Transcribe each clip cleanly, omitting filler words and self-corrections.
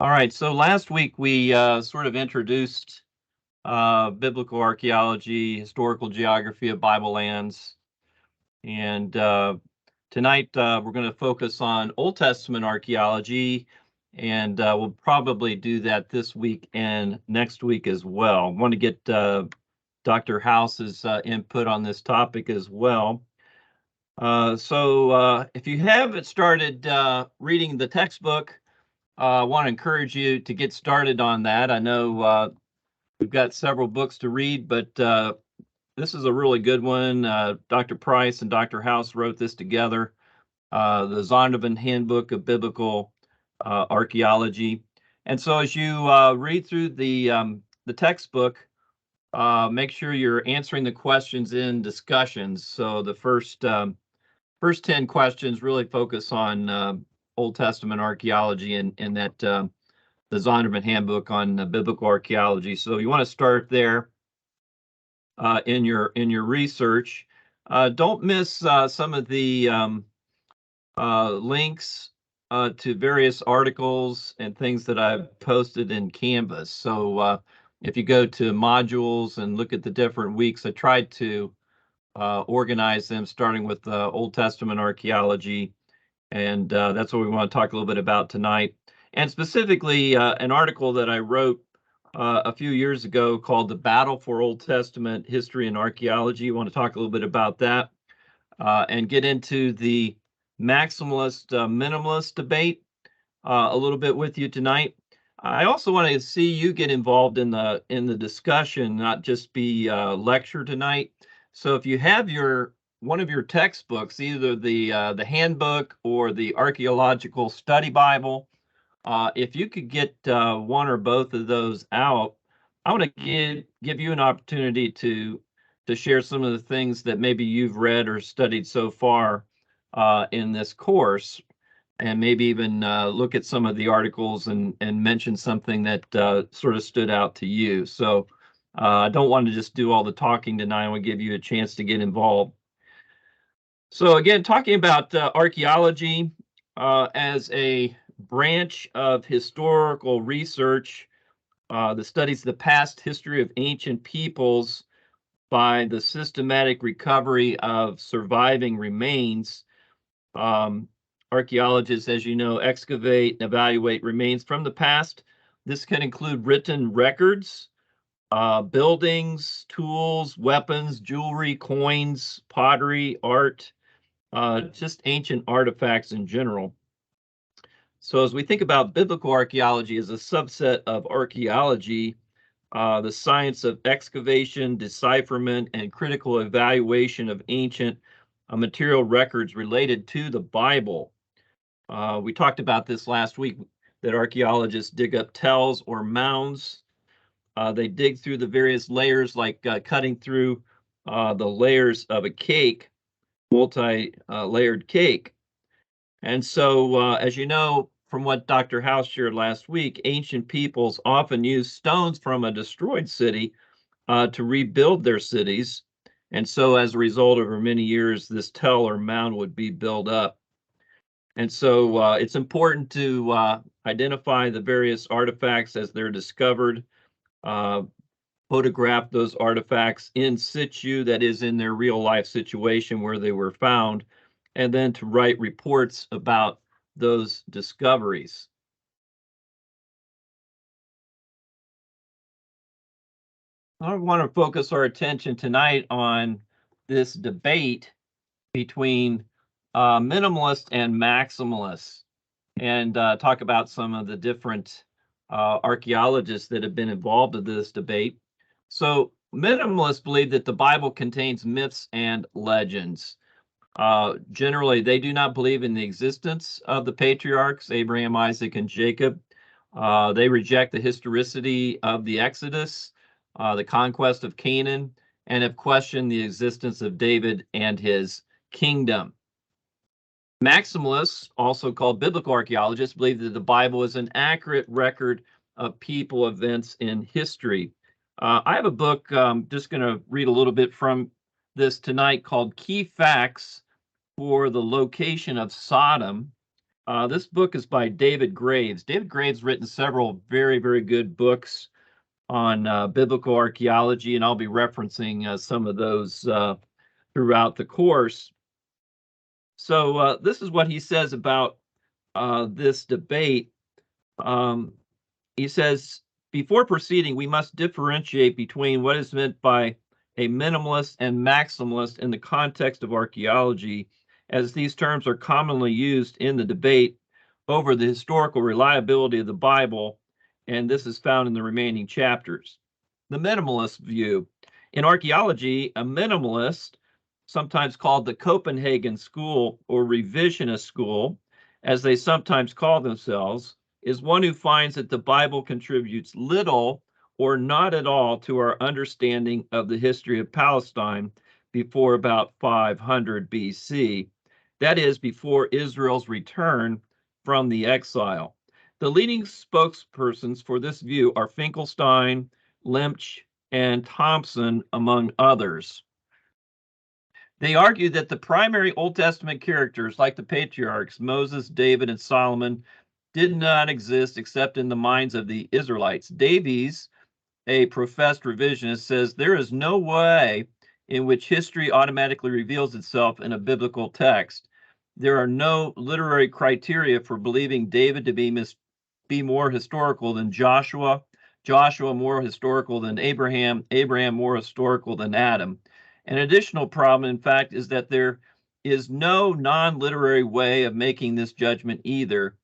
All right, so last week we sort of introduced biblical archaeology, historical geography of Bible lands, and tonight we're going to focus on Old Testament archaeology, and we'll probably do that this week and next week as well. I want to get Dr. House's input on this topic as well. So if you haven't started reading the textbook, I want to encourage you to get started on that. I know we've got several books to read, but this is a really good one. Dr. Price and Dr. House wrote this together, the Zondervan Handbook of Biblical Archaeology. And so as you read through the textbook, make sure you're answering the questions in discussions. So the first 10 questions really focus on Old Testament archaeology and that the Zondervan Handbook on Biblical Archaeology. So you want to start there in your research. Don't miss some of the links to various articles and things that I've posted in Canvas. So if you go to modules and look at the different weeks, I tried to organize them starting with Old Testament archaeology, and that's what we want to talk a little bit about tonight. And specifically, an article that I wrote a few years ago called The Battle for Old Testament History and Archaeology. I want to talk a little bit about that and get into the maximalist minimalist debate a little bit with you tonight. I also want to see you get involved in the discussion, not just be lecture tonight. So if you have one of your textbooks, either the handbook or the Archaeological Study Bible, if you could get one or both of those out, I want to give you an opportunity to share some of the things that maybe you've read or studied so far in this course, and maybe even look at some of the articles and mention something that sort of stood out to you. So I don't want to just do all the talking tonight. I want to give you a chance to get involved. So again, talking about archaeology as a branch of historical research that studies the past history of ancient peoples by the systematic recovery of surviving remains. Archaeologists, as you know, excavate and evaluate remains from the past. This can include written records, buildings, tools, weapons, jewelry, coins, pottery, art, just ancient artifacts in general. So as we think about biblical archaeology as a subset of archaeology, the science of excavation, decipherment, and critical evaluation of ancient material records related to the Bible. We talked about this last week, that archaeologists dig up tells or mounds. They dig through the various layers, like cutting through the layers of a cake, multi-layered cake. And so, as you know, from what Dr. House shared last week, ancient peoples often used stones from a destroyed city to rebuild their cities. And so, as a result, over many years, this tell or mound would be built up. And so it's important to identify the various artifacts as they're discovered, photograph those artifacts in situ, that is, in their real life situation where they were found, and then to write reports about those discoveries. I want to focus our attention tonight on this debate between minimalists and maximalists, and talk about some of the different archaeologists that have been involved in this debate. So minimalists believe that the Bible contains myths and legends. Generally, they do not believe in the existence of the patriarchs, Abraham, Isaac, and Jacob. They reject the historicity of the Exodus, the conquest of Canaan, and have questioned the existence of David and his kingdom. Maximalists, also called biblical archaeologists, believe that the Bible is an accurate record of people, events in history. I have a book, I'm just going to read a little bit from this tonight, called Key Facts for the Location of Sodom. This book is by David Graves. David Graves written several very, very good books on biblical archaeology, and I'll be referencing some of those throughout the course. So this is what he says about this debate. Um, he says, before proceeding, we must differentiate between what is meant by a minimalist and maximalist in the context of archaeology, as these terms are commonly used in the debate over the historical reliability of the Bible, and this is found in the remaining chapters. The minimalist view. In archaeology, a minimalist, sometimes called the Copenhagen school or revisionist school, as they sometimes call themselves, is one who finds that the Bible contributes little or not at all to our understanding of the history of Palestine before about 500 BC. That is, before Israel's return from the exile. The leading spokespersons for this view are Finkelstein, Lemch, and Thompson, among others. They argue that the primary Old Testament characters, like the patriarchs, Moses, David, and Solomon, did not exist except in the minds of the Israelites. Davies, a professed revisionist, says there is no way in which history automatically reveals itself in a biblical text. There are no literary criteria for believing David to be more historical than Joshua, Joshua more historical than Abraham, Abraham more historical than Adam. An additional problem, in fact, is that there is no non-literary way of making this judgment either,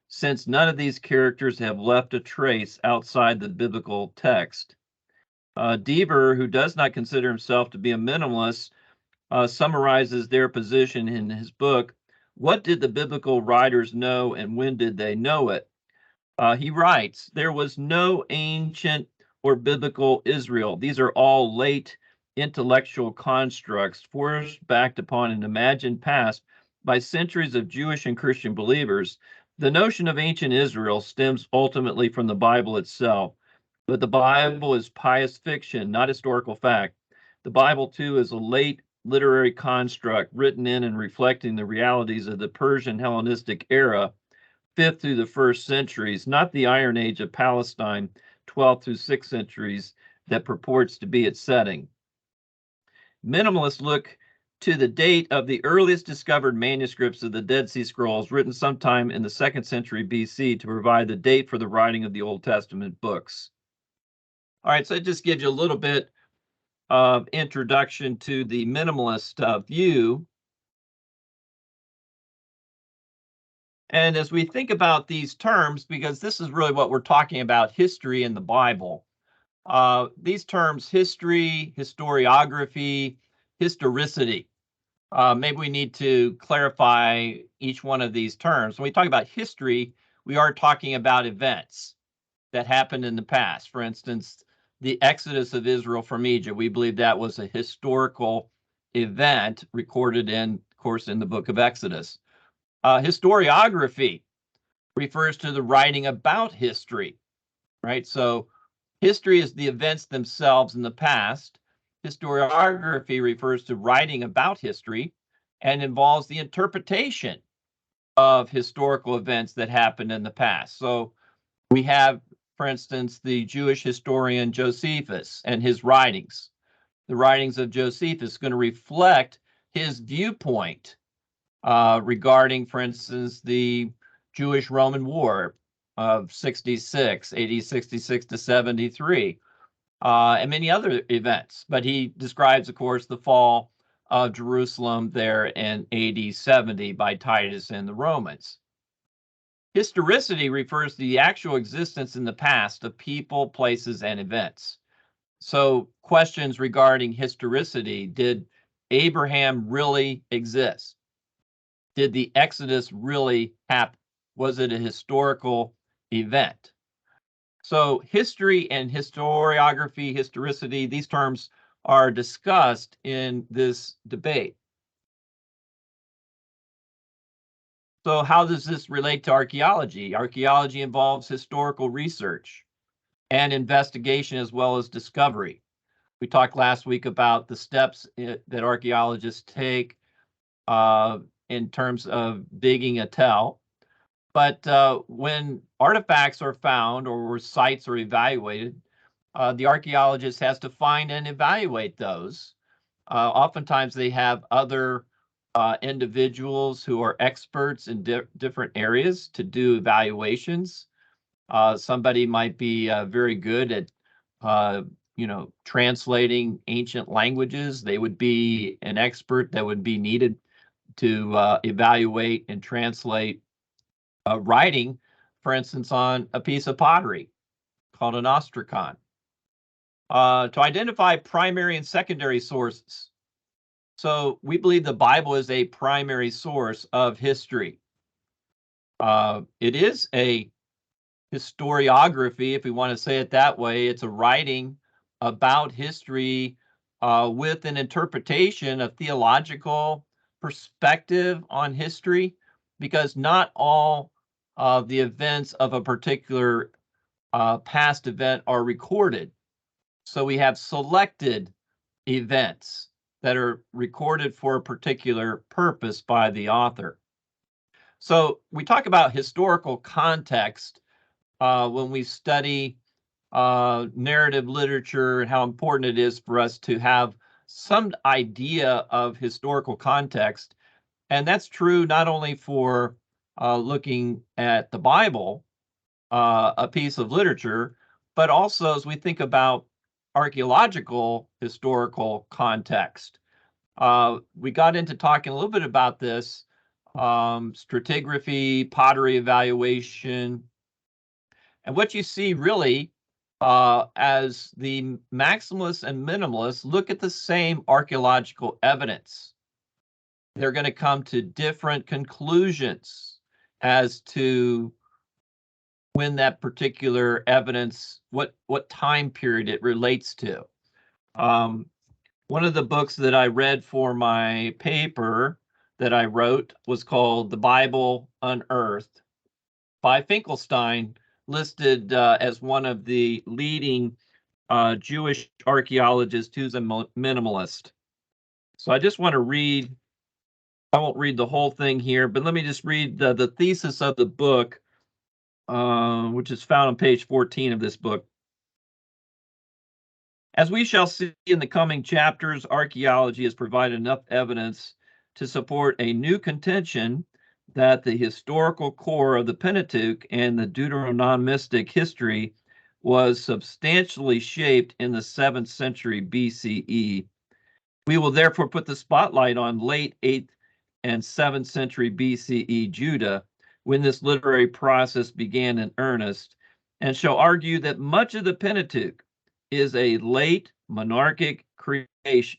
since none of these characters have left a trace outside the biblical text. Deaver, who does not consider himself to be a minimalist, summarizes their position in his book, What Did the Biblical Writers Know and When Did They Know It? He writes, there was no ancient or biblical Israel. These are all late intellectual constructs forced backed upon an imagined past by centuries of Jewish and Christian believers. The notion of ancient Israel stems ultimately from the Bible itself, but the Bible is pious fiction, not historical fact. The Bible, too, is a late literary construct written in and reflecting the realities of the Persian Hellenistic era, 5th through the 1st centuries, not the Iron Age of Palestine, 12th through 6th centuries, that purports to be its setting. Minimalists look to the date of the earliest discovered manuscripts of the Dead Sea Scrolls, written sometime in the 2nd century BC, to provide the date for the writing of the Old Testament books. All right, so it just gives you a little bit of introduction to the minimalist view. And as we think about these terms, because this is really what we're talking about, history in the Bible, these terms, history, historiography, historicity, maybe we need to clarify each one of these terms. When we talk about history, we are talking about events that happened in the past. For instance, the exodus of Israel from Egypt, we believe that was a historical event recorded in, of course, in the book of Exodus. Historiography refers to the writing about history, right? So history is the events themselves in the past. Historiography refers to writing about history and involves the interpretation of historical events that happened in the past. So we have, for instance, the Jewish historian Josephus and his writings. The writings of Josephus are going to reflect his viewpoint regarding, for instance, the Jewish-Roman War of 66, AD 66 to 73, and many other events. But he describes, of course, the fall of Jerusalem there in AD 70 by Titus and the Romans. Historicity refers to the actual existence in the past of people, places, and events. So questions regarding historicity: did Abraham really exist? Did the Exodus really happen? Was it a historical event? So history and historiography, historicity, these terms are discussed in this debate. So how does this relate to archaeology? Archaeology involves historical research and investigation as well as discovery. We talked last week about the steps that archaeologists take in terms of digging a tell. But when artifacts are found or sites are evaluated, the archaeologist has to find and evaluate those. Oftentimes they have other individuals who are experts in different areas to do evaluations. Somebody might be very good at, translating ancient languages. They would be an expert that would be needed to evaluate and translate writing, for instance, on a piece of pottery called an ostracon. To identify primary and secondary sources. So we believe the Bible is a primary source of history. It is a historiography, if we want to say it that way. It's a writing about history with an interpretation, a theological perspective on history, because not all of the events of a particular past event are recorded. So we have selected events that are recorded for a particular purpose by the author. So we talk about historical context when we study narrative literature and how important it is for us to have some idea of historical context. And that's true not only for looking at the Bible, a piece of literature, but also as we think about archaeological historical context. We got into talking a little bit about this, stratigraphy, pottery evaluation, and what you see really as the maximalists and minimalists look at the same archaeological evidence. They're going to come to different conclusions as to when that particular evidence, what time period it relates to. One of the books that I read for my paper that I wrote was called The Bible Unearthed by Finkelstein, listed as one of the leading Jewish archaeologists who's a minimalist. So I just want to read, I won't read the whole thing here, but let me just read the thesis of the book, which is found on page 14 of this book. As we shall see in the coming chapters, archaeology has provided enough evidence to support a new contention that the historical core of the Pentateuch and the Deuteronomistic history was substantially shaped in the 7th century BCE. We will therefore put the spotlight on late 8th and 7th century BCE Judah, when this literary process began in earnest, and shall argue that much of the Pentateuch is a late monarchic creation,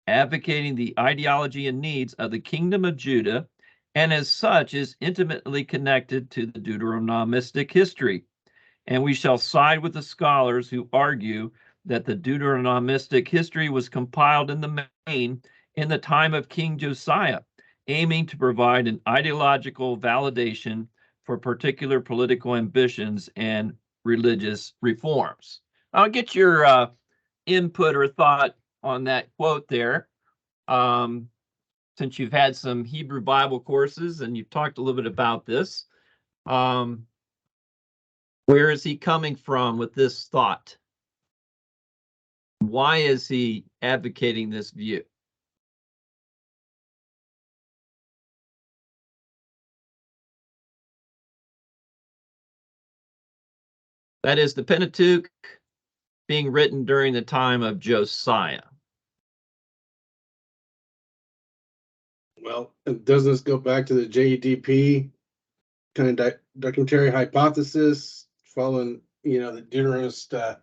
advocating the ideology and needs of the kingdom of Judah, and as such is intimately connected to the Deuteronomistic history. And we shall side with the scholars who argue that the Deuteronomistic history was compiled in the main in the time of King Josiah, aiming to provide an ideological validation for particular political ambitions and religious reforms. I'll get your input or thought on that quote there. Since you've had some Hebrew Bible courses and you've talked a little bit about this, where is he coming from with this thought? Why is he advocating this view? That is the Pentateuch being written during the time of Josiah. Well, doesn't this go back to the JEDP kind of documentary hypothesis, following, the Deuteronomist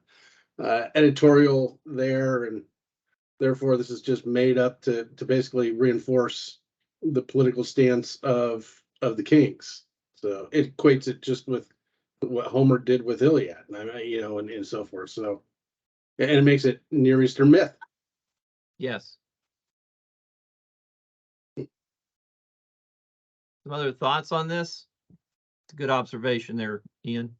editorial there, and therefore this is just made up to basically reinforce the political stance of the kings. So it equates it just with what Homer did with Iliad, and so forth. So, and it makes it Near Eastern myth. Yes. Some other thoughts on this? It's a good observation there, Ian.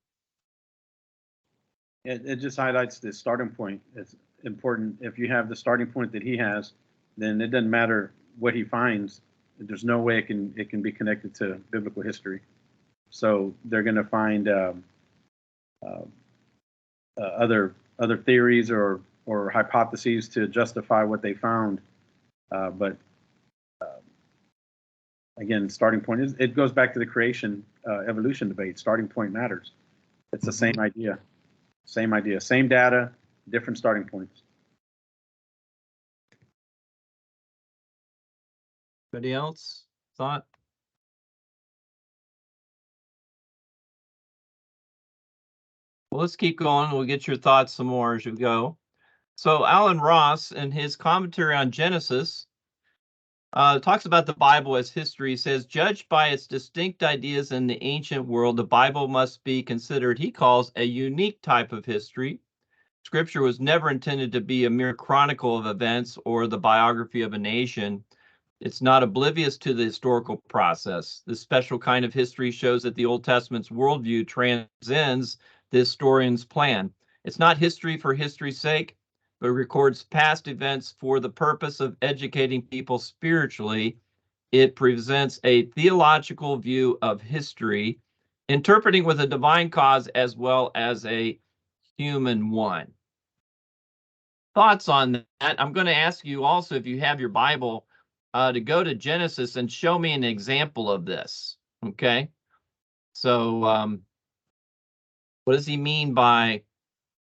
It just highlights the starting point. It's important. If you have the starting point that he has, then it doesn't matter what he finds. There's no way it can be connected to biblical history. So they're going to find other theories or hypotheses to justify what they found. But again, starting point is, it goes back to the creation evolution debate. Starting point matters. It's the same idea, same data, different starting points. Anybody else thought? Well, let's keep going. We'll get your thoughts some more as you go. So Alan Ross, in his commentary on Genesis, talks about the Bible as history. He says, judged by its distinct ideas in the ancient world, the Bible must be considered, he calls, a unique type of history. Scripture was never intended to be a mere chronicle of events or the biography of a nation. It's not oblivious to the historical process. This special kind of history shows that the Old Testament's worldview transcends the historian's plan. It's not history for history's sake, but records past events for the purpose of educating people spiritually. It presents a theological view of history, interpreting with a divine cause as well as a human one. Thoughts on that? I'm going to ask you also, if you have your Bible, to go to Genesis and show me an example of this. Okay. So what does he mean by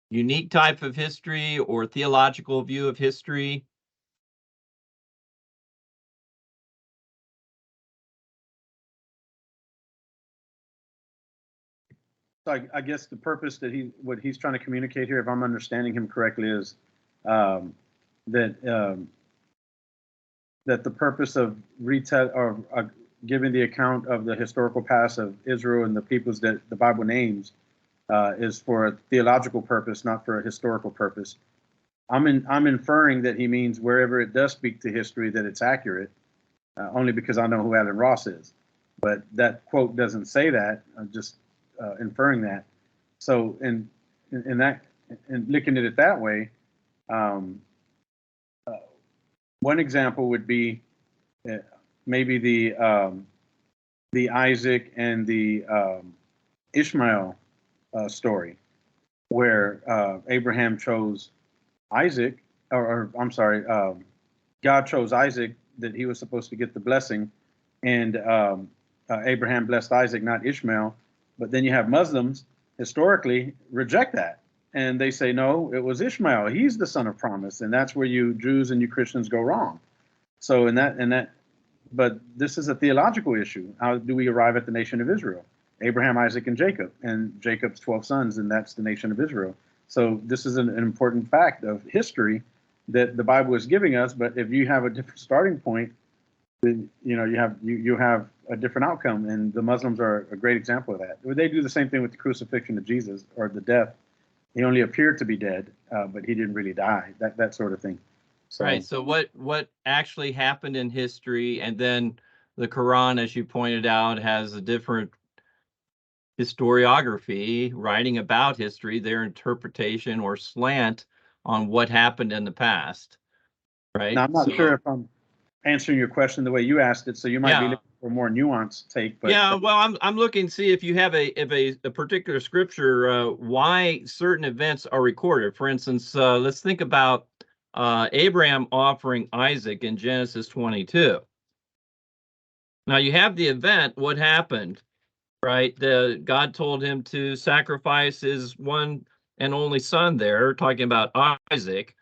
unique type of history or theological view of history? So I guess the purpose that what he's trying to communicate here, if I'm understanding him correctly, is that that the purpose of giving the account of the historical past of Israel and the peoples that the Bible names is for a theological purpose, not for a historical purpose. I'm inferring that he means wherever it does speak to history that it's accurate, only because I know who Alan Ross is. But that quote doesn't say that. I'm just inferring that. So in looking at it that way, one example would be maybe the Isaac and the Ishmael story, where Abraham chose Isaac, or I'm sorry, God chose Isaac, that he was supposed to get the blessing, and Abraham blessed Isaac, not Ishmael. But then you have Muslims historically reject that, and they say, no, it was Ishmael. He's the son of promise, and that's where you Jews and you Christians go wrong. So but this is a theological issue. How do we arrive at the nation of Israel? Abraham, Isaac, and Jacob, and Jacob's 12 sons, and that's the nation of Israel. So this is an important fact of history that the Bible is giving us. But if you have a different starting point, then you have a different outcome, and the Muslims are a great example of that. They do the same thing with the crucifixion of Jesus, or the death. He only appeared to be dead, but he didn't really die. That sort of thing. So, right. So what actually happened in history, and then the Quran, as you pointed out, has a different historiography writing about history, their interpretation or slant on what happened in the past. Right. Now I'm not sure if I'm answering your question the way you asked it, so you might be looking for a more nuanced take. But yeah, well, I'm looking to see if you have a particular scripture why certain events are recorded. For instance, let's think about Abraham offering Isaac in Genesis 22. Now you have the event. What happened? Right, God told him to sacrifice his one and only son there, talking about Isaac,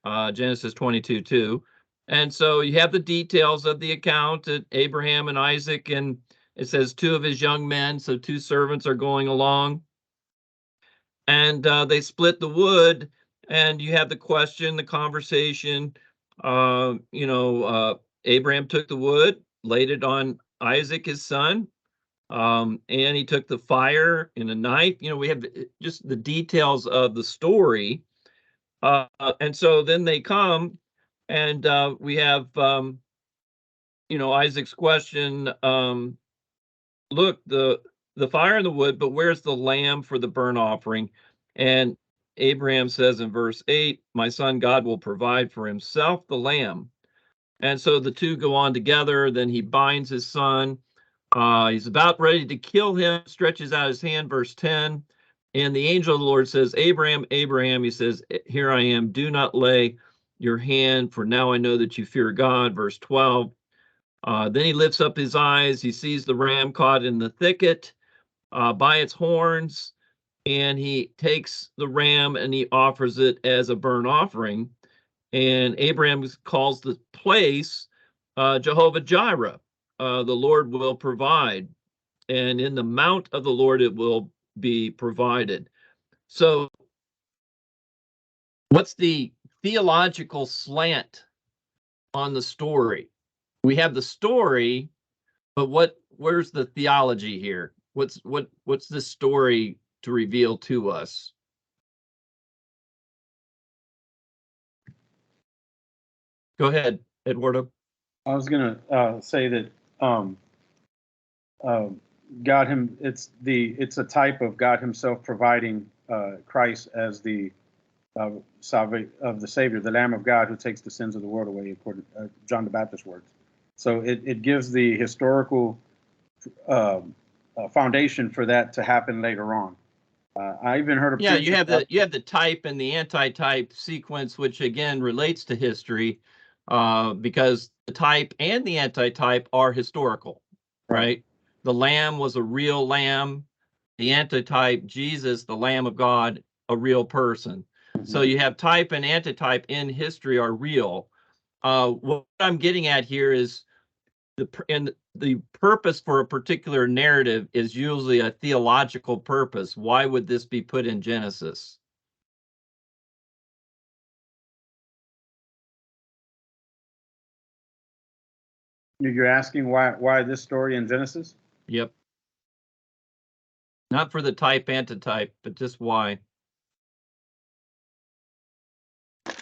Genesis 22:2. And so you have the details of the account at Abraham and Isaac, and it says two of his young men, so two servants are going along. And they split the wood, and you have the question, the conversation. Abraham took the wood, laid it on Isaac, his son, and he took the fire and a knife. We have just the details of the story. And so then they come, and we have, Isaac's question. Look, the fire and the wood, but where's the lamb for the burnt offering? And Abraham says in verse 8, my son, God will provide for himself the lamb. And so the two go on together. Then he binds his son. He's about ready to kill him, stretches out his hand, verse 10. And the angel of the Lord says, Abraham, Abraham, he says, here I am, do not lay your hand, for now I know that you fear God, verse 12. Then he lifts up his eyes, he sees the ram caught in the thicket by its horns, and he takes the ram and he offers it as a burnt offering. And Abraham calls the place Jehovah Jireh. The Lord will provide, and in the mount of the Lord it will be provided. So what's the theological slant on the story? We have the story, but where's the theology here? What's this story to reveal to us? Go ahead, Eduardo. I was gonna say that God it's a type of God Himself providing Christ as the of the Savior, the Lamb of God who takes the sins of the world away, according to John the Baptist's words. So it gives the historical foundation for that to happen later on. I even heard a you have the type and the anti-type sequence, which again relates to history, because the type and the anti-type are historical, right? The lamb was a real lamb. The anti-type, Jesus, the Lamb of God, a real person. Mm-hmm. So you have type and anti-type in history are real. What I'm getting at here is the purpose for a particular narrative is usually a theological purpose. Why would this be put in Genesis? You're asking why this story in Genesis? Yep. Not for the type, antitype, but just why.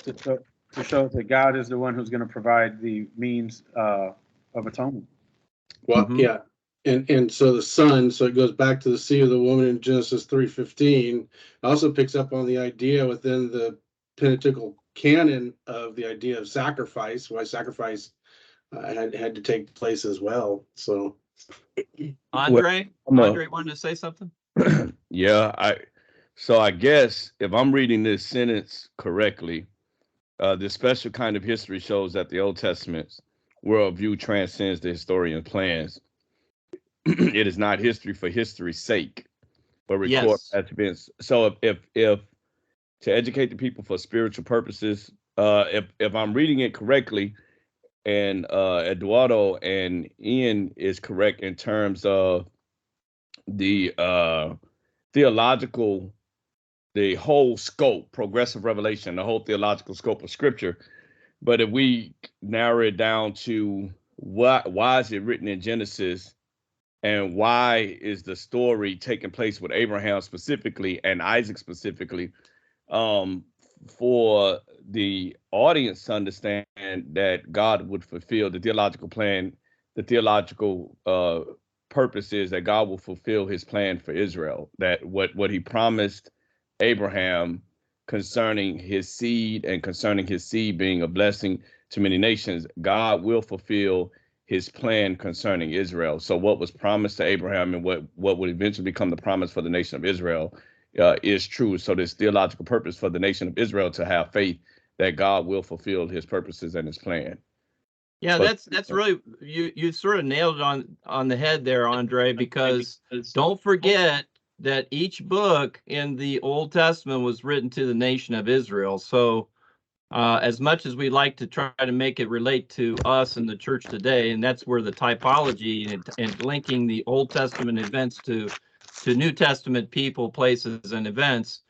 To show that God is the one who's going to provide the means of atonement. Well, yeah. And so the son, so it goes back to the seed of the woman in Genesis 3:15, also picks up on the idea within the Pentateuchal canon of the idea of sacrifice, why sacrifice had to take place as well. So Andre wanted to say something? Yeah, I guess if I'm reading this sentence correctly, this special kind of history shows that the Old Testament's worldview transcends the historian's plans. It is not history for history's sake, but record events. So if to educate the people for spiritual purposes, if I'm reading it correctly, and Eduardo and Ian is correct in terms of the theological, the whole scope, progressive revelation, the whole theological scope of Scripture. But if we narrow it down to why is it written in Genesis, and why is the story taking place with Abraham specifically and Isaac specifically, for the audience to understand that God would fulfill the theological plan, the theological purpose is that God will fulfill His plan for Israel, that what He promised Abraham concerning his seed and concerning his seed being a blessing to many nations, God will fulfill His plan concerning Israel. So what was promised to Abraham and what would eventually become the promise for the nation of Israel is true. So there's theological purpose for the nation of Israel to have faith that God will fulfill His purposes and His plan. Yeah, that's really, you sort of nailed it on the head there, Andre, because don't forget that each book in the Old Testament was written to the nation of Israel. So as much as we like to try to make it relate to us and the church today, and that's where the typology and linking the Old Testament events to New Testament people, places, and events,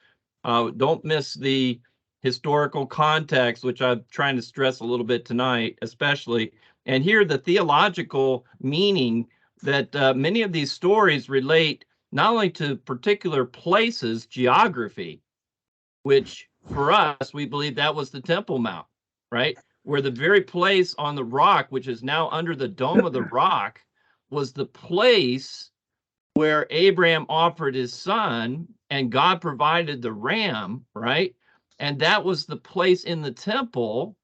don't miss the historical context, which I'm trying to stress a little bit tonight, especially. And here, the theological meaning that many of these stories relate not only to particular places, geography, which for us, we believe that was the Temple Mount, right? Where the very place on the rock, which is now under the dome of the rock, was the place where Abraham offered his son and God provided the ram, right? And that was the place in the temple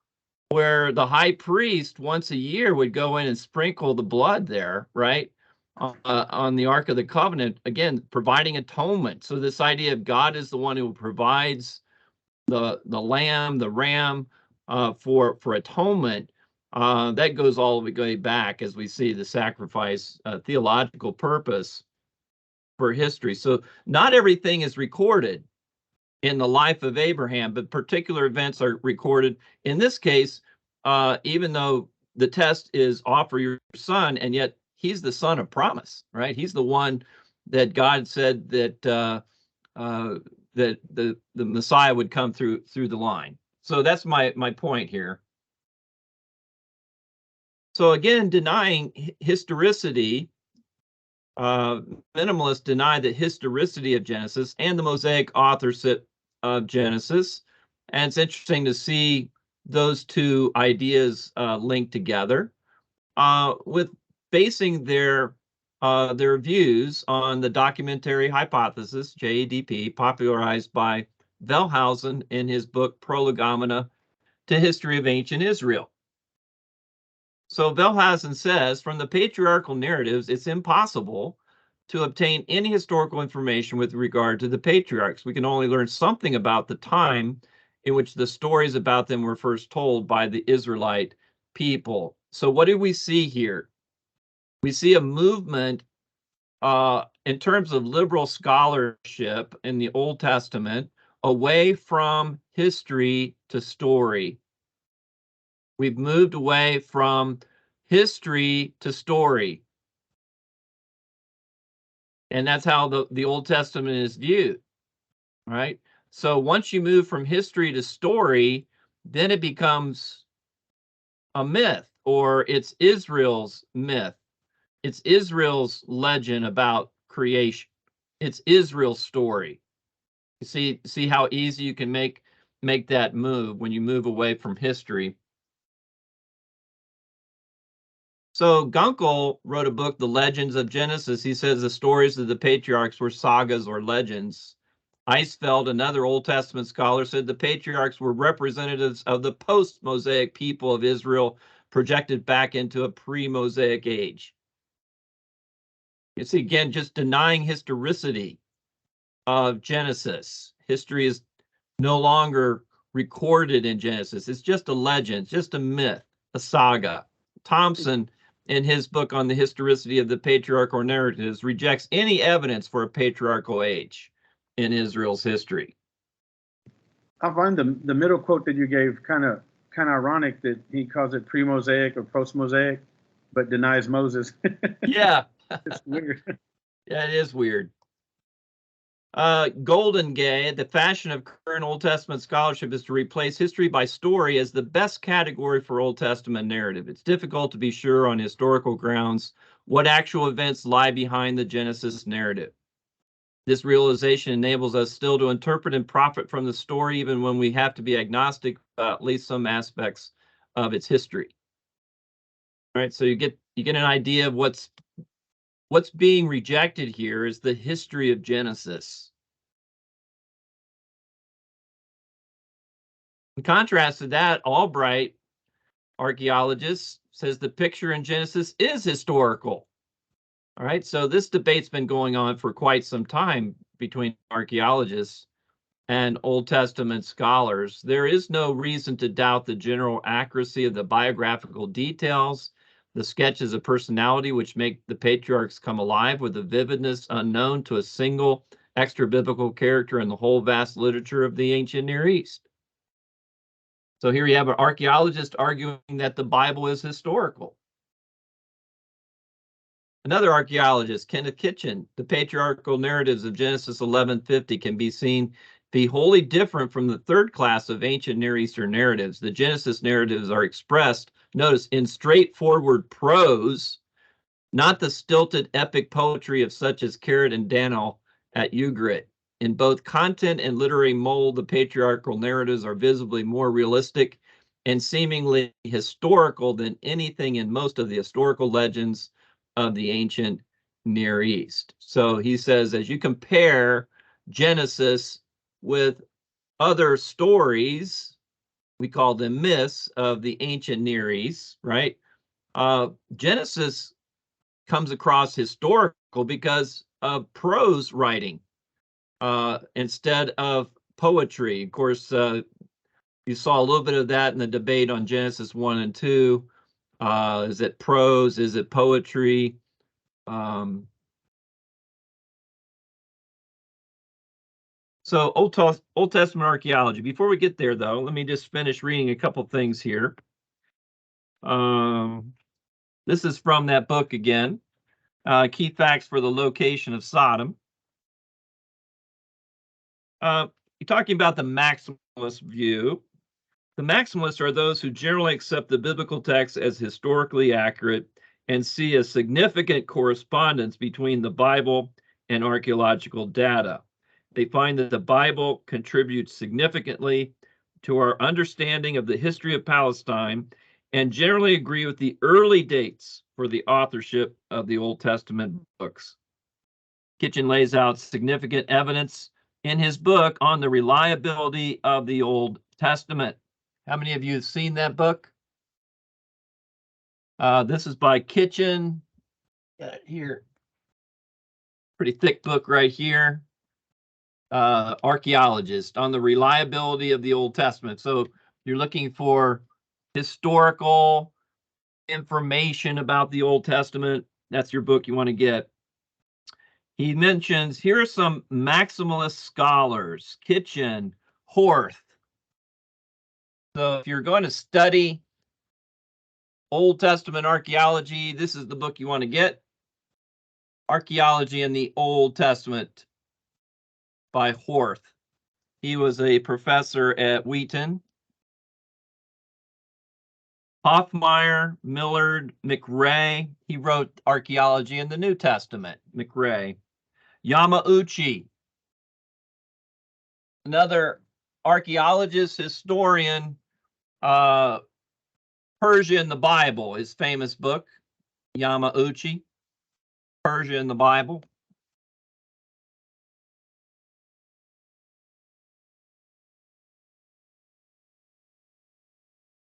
where the high priest once a year would go in and sprinkle the blood there, right? on the Ark of the Covenant, again, providing atonement. So this idea of God is the one who provides the lamb, the ram, for atonement, that goes all the way back, as we see the sacrifice, theological purpose for history. So not everything is recorded in the life of Abraham, but particular events are recorded. In this case, even though the test is offer your son, and yet he's the son of promise, right? He's the one that God said that that the Messiah would come through the line. So that's my point here. So again, denying historicity, minimalists deny the historicity of Genesis and the Mosaic authorship of Genesis. And it's interesting to see those two ideas linked together, with basing their views on the documentary hypothesis, JEDP, popularized by Wellhausen in his book Prolegomena to History of Ancient Israel. So Wellhausen says, from the patriarchal narratives, it's impossible to obtain any historical information with regard to the patriarchs. We can only learn something about the time in which the stories about them were first told by the Israelite people. So what do we see here? We see a movement in terms of liberal scholarship in the Old Testament away from history to story. We've moved away from history to story. And that's how the Old Testament is viewed, right? So once you move from history to story, then it becomes a myth, or it's Israel's myth. It's Israel's legend about creation. It's Israel's story. You see how easy you can make that move when you move away from history. So Gunkel wrote a book, The Legends of Genesis. He says the stories of the patriarchs were sagas or legends. Eisfeld, another Old Testament scholar, said the patriarchs were representatives of the post-Mosaic people of Israel, projected back into a pre-Mosaic age. You see, again, just denying historicity of Genesis. History is no longer recorded in Genesis. It's just a legend, just a myth, a saga. Thompson, in his book on the historicity of the patriarchal narratives, rejects any evidence for a patriarchal age in Israel's history. I find the middle quote that you gave kind of ironic, that he calls it pre-Mosaic or post-Mosaic, but denies Moses. Yeah. It's weird. Yeah, it is weird. Goldengay, the fashion of current Old Testament scholarship is to replace history by story as the best category for Old Testament narrative. It's difficult to be sure on historical grounds what actual events lie behind the Genesis narrative. This realization enables us still to interpret and profit from the story, even when we have to be agnostic about at least some aspects of its history. All right, so you get an idea of what's being rejected here is the history of Genesis. In contrast to that, Albright, archaeologist, says the picture in Genesis is historical. All right, so this debate's been going on for quite some time between archaeologists and Old Testament scholars. There is no reason to doubt the general accuracy of the biographical details, the sketches of personality which make the patriarchs come alive with a vividness unknown to a single extra-biblical character in the whole vast literature of the ancient Near East. So here you have an archaeologist arguing that the Bible is historical. Another archaeologist, Kenneth Kitchen, the patriarchal narratives of Genesis 11:50 can be wholly different from the third class of ancient Near Eastern narratives. The Genesis narratives are expressed, notice, in straightforward prose, not the stilted epic poetry of such as Carrot and Daniel at Ugarit. In both content and literary mold, the patriarchal narratives are visibly more realistic and seemingly historical than anything in most of the historical legends of the ancient Near East. So he says, as you compare Genesis with other stories, we call them myths of the ancient Near East, right? Genesis comes across historical because of prose writing instead of poetry. Of course, you saw a little bit of that in the debate on Genesis 1 and 2. Is it prose? Is it poetry? So Old Testament archaeology. Before we get there, though, let me just finish reading a couple things here. This is from that book again. Key facts for the location of Sodom. You're talking about the maximalist view. The maximalists are those who generally accept the biblical text as historically accurate and see a significant correspondence between the Bible and archaeological data. They find that the Bible contributes significantly to our understanding of the history of Palestine and generally agree with the early dates for the authorship of the Old Testament books. Kitchen lays out significant evidence in his book on the reliability of the Old Testament. How many of you have seen that book? This is by Kitchen. Got it here. Pretty thick book right here. Archaeologist on the reliability of the Old Testament. So you're looking for historical information about the Old Testament. That's your book you want to get. He mentions here are some maximalist scholars: Kitchen, Horth. So if you're going to study Old Testament archaeology, this is the book you want to get. Archaeology in the Old Testament by Horth. He was a professor at Wheaton. Hoffmeyer, Millard, McRae. He wrote Archaeology in the New Testament, McRae. Yamauchi, another archaeologist, historian, Persia in the Bible, his famous book, Yamauchi, Persia in the Bible.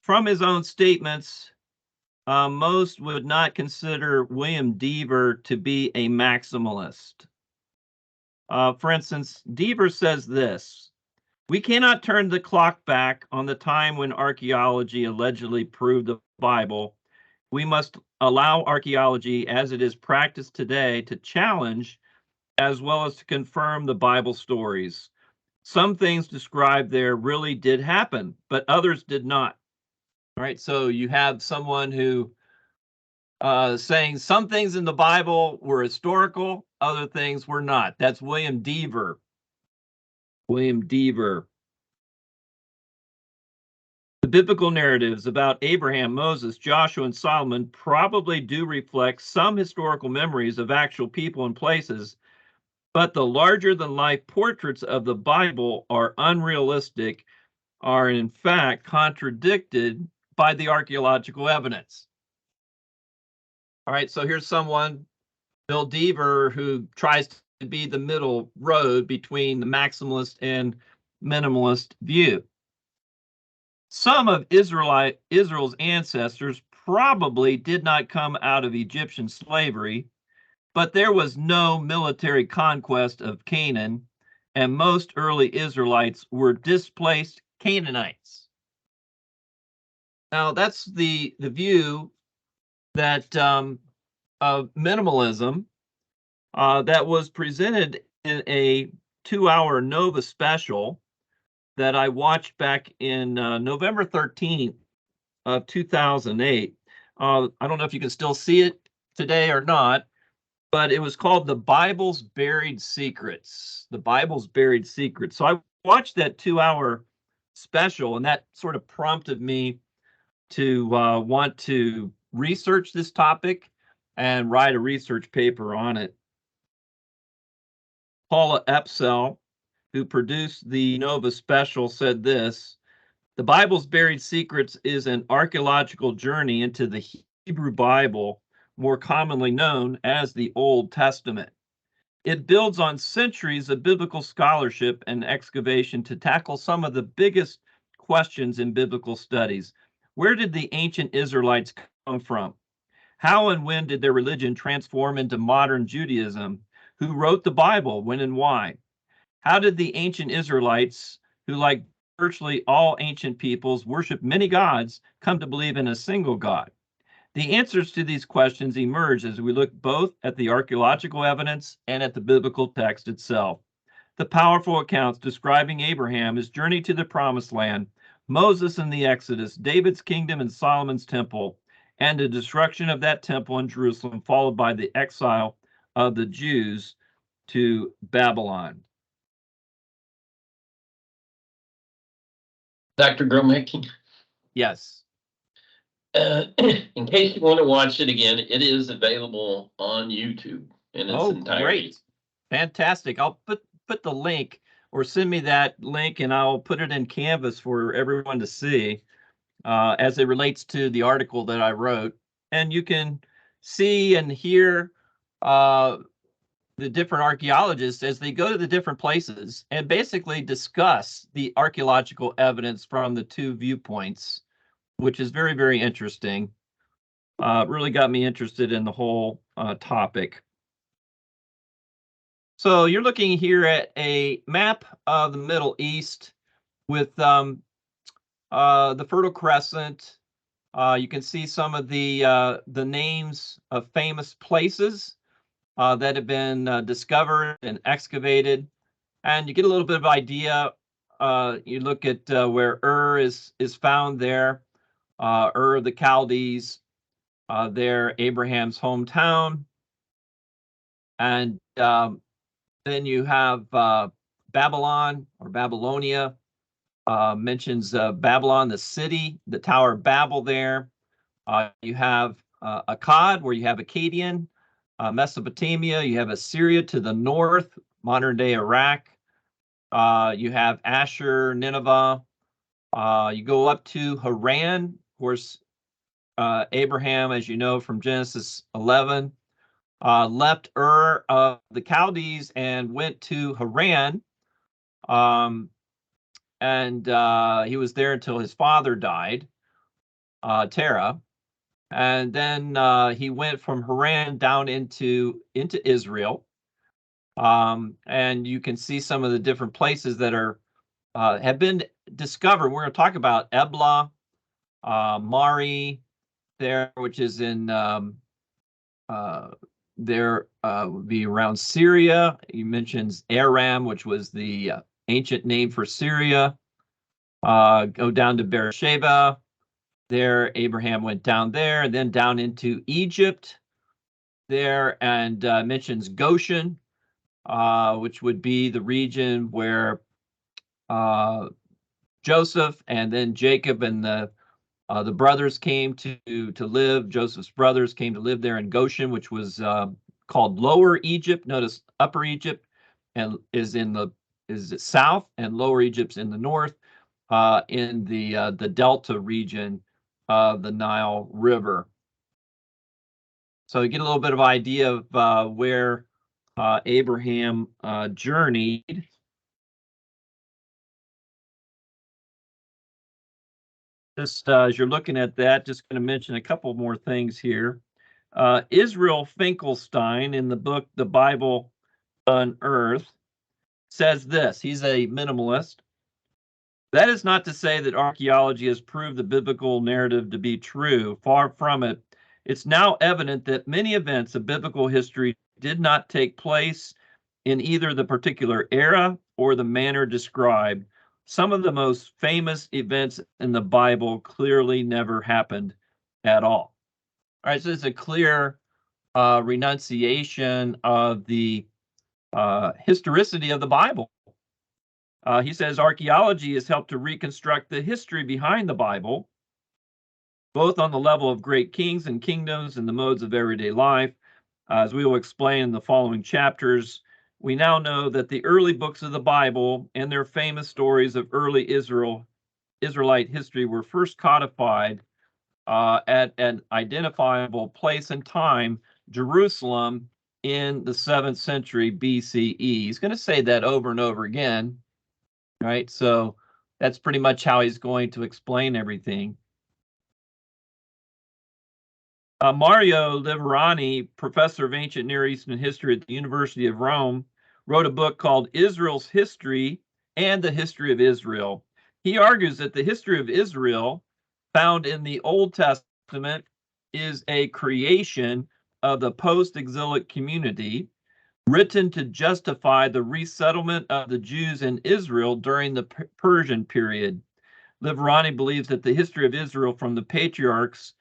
From his own statements, most would not consider William Dever to be a maximalist. For instance, Dever says this: "We cannot turn the clock back on the time when archaeology allegedly proved the Bible. We must allow archaeology as it is practiced today to challenge as well as to confirm the Bible stories. Some things described there really did happen, but others did not." All right, so you have someone who saying some things in the Bible were historical, other things were not. That's William Dever. William Dever. The biblical narratives about Abraham, Moses, Joshua, and Solomon probably do reflect some historical memories of actual people and places, but the larger-than-life portraits of the Bible are unrealistic, are in fact contradicted by the archaeological evidence. All right, so here's someone, Bill Dever, who tries to be the middle road between the maximalist and minimalist view. Some of Israel's ancestors probably did not come out of Egyptian slavery, but there was no military conquest of Canaan, and most early Israelites were displaced Canaanites. Now, that's the view that of minimalism that was presented in a 2-hour Nova special that I watched back in November 13th of 2008. I don't know if you can still see it today or not, but it was called The Bible's Buried Secrets. The Bible's Buried Secrets. So I watched that 2-hour special, and that sort of prompted me to want to research this topic and write a research paper on it. Paula Epsell, who produced the Nova special, said this: "The Bible's Buried Secrets is an archaeological journey into the Hebrew Bible, more commonly known as the Old Testament. It builds on centuries of biblical scholarship and excavation to tackle some of the biggest questions in biblical studies. Where did the ancient Israelites come from? How and when did their religion transform into modern Judaism? Who wrote the Bible? When and why? How did the ancient Israelites, who, like virtually all ancient peoples, worship many gods, come to believe in a single God? The answers to these questions emerge as we look both at the archaeological evidence and at the biblical text itself. The powerful accounts describing Abraham, his journey to the promised land, Moses and the Exodus, David's kingdom and Solomon's temple, and the destruction of that temple in Jerusalem, followed by the exile of the Jews to Babylon. Dr. Gromacki, Yes. in case you want to watch it again, it is available on YouTube in its entirety. Great. Fantastic. I'll put the link, or send me that link, and I'll put it in Canvas for everyone to see as it relates to the article that I wrote. And you can see and hear the different archaeologists as they go to the different places and basically discuss the archaeological evidence from the two viewpoints, which is very, very interesting. Really got me interested in the whole topic. So you're looking here at a map of the Middle East with the Fertile Crescent. You can see some of the names of famous places that have been discovered and excavated, and you get a little bit of idea. You look at where Ur is found there, Ur of the Chaldees, there Abraham's hometown, and then you have Babylon or Babylonia. Mentions Babylon, the city, the Tower of Babel there. You have Akkad, where you have Akkadian. Mesopotamia, you have Assyria to the north, modern-day Iraq. You have Ashur, Nineveh. You go up to Haran. Of course, Abraham, as you know from Genesis 11, left Ur of the Chaldees and went to Haran. And he was there until his father died, Terah. And then he went from Haran down into Israel. And you can see some of the different places that are have been discovered. We're going to talk about Ebla, Mari, there, which is in there would be around Syria. He mentions Aram, which was the ancient name for Syria. Go down to Beersheba. There, Abraham went down there, and then down into Egypt there, and mentions Goshen, which would be the region where Joseph and then Jacob and the brothers came to live. Joseph's brothers came to live there in Goshen, which was called Lower Egypt. Notice Upper Egypt and is south, and Lower Egypt's in the north, in the Delta region of the Nile River. So you get a little bit of idea of where Abraham journeyed. Just as you're looking at that, just going to mention a couple more things here. Israel Finkelstein, in the book The Bible Unearthed, says this. He's a minimalist. That is not to say that archaeology has proved the biblical narrative to be true. Far from it. It's now evident that many events of biblical history did not take place in either the particular era or the manner described. Some of the most famous events in the Bible clearly never happened at all. All right, so it's a clear renunciation of the historicity of the Bible. He says archaeology has helped to reconstruct the history behind the Bible, both on the level of great kings and kingdoms and the modes of everyday life. As we will explain in the following chapters, we now know that the early books of the Bible and their famous stories of early Israelite history were first codified at an identifiable place and time, Jerusalem, in the 7th century BCE. He's going to say that over and over again, right? So that's pretty much how he's going to explain everything. Mario Liverani, professor of ancient Near Eastern history at the University of Rome, wrote a book called Israel's History and the History of Israel. He argues that the history of Israel found in the Old Testament is a creation of the post-exilic community written to justify the resettlement of the Jews in Israel during the Persian period. Liverani believes that the history of Israel from the patriarchs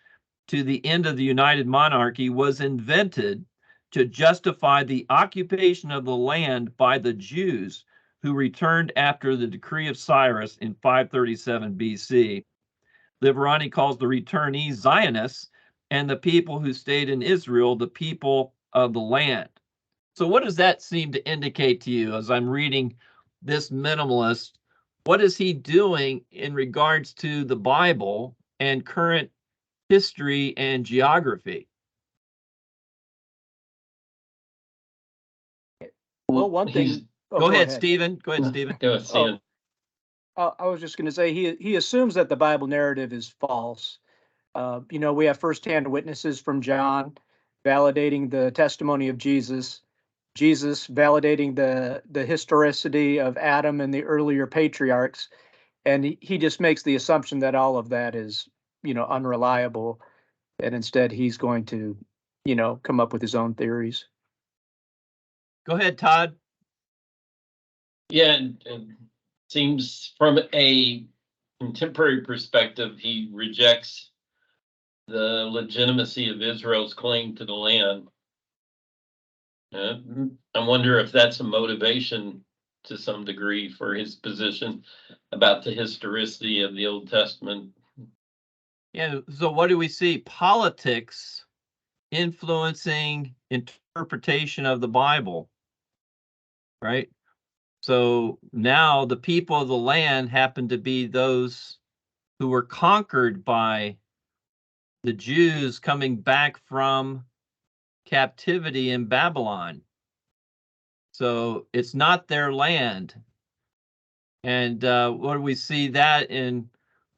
to the end of the United Monarchy was invented to justify the occupation of the land by the Jews who returned after the decree of Cyrus in 537 BC. Liverani calls the returnees Zionists and the people who stayed in Israel the people of the land. So what does that seem to indicate to you as I'm reading this minimalist? What is he doing in regards to the Bible and current history and geography? Well, one He's- thing. Go ahead, Stephen. Go ahead, Stephen. Go ahead, Stephen. I was just going to say he assumes that the Bible narrative is false. We have firsthand witnesses from John validating the testimony of Jesus, Jesus validating the historicity of Adam and the earlier patriarchs, and he just makes the assumption that all of that is unreliable, and instead he's going to come up with his own theories. Go ahead, Todd. Yeah, and seems from a contemporary perspective, he rejects the legitimacy of Israel's claim to the land. I wonder if that's a motivation to some degree for his position about the historicity of the Old Testament. Yeah, so what do we see? Politics influencing interpretation of the Bible, right? So now the people of the land happen to be those who were conquered by the Jews coming back from captivity in Babylon. So it's not their land. And what do we see that in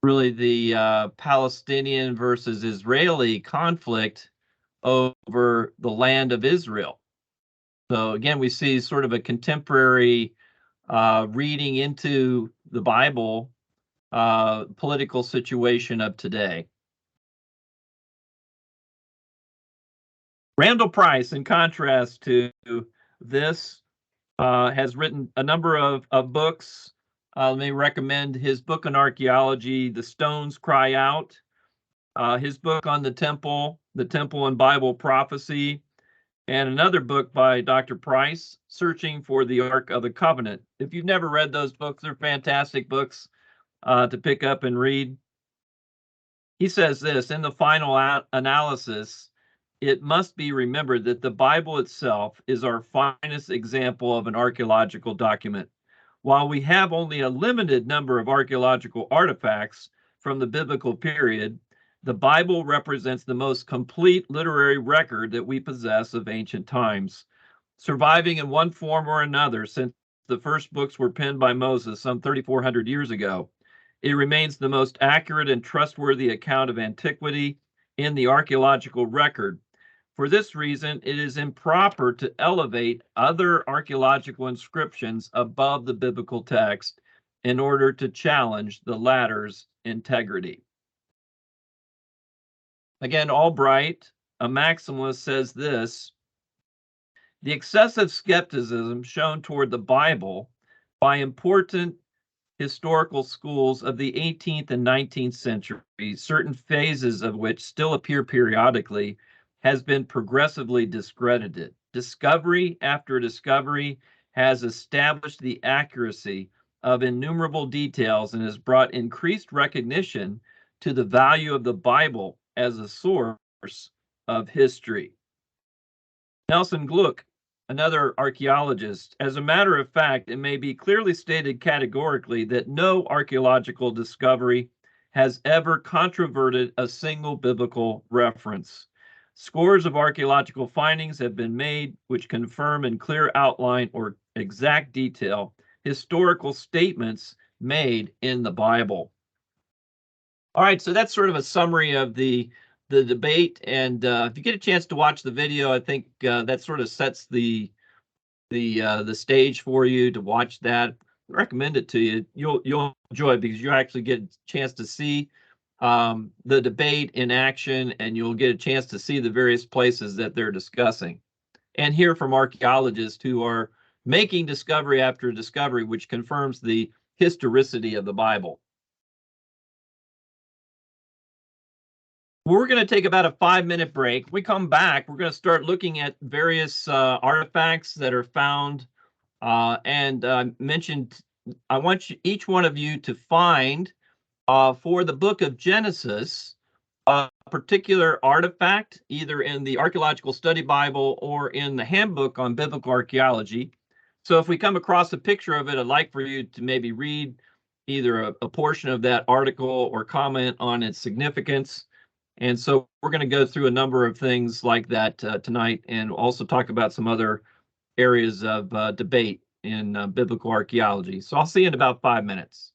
really the Palestinian versus Israeli conflict over the land of Israel? So again, we see sort of a contemporary reading into the Bible political situation of today. Randall Price, in contrast to this, has written a number of books. Let me recommend his book on archaeology, The Stones Cry Out, his book on the Temple and Bible Prophecy, and another book by Dr. Price, Searching for the Ark of the Covenant. If you've never read those books, they're fantastic books to pick up and read. He says this, in the final analysis, it must be remembered that the Bible itself is our finest example of an archaeological document. While we have only a limited number of archaeological artifacts from the biblical period, the Bible represents the most complete literary record that we possess of ancient times, surviving in one form or another since the first books were penned by Moses some 3,400 years ago. It remains the most accurate and trustworthy account of antiquity in the archaeological record. For this reason, it is improper to elevate other archaeological inscriptions above the biblical text in order to challenge the latter's integrity. Again, Albright, a maximalist, says this: the excessive skepticism shown toward the Bible by important historical schools of the 18th and 19th century, certain phases of which still appear periodically, has been progressively discredited. Discovery after discovery has established the accuracy of innumerable details and has brought increased recognition to the value of the Bible as a source of history. Nelson Gluck, another archaeologist, as a matter of fact, it may be clearly stated categorically that no archaeological discovery has ever controverted a single biblical reference. Scores of archaeological findings have been made which confirm in clear outline or exact detail historical statements made in the Bible. All right, so that's sort of a summary of the the debate. And if you get a chance to watch the video, I think that sort of sets the stage for you to watch that. I recommend it to you. You'll enjoy it because you actually get a chance to see the debate in action, and you'll get a chance to see the various places that they're discussing, and hear from archaeologists who are making discovery after discovery, which confirms the historicity of the Bible. We're going to take about a 5-minute break. We come back, we're going to start looking at various artifacts that are found. And mentioned, I want each one of you to find for the book of Genesis a particular artifact, either in the Archaeological Study Bible or in the Handbook on Biblical Archaeology. So if we come across a picture of it, I'd like for you to maybe read either a portion of that article or comment on its significance. And so we're going to go through a number of things like that tonight, and also talk about some other areas of debate in biblical archaeology. So I'll see you in about 5 minutes.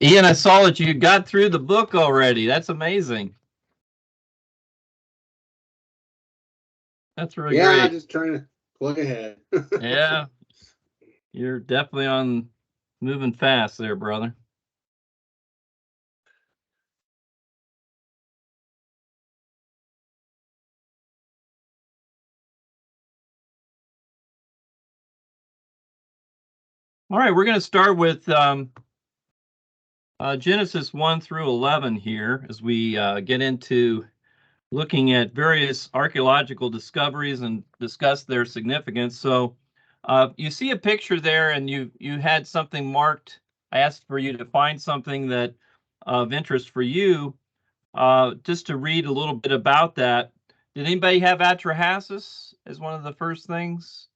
Ian, I saw that you got through the book already. That's amazing. That's really Yeah, great. just trying to plug ahead. Yeah, you're definitely on moving fast there, brother. All right, we're going to start with Genesis 1 through 11 here as we get into looking at various archaeological discoveries and discuss their significance. So you see a picture there and you had something marked. I asked for you to find something that of interest for you. Just to read a little bit about that. Did anybody have Atrahasis as one of the first things?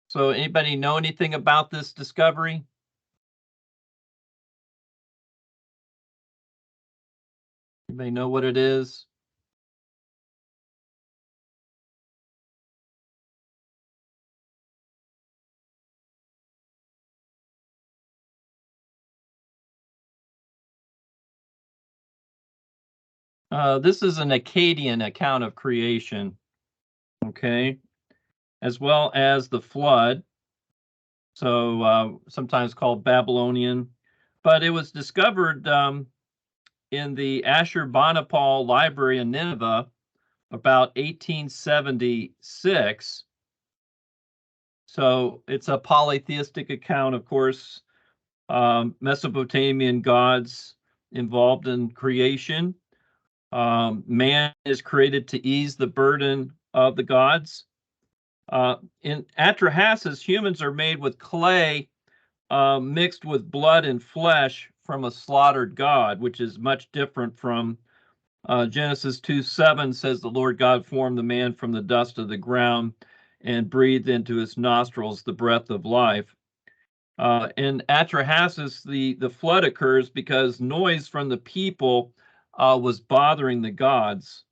So anybody know anything about this discovery? Anybody know what it is? This is an Akkadian account of creation, okay, as well as the flood. So sometimes called Babylonian, but it was discovered in the Ashurbanipal Library in Nineveh about 1876. So it's a polytheistic account, of course, Mesopotamian gods involved in creation. Man is created to ease the burden of the gods. In Atrahasis, humans are made with clay mixed with blood and flesh from a slaughtered god, which is much different from Genesis 2:7 says the Lord God formed the man from the dust of the ground and breathed into his nostrils the breath of life. In Atrahasis, the flood occurs because noise from the people was bothering the gods.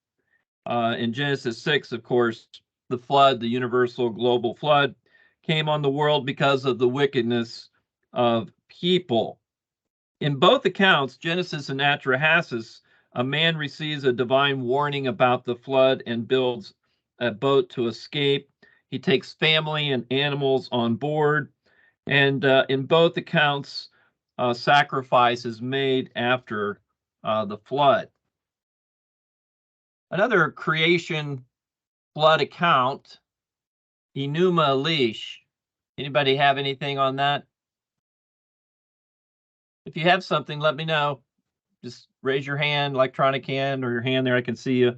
In Genesis 6, of course, the flood, the universal global flood, came on the world because of the wickedness of people. In both accounts, Genesis and Atrahasis, a man receives a divine warning about the flood and builds a boat to escape. He takes family and animals on board. And in both accounts, sacrifice is made after the flood. Another creation flood account, Enuma Elish. Anybody have anything on that? If you have something, let me know. Just raise your hand, electronic hand, or your hand there. I can see you.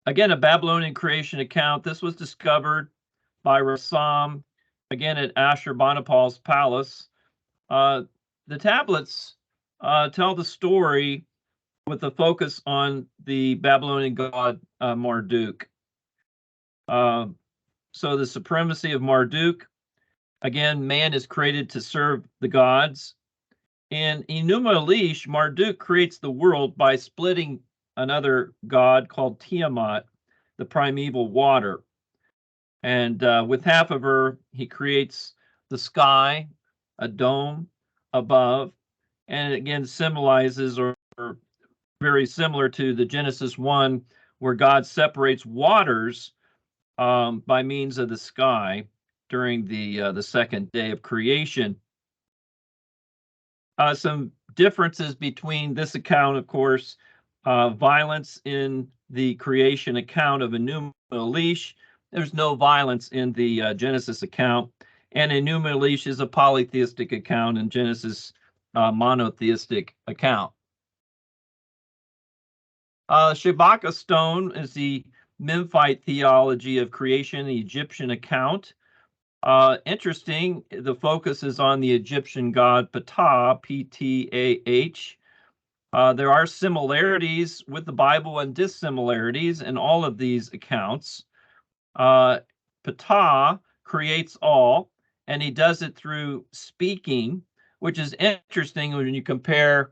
Again, a Babylonian creation account. This was discovered by Rassam, again at Ashurbanipal's palace. The tablets tell the story with a focus on the Babylonian god Marduk. So the supremacy of Marduk. Again, man is created to serve the gods. In Enuma Elish, Marduk creates the world by splitting another god called Tiamat, the primeval water. And with half of her, he creates the sky, a dome above, and it again symbolizes or very similar to the Genesis 1, where God separates waters by means of the sky during the second day of creation. Some differences between this account, of course, violence in the creation account of Enuma Elish. There's no violence in the Genesis account, and Enuma Elish is a polytheistic account, and Genesis monotheistic account. Shabaka stone is the Memphite theology of creation, the Egyptian account. Interesting, the focus is on the Egyptian god Ptah, P-T-A-H. There are similarities with the Bible and dissimilarities in all of these accounts. Ptah creates all, and he does it through speaking, which is interesting when you compare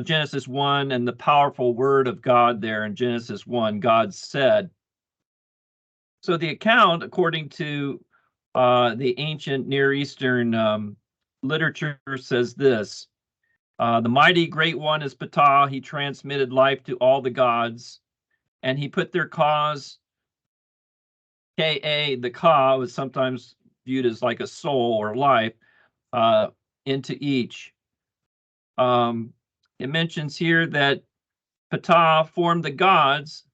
Genesis 1 and the powerful word of God there in Genesis 1, God said. So the account, according to the ancient Near Eastern literature says this. The mighty great one is Ptah. He transmitted life to all the gods, and he put their cause, Ka, the Ka was sometimes viewed as like a soul or life, into each. It mentions here that Ptah formed the gods.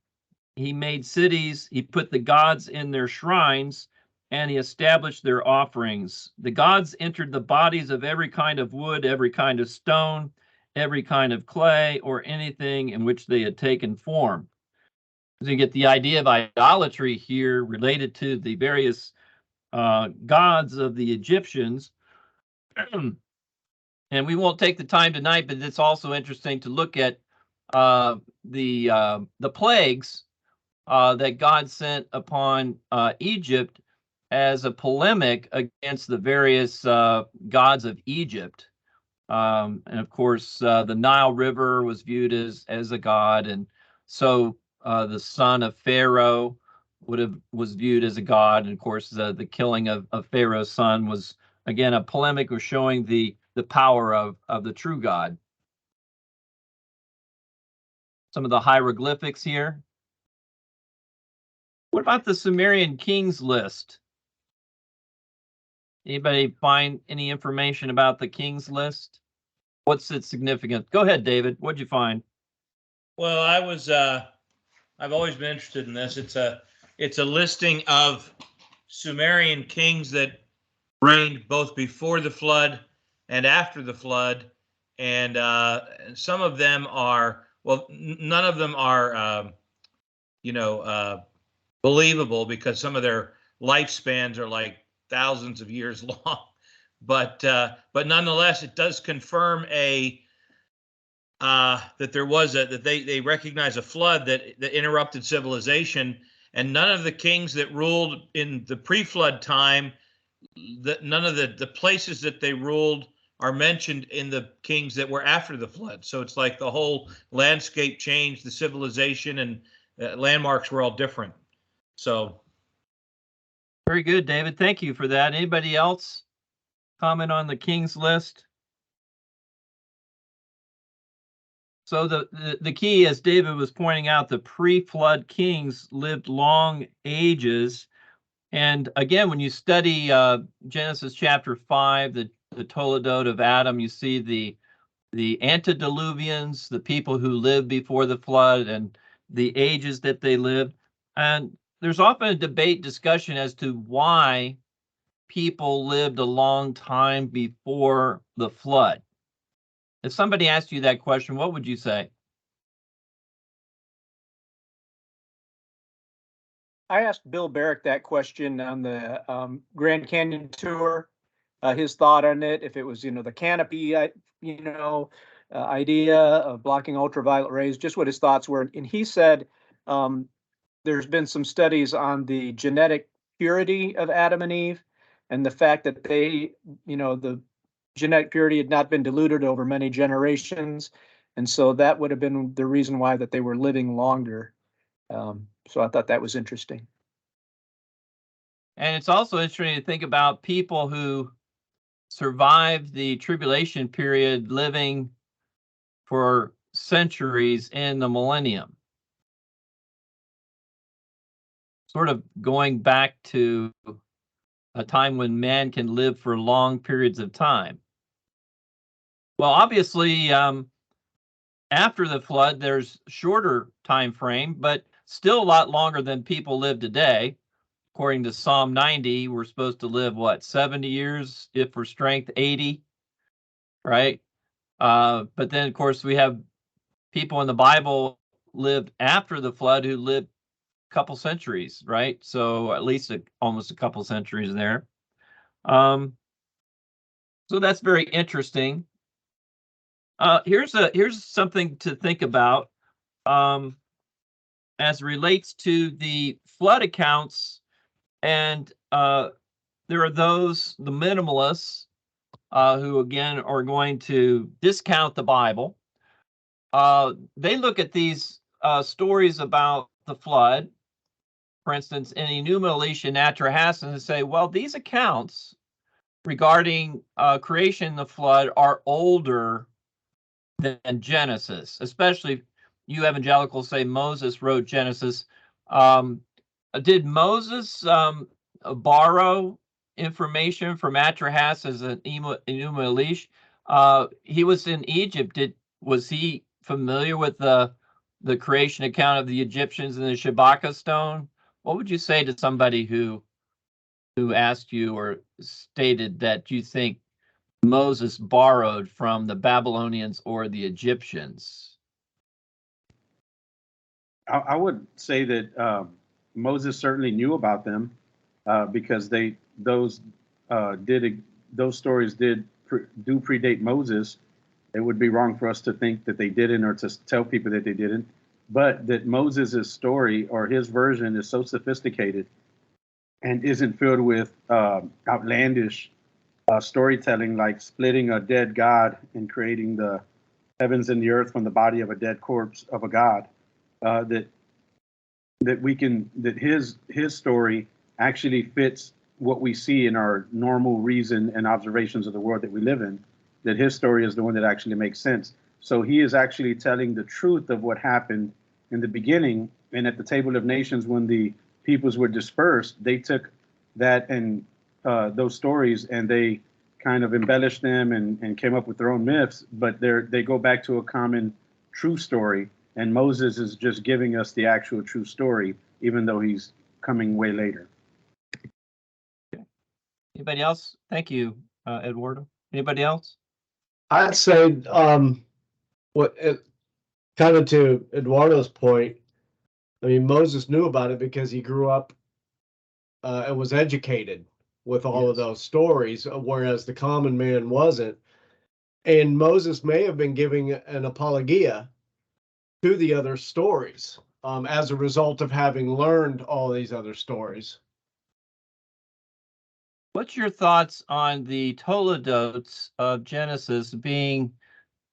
He made cities. He put the gods in their shrines, and he established their offerings. The gods entered the bodies of every kind of wood, every kind of stone, every kind of clay, or anything in which they had taken form. So you get the idea of idolatry here related to the various gods of the Egyptians. And we won't take the time tonight, but it's also interesting to look at the plagues that God sent upon Egypt as a polemic against the various gods of Egypt. And of course, the Nile River was viewed as a god, and so the son of Pharaoh was viewed as a god. And of course, the killing of Pharaoh's son was again a polemic, was showing the power of the true God. Some of the hieroglyphics here. What about the Sumerian kings list? Anybody find any information about the kings list? What's its significance? Go ahead, David. What'd you find? Well, I've always been interested in this. It's a listing of Sumerian kings that reigned both before the flood and after the flood, and some of them are, well, none of them are, believable, because some of their lifespans are like thousands of years long. But nonetheless, it does confirm that there was that they recognize a flood that interrupted civilization, and none of the kings that ruled in the pre-flood time, none of the places that they ruled are mentioned in the kings that were after the flood. So it's like the whole landscape changed, the civilization and landmarks were all different. So very good, David. Thank you for that. Anybody else comment on the kings list? So the key, as David was pointing out, the pre-flood kings lived long ages. And again, when you study Genesis chapter 5, the Toledot of Adam, you see the antediluvians, the people who lived before the flood, and the ages that they lived. And there's often a debate, discussion as to why people lived a long time before the flood. If somebody asked you that question, what would you say? I asked Bill Barrick that question on the Grand Canyon tour, his thought on it, if it was, the canopy, idea of blocking ultraviolet rays, just what his thoughts were. And he said there's been some studies on the genetic purity of Adam and Eve, and the fact that they, the genetic purity had not been diluted over many generations. And so that would have been the reason why that they were living longer. So I thought that was interesting. And it's also interesting to think about people who survived the tribulation period living for centuries in the millennium. Sort of going back to a time when man can live for long periods of time. Well, obviously, after the flood, there's shorter time frame, but still a lot longer than people live today. According to Psalm 90, we're supposed to live, 70 years, if for strength, 80, right? But then, of course, we have people in the Bible lived after the flood who lived a couple centuries, right? So at least almost a couple centuries there. So that's very interesting. Here's something to think about as relates to the flood accounts, and there are those, the minimalists, who again are going to discount the Bible. They look at these stories about the flood, for instance, in Enuma Elish and Atrahasis and say, well, these accounts regarding creation and the flood are older than Genesis, especially you evangelicals say Moses wrote Genesis. Did Moses borrow information from Atrahasis and Enuma Elish? He was in Egypt. Was he familiar with the creation account of the Egyptians and the Shabaka stone? What would you say to somebody who asked you or stated that you think Moses borrowed from the Babylonians or the Egyptians? I would say that Moses certainly knew about them because those stories do predate Moses. It would be wrong for us to think that they didn't or to tell people that they didn't, but that Moses' story or his version is so sophisticated and isn't filled with outlandish storytelling like splitting a dead god and creating the heavens and the earth from the body of a dead corpse of a god. That his story actually fits what we see in our normal reason and observations of the world that we live in. That his story is the one that actually makes sense. So he is actually telling the truth of what happened in the beginning. And at the table of nations, when the peoples were dispersed, they took that and those stories and they kind of embellished them and came up with their own myths. But they go back to a common true story. And Moses is just giving us the actual true story, even though he's coming way later. Okay. Anybody else? Thank you, Eduardo. Anybody else? I'd say, kind of to Eduardo's point, I mean, Moses knew about it because he grew up and was educated with all of those stories, whereas the common man wasn't. And Moses may have been giving an apologia to the other stories as a result of having learned all these other stories. What's your thoughts on the Toledotes of Genesis being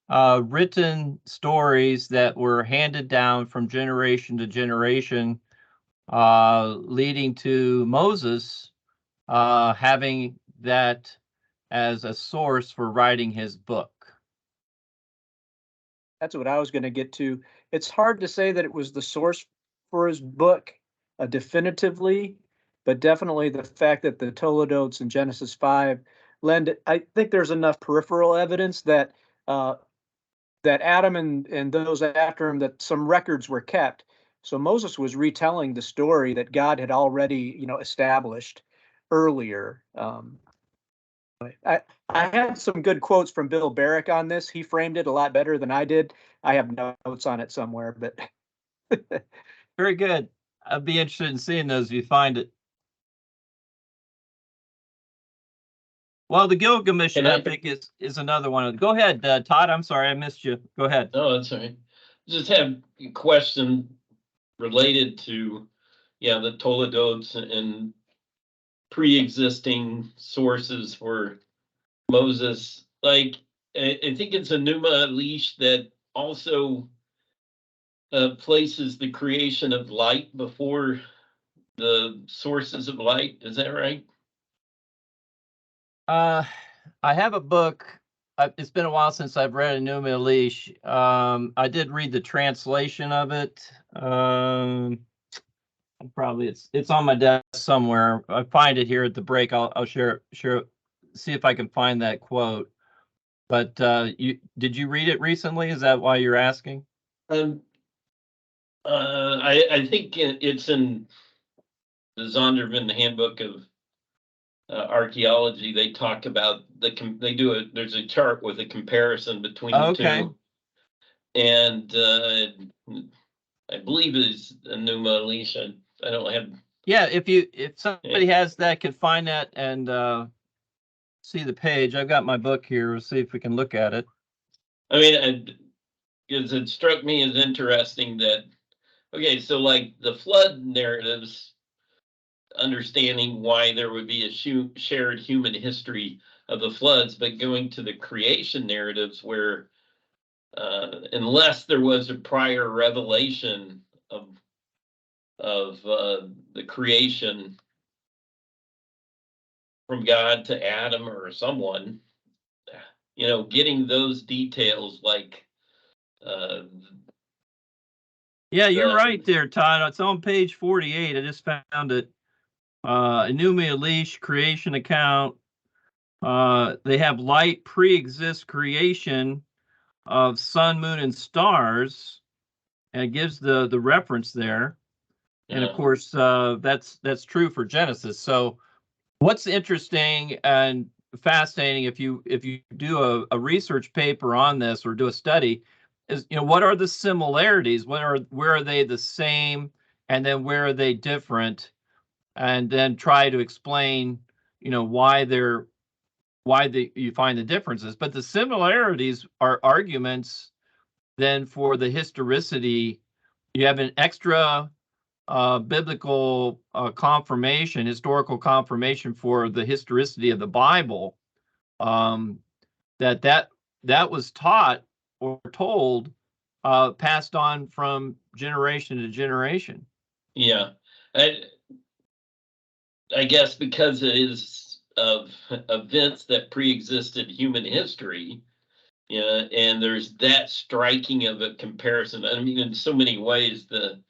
written stories that were handed down from generation to generation, leading to Moses having that as a source for writing his book? That's what I was going to get to. It's hard to say that it was the source for his book definitively, but definitely the fact that the Toledotes in Genesis 5 lend, I think there's enough peripheral evidence that that Adam and those after him, that some records were kept. So Moses was retelling the story that God had already, established earlier. I had some good quotes from Bill Barrick on this. He framed it a lot better than I did. I have notes on it somewhere, but Very good. I'd be interested in seeing those if you find it. Well, the Gilgamesh epic is another one. Go ahead, Todd. I'm sorry, I missed you. Go ahead. No, that's all right. Just have a question related to, the Toledotes and pre-existing sources for Moses. Like, I think it's Enuma Elish that also places the creation of light before the sources of light. Is that right? I have a book. It's been a while since I've read Enuma Elish. I did read the translation of it. Probably it's on my desk somewhere. I find it here at the break. I'll share, see if I can find that quote. But did you read it recently? Is that why you're asking? I think it's in the Zondervan Handbook of Archaeology. They talk about there's a chart with a comparison between the two. And I believe it's Enuma Elish. I don't have. Yeah, if somebody has that, can find that and see the page. I've got my book here. We'll see if we can look at it. I mean, because it struck me as interesting that, okay, so like the flood narratives, understanding why there would be a shared human history of the floods, but going to the creation narratives where unless there was a prior revelation of of the creation from God to Adam or someone, getting those details like yeah, you're right there, Todd. It's on page 48. I just found it. Enuma Elish creation account. They have light pre-exists creation of sun, moon, and stars, and it gives the reference there. And of course, that's true for Genesis. So, what's interesting and fascinating, if you do a research paper on this or do a study, is what are the similarities? Where are they the same, and then where are they different, and then try to explain why you find the differences. But the similarities are arguments then for the historicity. You have an extra biblical confirmation, historical confirmation for the historicity of the Bible, that was taught or told, passed on from generation to generation. Yeah, I guess because it is of events that pre-existed human history, and there's that striking of a comparison. I mean, in so many ways, the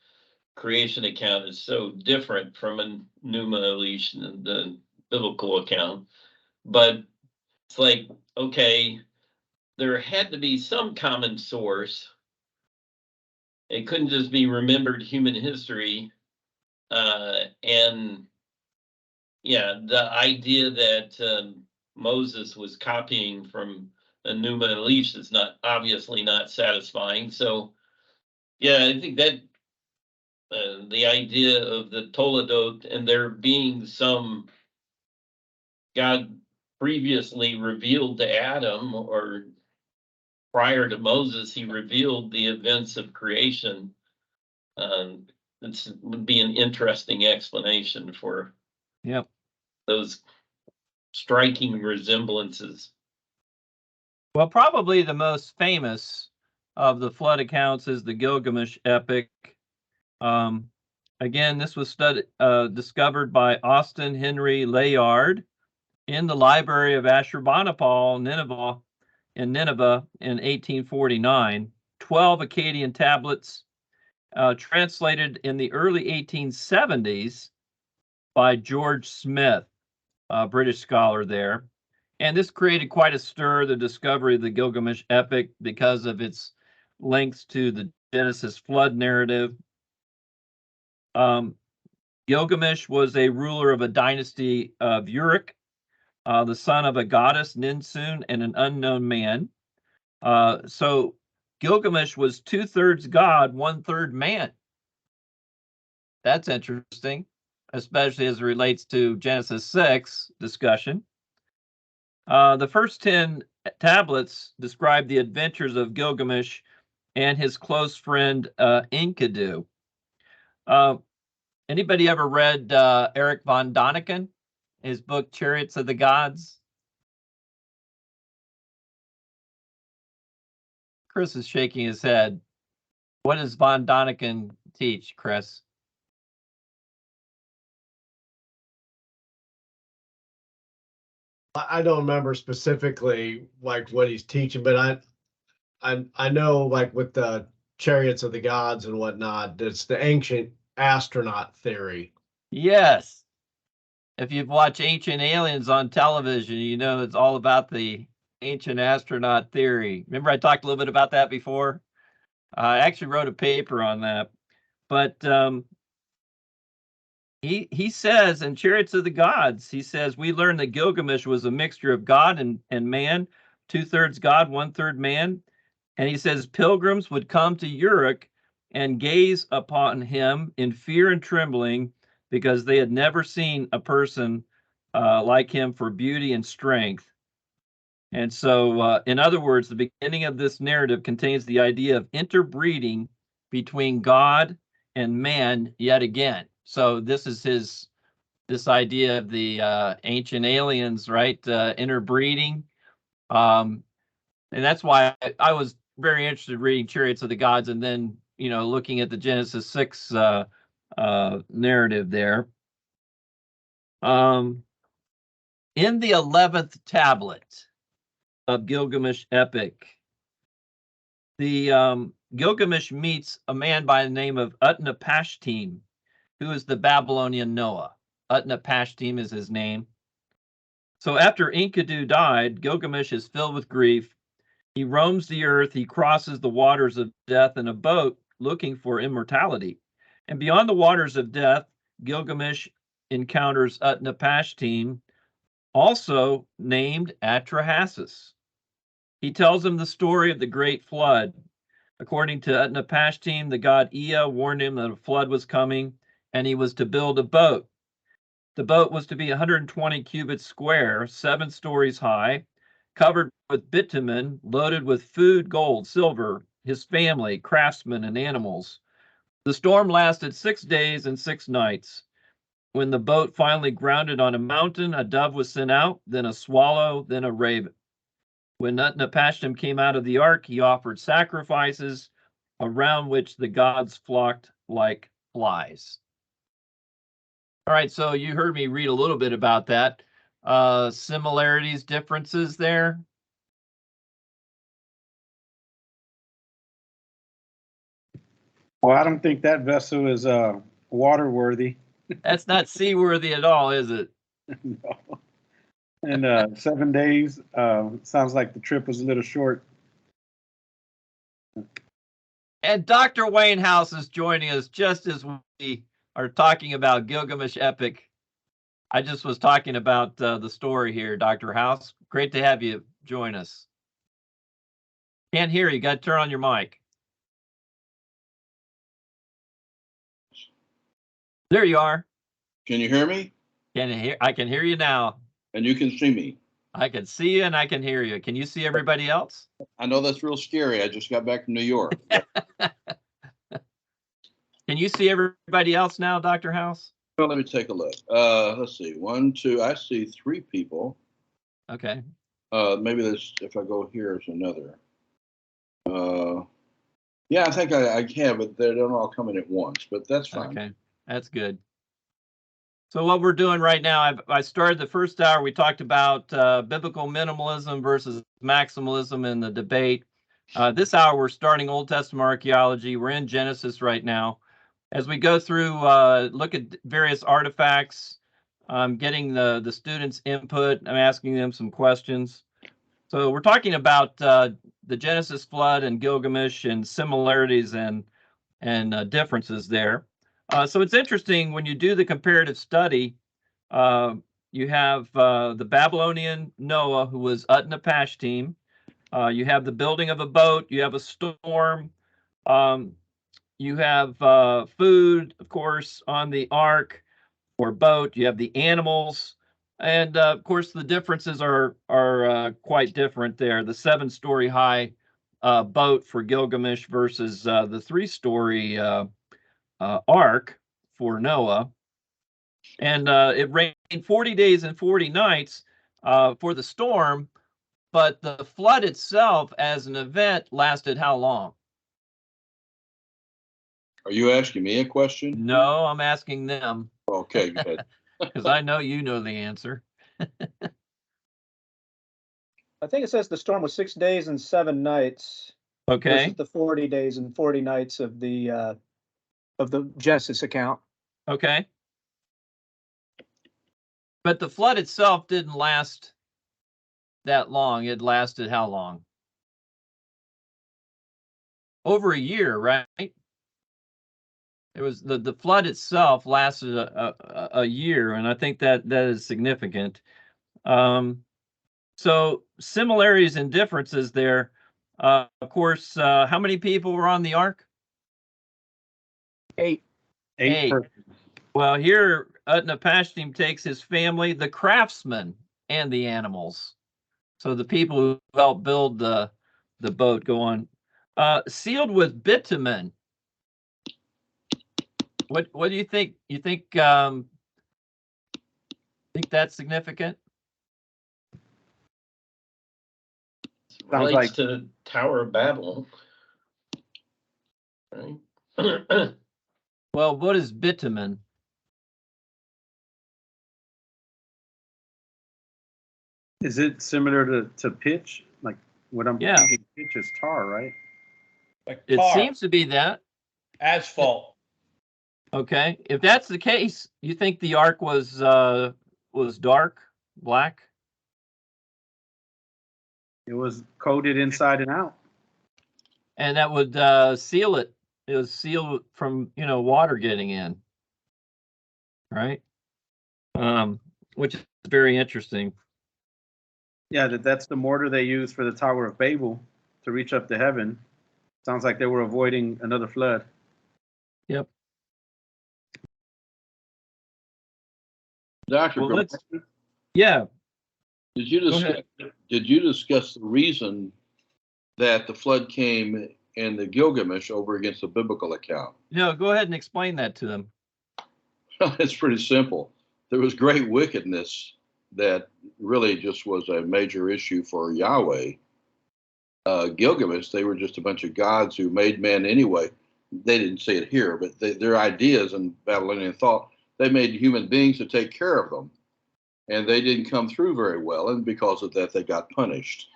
creation account is so different from Enuma Elish and the biblical account. But it's like, okay, there had to be some common source. It couldn't just be remembered human history. And yeah, the idea that Moses was copying from Enuma Elish is obviously not satisfying. So yeah, I think that the idea of the Toledot and there being some God previously revealed to Adam, or prior to Moses, he revealed the events of creation. This would be an interesting explanation for those striking resemblances. Well, probably the most famous of the flood accounts is the Gilgamesh epic. Again, this was discovered by Austin Henry Layard in the library of Ashurbanipal, Nineveh in 1849. 12 Akkadian tablets translated in the early 1870s by George Smith, a British scholar there. And this created quite a stir, the discovery of the Gilgamesh epic, because of its links to the Genesis flood narrative. Gilgamesh was a ruler of a dynasty of Uruk, the son of a goddess, Ninsun, and an unknown man. So Gilgamesh was 2/3 God, 1/3 man. That's interesting, especially as it relates to Genesis 6 discussion. The first 10 tablets describe the adventures of Gilgamesh and his close friend Enkidu. Anybody ever read Eric von Daniken, his book Chariots of the Gods? Chris is shaking his head. What does von Daniken teach, Chris? I don't remember specifically like what he's teaching, but I know like with the chariots of the gods and whatnot, it's the ancient astronaut theory. Yes. If you've watched Ancient Aliens on television, you know it's all about the ancient astronaut theory. Remember I talked a little bit about that before? I actually wrote a paper on that. But he says in Chariots of the Gods, he says, we learned that Gilgamesh was a mixture of God and man, 2/3 God, 1/3 man. And he says pilgrims would come to Uruk and gaze upon him in fear and trembling because they had never seen a person like him for beauty and strength. And so, in other words, the beginning of this narrative contains the idea of interbreeding between God and man yet again. So this is this idea of the ancient aliens, right? Interbreeding. And that's why I was very interested in reading Chariots of the Gods, and then looking at the Genesis 6 narrative there. In the 11th tablet of Gilgamesh epic, the Gilgamesh meets a man by the name of Utnapishtim, who is the Babylonian Noah. Utnapishtim is his name. So after Enkidu died, Gilgamesh is filled with grief. He roams the earth. He crosses the waters of death in a boat looking for immortality. And beyond the waters of death, Gilgamesh encounters Utnapishtim, also named Atrahasis. He tells him the story of the great flood. According to Utnapishtim, the god Ea warned him that a flood was coming, and he was to build a boat. The boat was to be 120 cubits square, 7 stories high, covered with bitumen, loaded with food, gold, silver, his family, craftsmen, and animals. The storm lasted 6 days and 6 nights. When the boat finally grounded on a mountain, a dove was sent out, then a swallow, then a raven. When Utnapishtim came out of the ark, he offered sacrifices around which the gods flocked like flies. All right, so you heard me read a little bit about that. Similarities, differences there? Well, I don't think that vessel is water-worthy. That's not seaworthy at all, is it? No. And 7 days, sounds like the trip was a little short. And Dr. Wayne House is joining us just as we are talking about Gilgamesh epic. I just was talking about the story here, Dr. House. Great to have you join us. Can't hear you. Got to turn on your mic. There you are. Can you hear me? I can hear you now. And you can see me. I can see you and I can hear you. Can you see everybody else? I know that's real scary. I just got back from New York. Can you see everybody else now, Dr. House? Well, let me take a look. Let's see. 1, 2. I see 3 people. Okay. Maybe this. If I go here, is another. Yeah, I think I can, but they don't all come in at once. But that's fine. Okay, that's good. So what we're doing right now, I started the first hour. We talked about biblical minimalism versus maximalism in the debate. This hour, we're starting Old Testament archaeology. We're in Genesis right now. As we go through, look at various artifacts, getting the students' input. I'm asking them some questions. So we're talking about the Genesis flood and Gilgamesh and similarities and differences there. So it's interesting when you do the comparative study, you have the Babylonian Noah, who was Utnapishtim. You have the building of a boat. You have a storm. You have food, of course, on the ark or boat. You have the animals. And of course, the differences are quite different there. The 7-story high boat for Gilgamesh versus the 3-story ark for Noah. And it rained 40 days and 40 nights for the storm, but the flood itself as an event lasted how long? Are you asking me a question? No, I'm asking them. Okay, good. Because I know you know the answer. I think it says the storm was 6 days and 7 nights. Okay. Versus the 40 days and 40 nights of the Genesis account. Okay. But the flood itself didn't last that long. It lasted how long? Over a year, right? It was the flood itself lasted a year, and I think that is significant. So similarities and differences there. Of course, how many people were on the ark? 8. 8. Well, here Utnapishtim takes his family, the craftsmen, and the animals. So the people who helped build the boat go on. Sealed with bitumen. What do you think? You think that's significant? Relates like- to the Tower of Babel. Right? Well, what is bitumen? Is it similar to pitch? Like what I'm Yeah. thinking, pitch is tar, right? Like It tar, seems to be that. asphalt. Okay. If that's the case, you think the ark was dark, black? It was coated inside and out. And that would seal it. It was sealed from, water getting in. Right? Which is very interesting. Yeah, that's the mortar they used for the Tower of Babel to reach up to heaven. Sounds like they were avoiding another flood. Yep. Dr. Well, Gromacki, yeah. did you Go ahead. discuss the reason that the flood came in the Gilgamesh over against the biblical account? No, go ahead and explain that to them. It's pretty simple. There was great wickedness that really just was a major issue for Yahweh. Gilgamesh, they were just a bunch of gods who made men anyway. They didn't say it here, but their ideas in Babylonian thought, they made human beings to take care of them. And they didn't come through very well. And because of that, they got punished.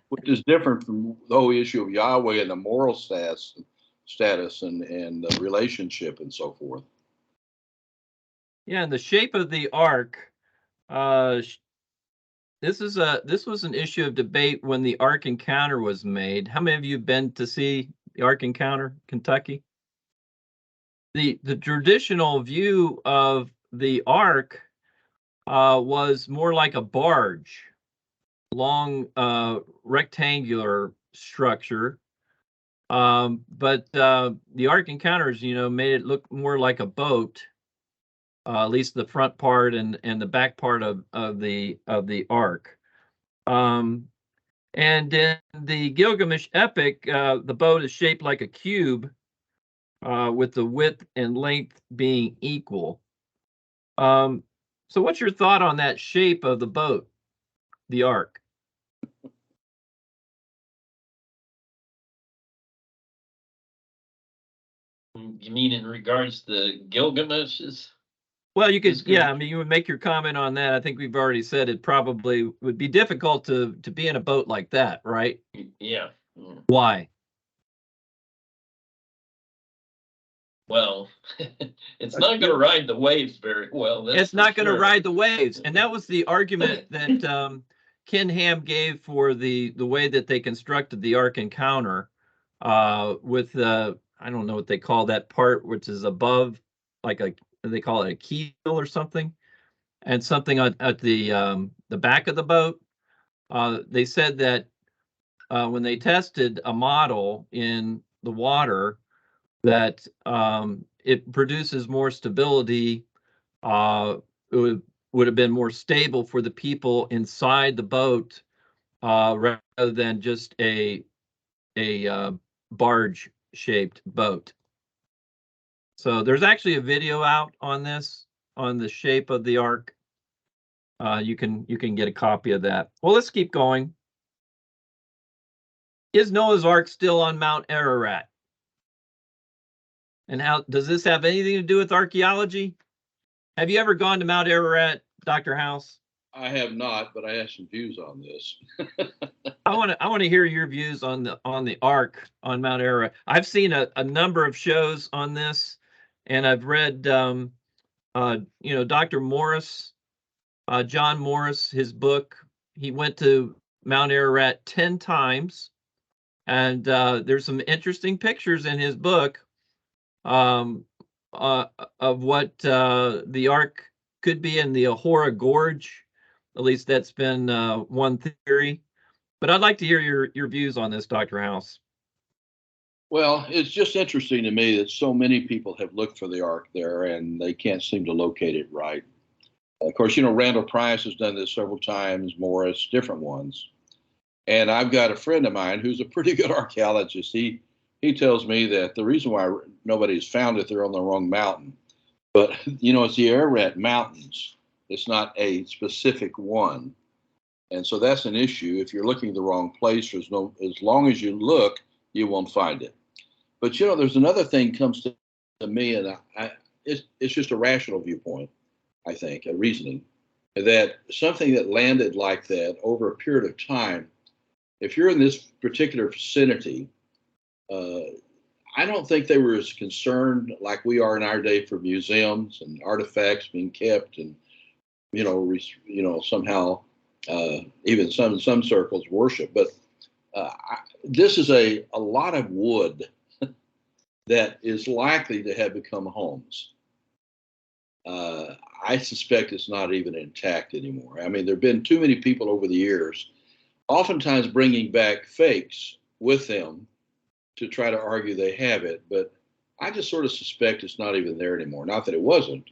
Which is different from the whole issue of Yahweh and the moral status and the relationship and so forth. Yeah, and the shape of the ark. This was an issue of debate when the Ark Encounter was made. How many of you have been to see the Ark Encounter, Kentucky? The traditional view of the Ark was more like a barge, long rectangular structure. But the Ark Encounters, made it look more like a boat. At least the front part and the back part of the ark. And in the Gilgamesh epic, the boat is shaped like a cube, with the width and length being equal. So what's your thought on that shape of the boat, the ark? You mean in regards to Gilgamesh's? Well, you could, yeah, I mean, you would make your comment on that. I think we've already said it probably would be difficult to be in a boat like that, right? Yeah. Why? Well, it's not going to ride the waves very well. It's not going to ride the waves, and that was the argument that Ken Ham gave for the way that they constructed the Ark Encounter, with I don't know what they call that part, which is above, like they call it a keel or something, and something at the back of the boat. They said that when they tested a model in the water, that it produces more stability. It would have been more stable for the people inside the boat, rather than just a barge-shaped boat. So there's actually a video out on this, on the shape of the ark. You can get a copy of that. Well, let's keep going. Is Noah's Ark still on Mount Ararat? And how does this have anything to do with archaeology? Have you ever gone to Mount Ararat, Dr. House? I have not, but I have some views on this. I want to hear your views on the Ark on Mount Ararat. I've seen a number of shows on this, and I've read Dr. Morris, John Morris, his book. He went to Mount Ararat 10 times, and there's some interesting pictures in his book of what the Ark could be in the Ahura Gorge. At least that's been one theory. But I'd like to hear your views on this, Dr. House. Well, it's just interesting to me that so many people have looked for the ark there and they can't seem to locate it right. Of course, Randall Price has done this several times, Morris, different ones. And I've got a friend of mine who's a pretty good archaeologist. He tells me that the reason why nobody's found it, they're on the wrong mountain. But, it's the Ararat Mountains. It's not a specific one. And so that's an issue. If you're looking the wrong place, as long as you look, you won't find it. But there's another thing comes to me, and it's just a rational viewpoint, I think, a reasoning, that something that landed like that over a period of time, if you're in this particular vicinity, I don't think they were as concerned like we are in our day for museums and artifacts being kept and, somehow even some circles worship. But this is a lot of wood that is likely to have become homes. I suspect it's not even intact anymore. I mean, there have been too many people over the years, oftentimes bringing back fakes with them to try to argue they have it. But I just sort of suspect it's not even there anymore. Not that it wasn't.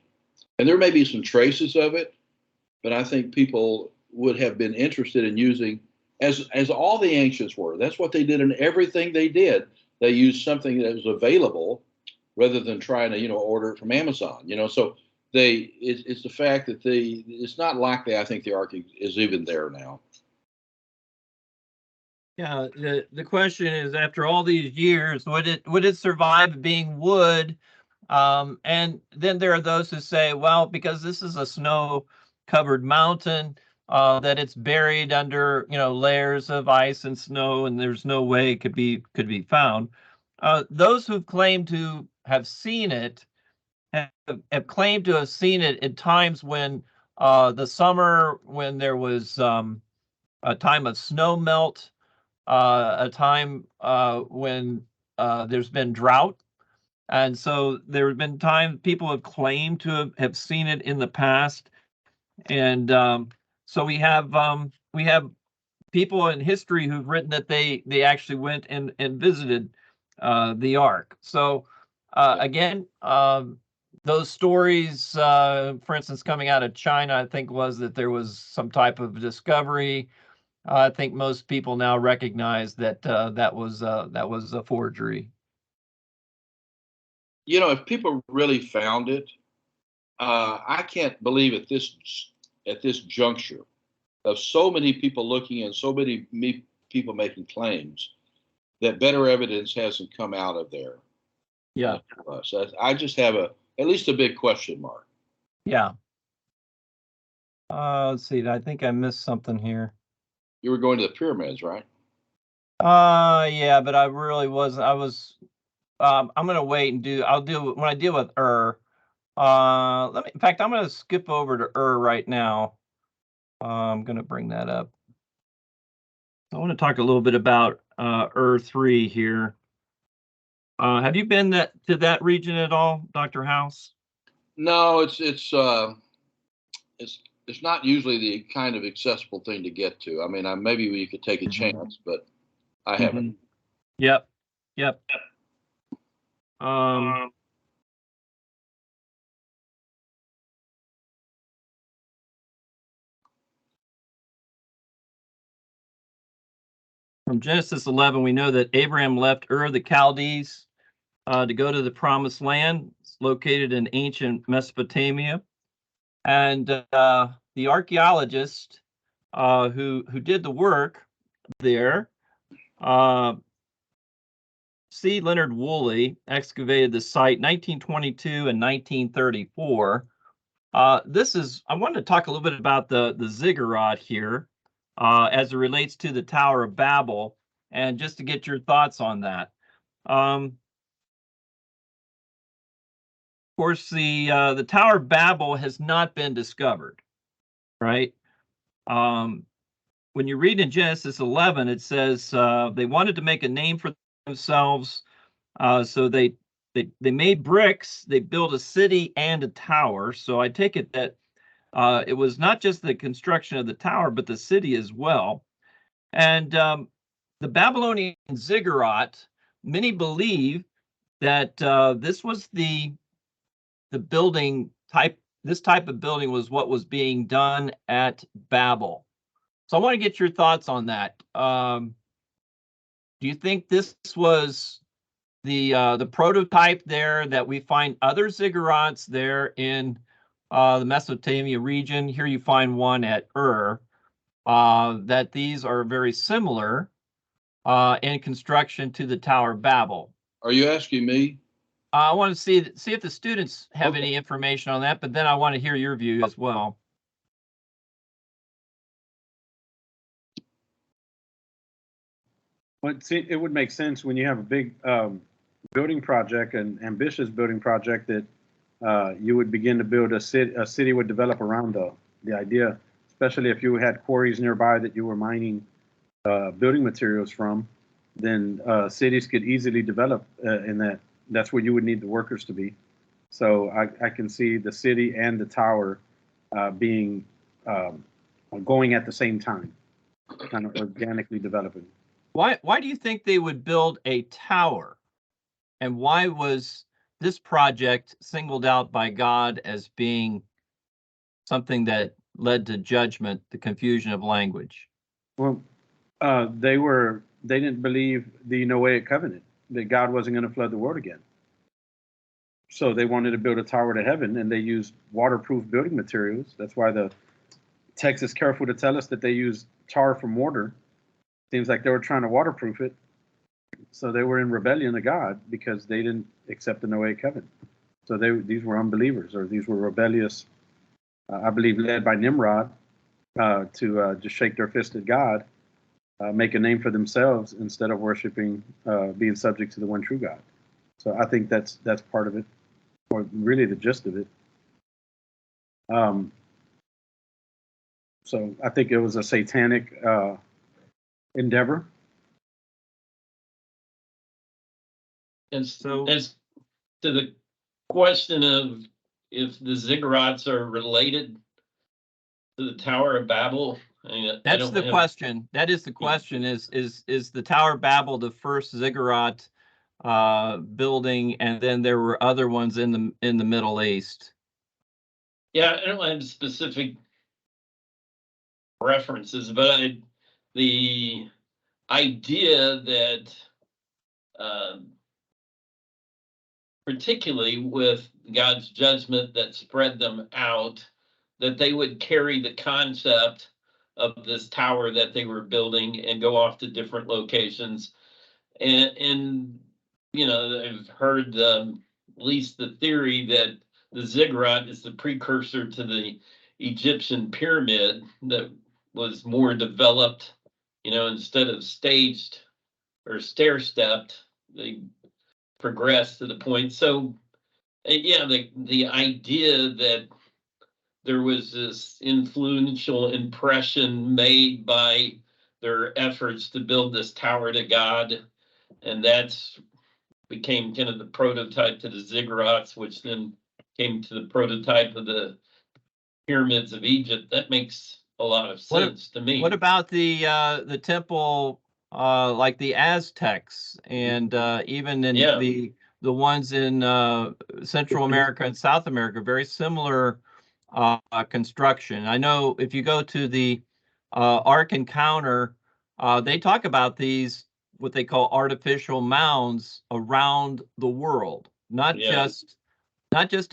And there may be some traces of it, but I think people would have been interested in using, as all the ancients were. That's what they did in everything they did. They used something that was available rather than trying to, order it from Amazon. So it's the fact that it's not likely, I think, the ark is even there now. Yeah, the question is, after all these years, would it survive being wood? And then there are those who say, well, because this is a snow-covered mountain, that it's buried under layers of ice and snow, and there's no way it could be found. Those who claim to have seen it have claimed to have seen it at times when the summer, when there was a time of snow melt, a time when there's been drought. And so there have been times people have claimed to have seen it in the past. And so we have people in history who've written that they actually went and visited the Ark. So again, those stories, for instance, coming out of China, I think was that there was some type of discovery. I think most people now recognize that that was a forgery. If people really found it, I can't believe at this juncture of so many people looking and so many people making claims that better evidence hasn't come out of there. Yeah. So I just have at least a big question mark. Yeah. Let's see. I think I missed something here. You were going to the pyramids, right? Yeah, but I really wasn't. I'm gonna wait and when I deal with in fact, I'm gonna skip over to right now. I'm gonna bring that up. I want to talk a little bit about 3 here. Have you been to that region at all, Dr. House? No, it's not usually the kind of accessible thing to get to. I mean, maybe we could take a chance, but I haven't. Yep. From Genesis 11, we know that Abraham left Ur the Chaldees to go to the Promised Land. It's located in ancient Mesopotamia. And the archaeologist who did the work there, C. Leonard Woolley, excavated the site 1922 and 1934. I wanted to talk a little bit about the ziggurat here as it relates to the Tower of Babel, and just to get your thoughts on that. Of course, the Tower of Babel has not been discovered, right? When you read in Genesis 11, it says they wanted to make a name for themselves, so they made bricks. They built a city and a tower. So I take it that it was not just the construction of the tower, but the city as well. And the Babylonian ziggurat, many believe that this was the building type. This type of building was what was being done at Babel. So I want to get your thoughts on that. Do you think this was the prototype there, that we find other ziggurats there in the Mesopotamia region? Here you find one at Ur, that these are very similar in construction to the Tower of Babel. Are you asking me? I want to see if the students have any information on that, but then I want to hear your view as well. But see, it would make sense when you have a big building project, an ambitious building project, that you would begin to build a city. A city would develop around the idea, especially if you had quarries nearby that you were mining building materials from. Then cities could easily develop in that. That's where you would need the workers to be. So I can see the city and the tower being going at the same time, kind of organically developing. Why do you think they would build a tower? And why was this project singled out by God as being something that led to judgment, the confusion of language? Well, they didn't believe the Noahic covenant, that God wasn't going to flood the world again. So they wanted to build a tower to heaven, and they used waterproof building materials. That's why the text is careful to tell us that they used tar for mortar. Seems like they were trying to waterproof it. So they were in rebellion to God because they didn't accept the Noahic covenant. So these were unbelievers, or these were rebellious, I believe, led by Nimrod to just shake their fist at God, make a name for themselves instead of worshiping, being subject to the one true God. So I think that's part of it, or really the gist of it. So I think it was a satanic endeavor. And so, as to the question of if the ziggurats are related to the Tower of Babel, that's the question. That is the question. Is the Tower of Babel the first ziggurat building, and then there were other ones in the Middle East? Yeah, I don't have specific references, but the idea that particularly with God's judgment that spread them out, that they would carry the concept of this tower that they were building and go off to different locations. And you know, I've heard at least the theory that the ziggurat is the precursor to the Egyptian pyramid that was more developed, you know, instead of staged or stair-stepped, they progressed to the point. So yeah, the idea that there was this influential impression made by their efforts to build this tower to God, and that's became kind of the prototype to the ziggurats, which then came to the prototype of the pyramids of Egypt. That makes a lot of sense to me. What about the temple, like the Aztecs, and even in the ones in Central America and South America, very similar construction. I know if you go to the Ark Encounter, they talk about these, what they call artificial mounds around the world, not just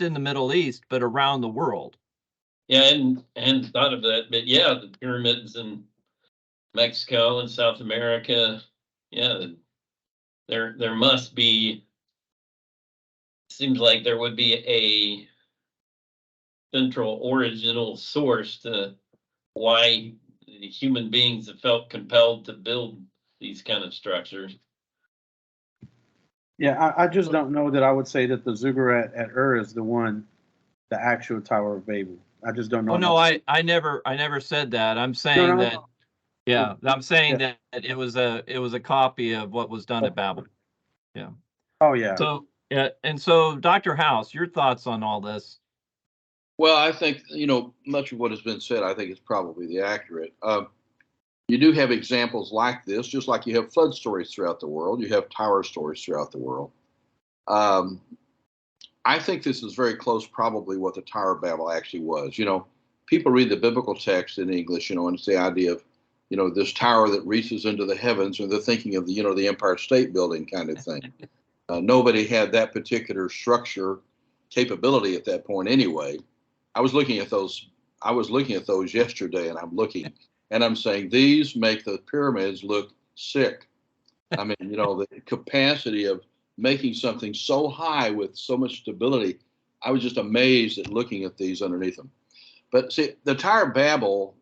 in the Middle East, but around the world. Yeah, and thought of that, but yeah, the pyramids in Mexico and South America, yeah, there must be. Seems like there would be a central original source to why human beings have felt compelled to build these kind of structures. Yeah, I just don't know that I would say that the ziggurat at Ur is the actual Tower of Babel. I just don't know. Oh no, I never said that. I'm saying that. Yeah, I'm saying that it was a copy of what was done at Babel. Yeah. Oh yeah. So and so, Dr. House, your thoughts on all this? Well, I think, you know, much of what has been said, I think is probably the accurate. You do have examples like this, just like you have flood stories throughout the world. You have tower stories throughout the world. I think this is very close, probably what the Tower of Babel actually was. You know, people read the biblical text in English, you know, and it's the idea of, you know, this tower that reaches into the heavens, or they're thinking of the, you know, the Empire State Building kind of thing. Nobody had that particular structure capability at that point anyway. I was looking at those yesterday, and I'm saying these make the pyramids look sick. I mean, you know, the capacity of making something so high with so much stability. I was just amazed at looking at these underneath them. But see, the Tower of Babel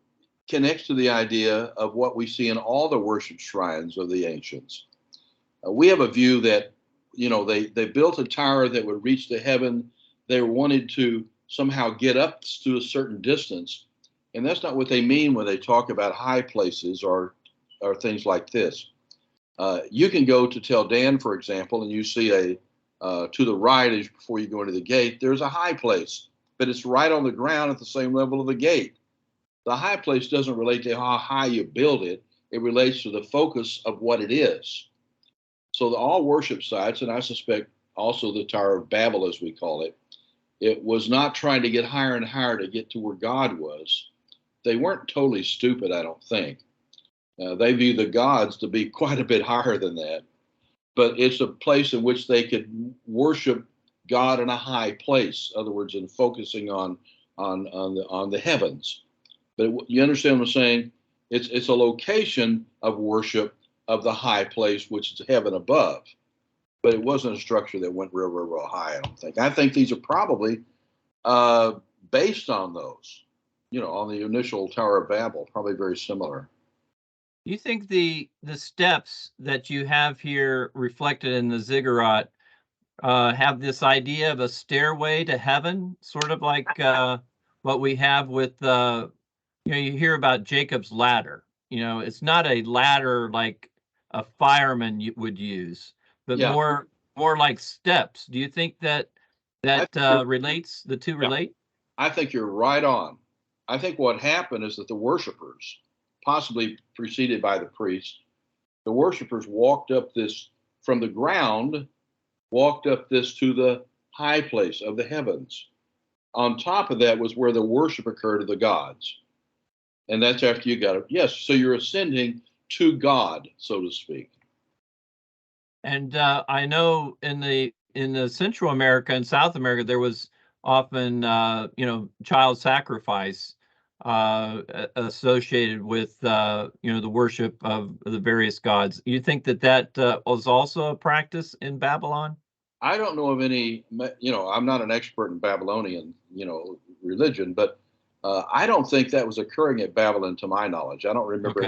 connects to the idea of what we see in all the worship shrines of the ancients. We have a view that, you know, they built a tower that would reach to heaven. They wanted to somehow get up to a certain distance. And that's not what they mean when they talk about high places or things like this. You can go to Tel Dan, for example, and you see to the right as before you go into the gate, there's a high place, but it's right on the ground at the same level of the gate. The high place doesn't relate to how high you build it. It relates to the focus of what it is. So all worship sites, and I suspect also the Tower of Babel, as we call it, it was not trying to get higher and higher to get to where God was. They weren't totally stupid, I don't think. They view the gods to be quite a bit higher than that. But it's a place in which they could worship God in a high place. In other words, in focusing on the heavens. But you understand what I'm saying? It's a location of worship of the high place, which is heaven above. But it wasn't a structure that went real high, I don't think. I think these are probably based on those, you know, on the initial Tower of Babel, probably very similar. You think the steps that you have here reflected in the ziggurat have this idea of a stairway to heaven, sort of like what we have with, you know, you hear about Jacob's ladder. You know, it's not a ladder like a fireman would use, but Yeah. more like steps. Do you think that relates? The two relate? I think you're right on. I think what happened is that the worshipers, possibly preceded by the priest, the worshipers walked up this from the ground, walked up this to the high place of the heavens. On top of that was where the worship occurred of the gods. And that's after you got it. Yes, so you're ascending to God, so to speak. And I know in the Central America and South America, there was often you know, child sacrifice associated with you know, the worship of the various gods. You think that was also a practice in Babylon? I don't know of any, you know, I'm not an expert in Babylonian, you know, religion, but I don't think that was occurring at Babylon, to my knowledge. I don't remember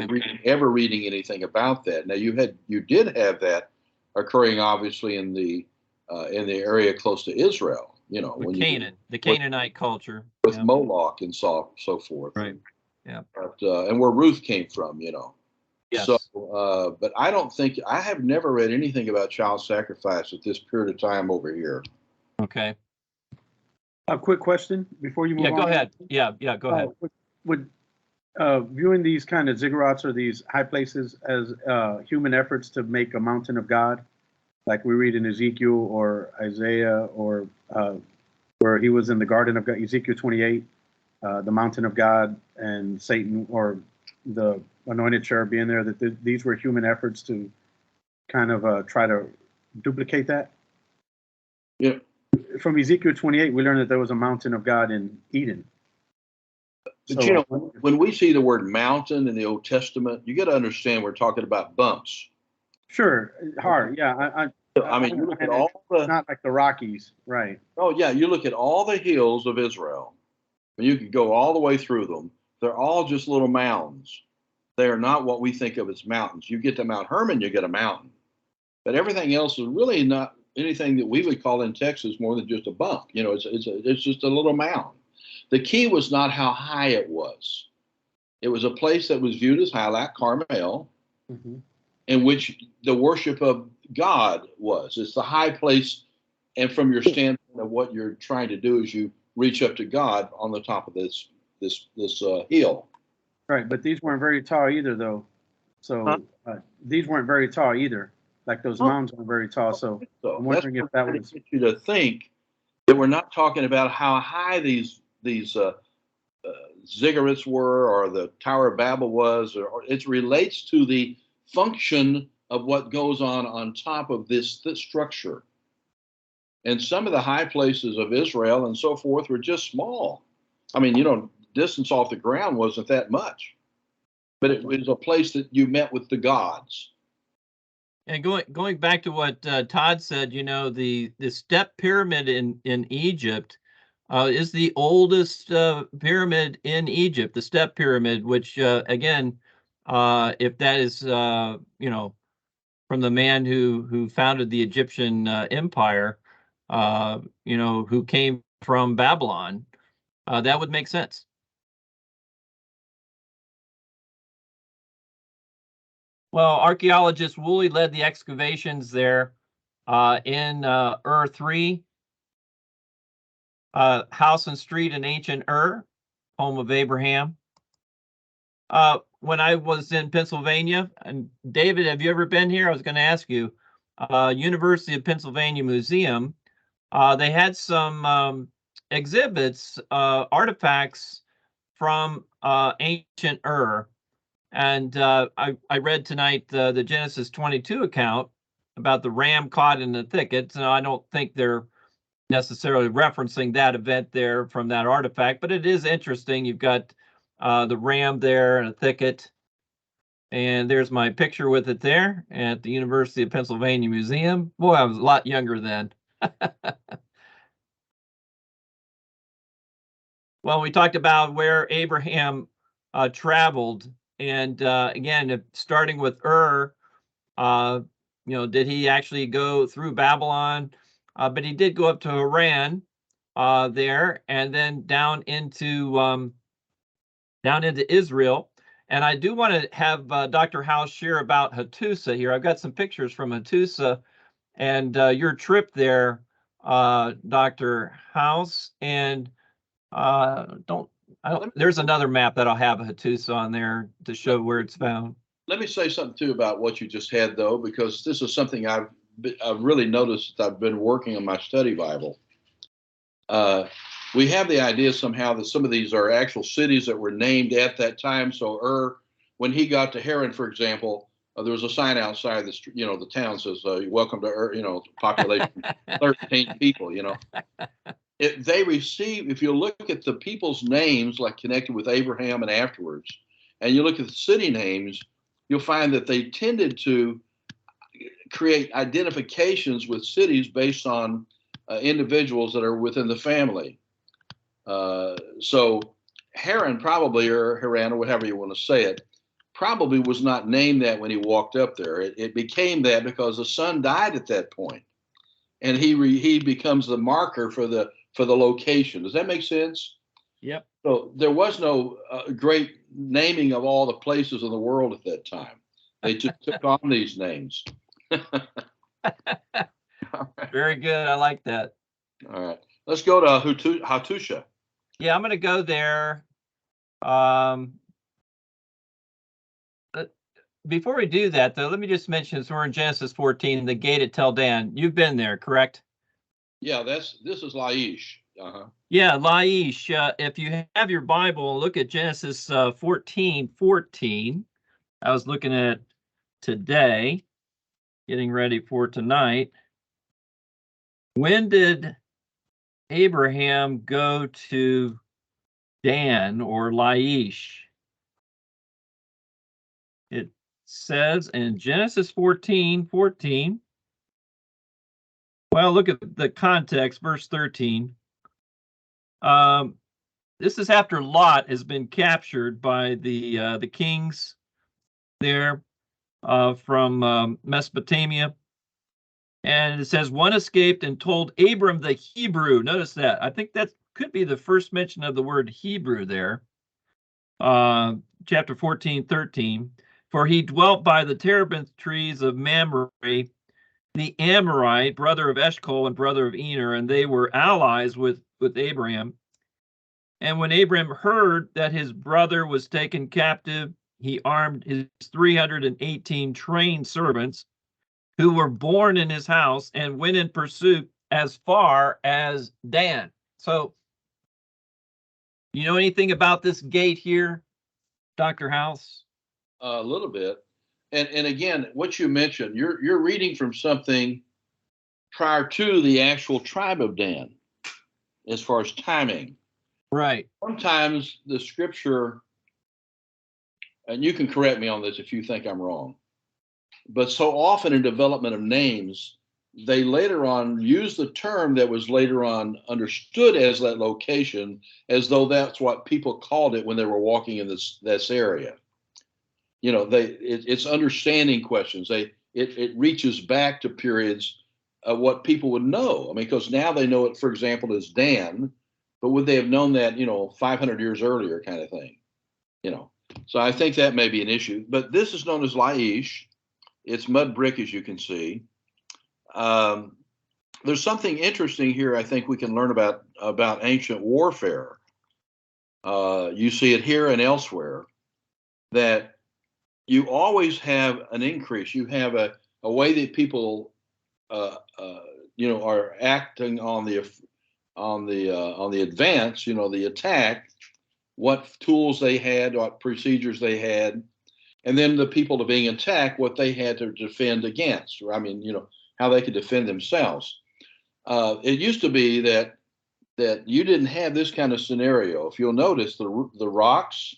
ever reading anything about that. Now you did have that occurring, obviously, in the area close to Israel. You know, with Canaan, the Canaanite culture, with Moloch and so forth. Right. Yeah. But, and where Ruth came from, you know. Yes. So, but I don't think I have never read anything about child sacrifice at this period of time over here. Okay. A quick question before you move on. Yeah, go ahead. Yeah, go ahead. Would viewing these kind of ziggurats or these high places as human efforts to make a mountain of God, like we read in Ezekiel or Isaiah, or where he was in the garden of God, Ezekiel 28, the mountain of God, and Satan or the anointed cherub being there, that these were human efforts to kind of try to duplicate that? Yeah. From Ezekiel 28, we learned that there was a mountain of God in Eden. But you know, when we see the word mountain in the Old Testament, you got to understand we're talking about bumps. Sure, hard, yeah. I mean, you look at all the, not like the Rockies, right? Oh yeah, you look at all the hills of Israel, and you could go all the way through them. They're all just little mounds. They are not what we think of as mountains. You get to Mount Hermon, you get a mountain, but everything else is really not anything that we would call in Texas more than just a bump. You know, it's just a little mound. The key was not how high it was. It was a place that was viewed as high, like Carmel, in which the worship of God was. It's the high place, and from your standpoint of what you're trying to do is you reach up to God on the top of this hill. Right, but these weren't very tall either, though. So these weren't very tall either. Like those mounds weren't very tall. So I'm wondering if that would get you to think that we're not talking about how high these ziggurats were, or the Tower of Babel was, or it relates to the function of what goes on top of this structure. And some of the high places of Israel and so forth were just small. I mean, you know, distance off the ground wasn't that much, but it was a place that you met with the gods. And going back to what Todd said, you know, the step pyramid in Egypt is the oldest pyramid in Egypt, the step pyramid, which again, if that is you know, from the man who founded the Egyptian empire, you know, who came from Babylon, that would make sense. Well, archaeologist Woolley led the excavations there in Ur 3, house and street in ancient Ur, home of Abraham. When I was in Pennsylvania, and David, have you ever been here? I was going to ask you. University of Pennsylvania Museum, they had some exhibits, artifacts from ancient Ur. And I read tonight the Genesis 22 account about the ram caught in the thicket. And I don't think they're necessarily referencing that event there from that artifact, but it is interesting. You've got the ram there in a thicket. And there's my picture with it there at the University of Pennsylvania Museum. Boy, I was a lot younger then. Well, we talked about where Abraham traveled. And again, starting with Ur, you know, did he actually go through Babylon? But he did go up to Haran there, and then down into Israel. And I do want to have Dr. House share about Hattusa here. I've got some pictures from Hattusa and your trip there, Dr. House. And there's another map that I'll have Hattusa on there to show where it's found. Let me say something too about what you just had, though, because this is something I've really noticed that I've been working on my study Bible. We have the idea somehow that some of these are actual cities that were named at that time. So when he got to Haran, for example, there was a sign outside the, you know, the town says, "Welcome to Ur," you know, population 13 people. You know, they receive. If you look at the people's names, like connected with Abraham and afterwards, and you look at the city names, you'll find that they tended to create identifications with cities based on individuals that are within the family. So Haran probably, or Haran, or whatever you want to say it, probably was not named that when he walked up there. It became that because the son died at that point, and he becomes the marker for the location. Does that make sense? Yep. So there was no great naming of all the places in the world at that time. They just took on these names. Very good. I like that. All right. Let's go to Hattusha. Yeah, I'm going to go there. Before we do that, though, let me just mention, so we're in Genesis 14, the gate at Tel Dan. You've been there, correct? Yeah, this is Laish. Yeah, Laish. If you have your Bible, look at Genesis 14:14. I was looking at today, getting ready for tonight. When did Abraham go to Dan or Laish? It says in Genesis 14:14. Well, look at the context, verse 13. This is after Lot has been captured by the kings there from Mesopotamia. And it says, one escaped and told Abram the Hebrew. Notice that. I think that could be the first mention of the word Hebrew there. Chapter 14:13. For he dwelt by the terebinth trees of Mamre, the Amorite, brother of Eshcol and brother of Ener, and they were allies with Abraham. And when Abraham heard that his brother was taken captive, he armed his 318 trained servants who were born in his house and went in pursuit as far as Dan. So, you know anything about this gate here, Dr. House? A little bit. And again, what you mentioned, you're reading from something prior to the actual tribe of Dan, as far as timing. Right. Sometimes the scripture, and you can correct me on this if you think I'm wrong, But so often in development of names, they later on use the term that was later on understood as that location, as though that's what people called it when they were walking in this area. You know, it's understanding questions. It reaches back to periods of what people would know. I mean, because now they know it, for example, as Dan, but would they have known that, 500 years earlier, kind of thing, So I think that may be an issue. But this is known as Laish. It's mud brick, as you can see. There's something interesting here I think we can learn about ancient warfare. You see it here and elsewhere, that you always have an increase. You have a way that people, are acting on the advance, the attack, what tools they had, what procedures they had, and then the people that are being attacked, what they had to defend against. I mean, how they could defend themselves. It used to be that you didn't have this kind of scenario. If you'll notice, the rocks,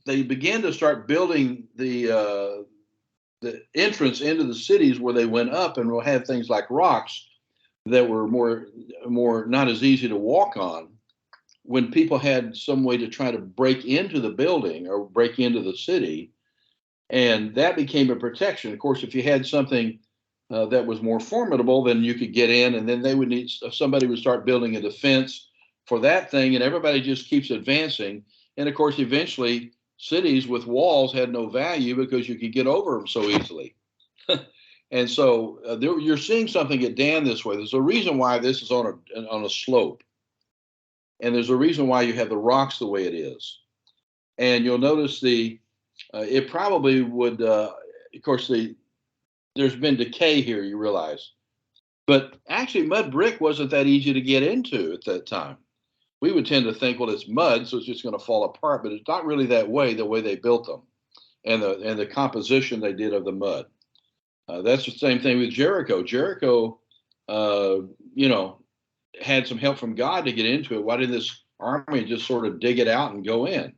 they began to start building the entrance into the cities where they went up, and we'll have things like rocks that were more not as easy to walk on, when people had some way to try to break into the building or break into the city, and that became a protection. Of course, if you had something that was more formidable, then you could get in, and then they would somebody would start building a defense for that thing, and everybody just keeps advancing. And of course, eventually, cities with walls had no value because you could get over them so easily. And so you're seeing something at Dan this way. There's a reason why this is on a slope, and there's a reason why you have the rocks the way it is. And you'll notice it probably would, of course, there's been decay here, you realize. But actually, mud brick wasn't that easy to get into at that time. We would tend to think, well, it's mud, so it's just going to fall apart. But it's not really that way, the way they built them and the composition they did of the mud. That's the same thing with Jericho. Jericho, had some help from God to get into it. Why didn't this army just sort of dig it out and go in?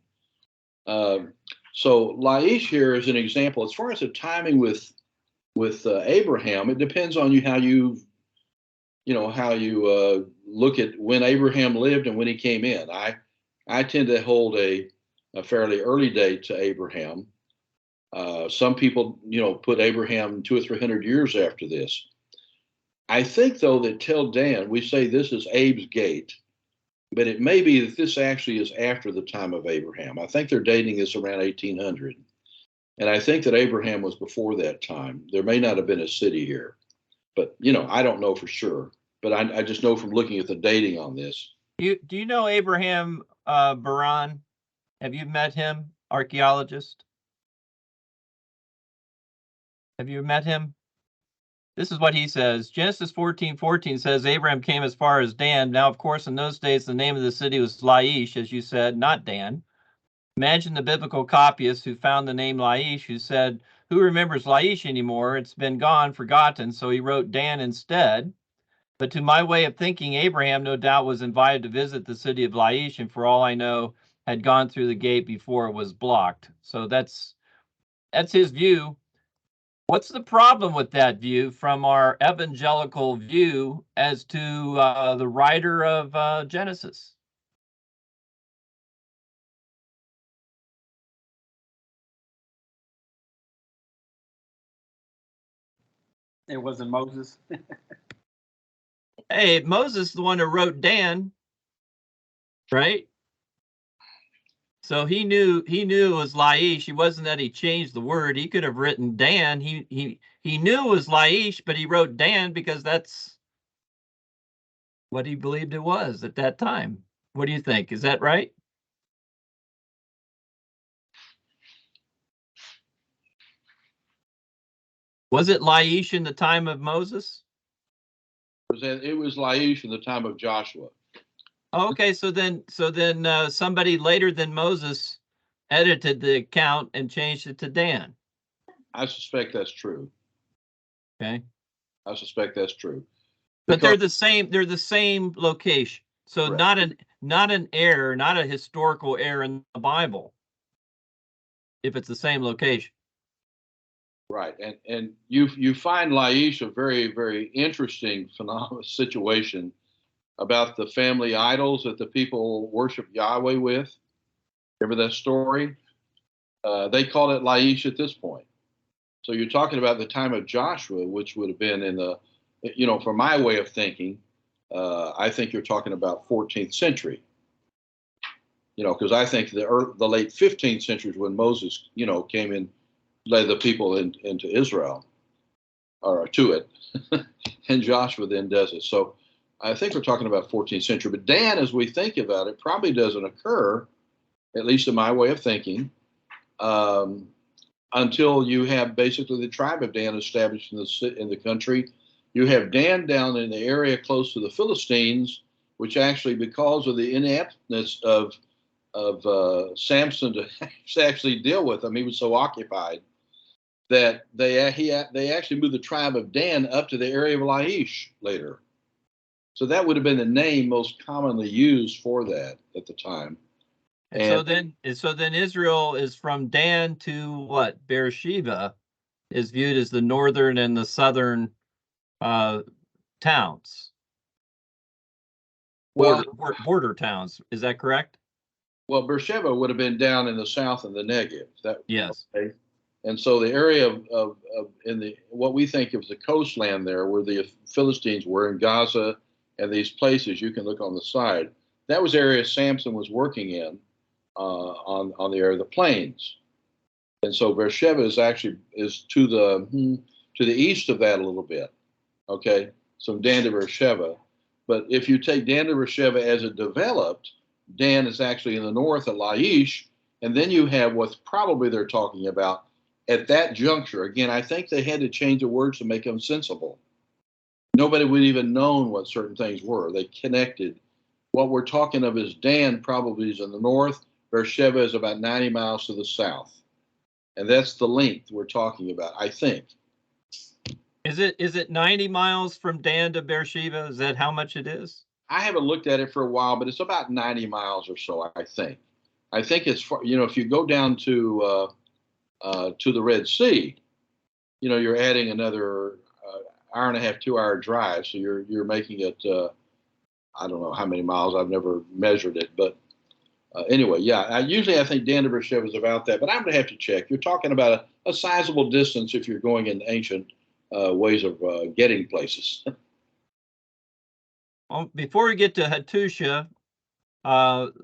So Laish here is an example. As far as the timing with Abraham, it depends on how you look at when Abraham lived and when he came in. I tend to hold a fairly early date to Abraham. Some people, put Abraham 200 or 300 years after this. I think, though, that till Dan, we say this is Abe's gate, but it may be that this actually is after the time of Abraham. I think they're dating this around 1800. And I think that Abraham was before that time. There may not have been a city here, but, I don't know for sure. But I just know from looking at the dating on this. Do you know Abraham Baran? Have you met him, archaeologist? Have you met him? This is what he says. Genesis 14:14 says, Abraham came as far as Dan. Now, of course, in those days, the name of the city was Laish, as you said, not Dan. Imagine the biblical copyist who found the name Laish, who said, who remembers Laish anymore? It's been gone, forgotten. So he wrote Dan instead. But to my way of thinking, Abraham no doubt was invited to visit the city of Laish, and for all I know, had gone through the gate before it was blocked. So that's his view. What's the problem with that view from our evangelical view as to the writer of Genesis? It wasn't Moses. Hey, Moses is the one who wrote Dan, right? So he knew it was Laish. It wasn't that he changed the word. He could have written Dan. He knew it was Laish, but he wrote Dan because that's what he believed it was at that time. What do you think? Is that right? Was it Laish in the time of Moses? It was Laish in the time of Joshua. Okay, so then somebody later than Moses edited the account and changed it to Dan. I suspect that's true. Okay. I suspect that's true. But they're the same location. So correct. not an error, not a historical error in the Bible. If it's the same location. Right, and you find Laish a very, very interesting phenomenal situation about the family idols that the people worship Yahweh with. Remember that story? They called it Laish at this point. So you're talking about the time of Joshua, which would have been in the, from my way of thinking, I think you're talking about 14th century. Because I think the late 15th century is when Moses, came in, led the people into Israel, or to it, and Joshua then does it. So I think we're talking about 14th century. But Dan, as we think about it, probably doesn't occur, at least in my way of thinking, until you have basically the tribe of Dan established in the country. You have Dan down in the area close to the Philistines, which actually, because of the ineptness of Samson to actually deal with them, he was so occupied that they actually moved the tribe of Dan up to the area of Laish later. So that would have been the name most commonly used for that at the time. And so then Israel is from Dan to what? Beersheba is viewed as the northern and the southern towns. Border towns. Is that correct? Well, Beersheba would have been down in the south of the Negev. Yes. Okay? And so the area of in the what we think of the coastland there, where the Philistines were in Gaza and these places, you can look on the side. That was the area Samson was working in on the area of the plains. And so Beersheba is to the east of that a little bit. Okay, so Dan to Beersheba. But if you take Dan to Beersheba as it developed, Dan is actually in the north at Laish, and then you have what's probably they're talking about at that juncture. Again, I think they had to change the words to make them sensible. Nobody would even known what certain things were. They connected. What we're talking of is Dan probably is in the north. Beersheba is about 90 miles to the south. And that's the length we're talking about, I think. Is it 90 miles from Dan to Beersheba? Is that how much it is? I haven't looked at it for a while, but it's about 90 miles or so, I think. I think it's far, if you go down to the Red Sea, you're adding another hour and a half, 2 hour drive. So you're making it, I don't know how many miles. I've never measured it, but anyway, yeah. Usually I think Dan to Beersheba is about that, but I'm going to have to check. You're talking about a sizable distance if you're going in ancient ways of getting places. Before we get to Hattusha,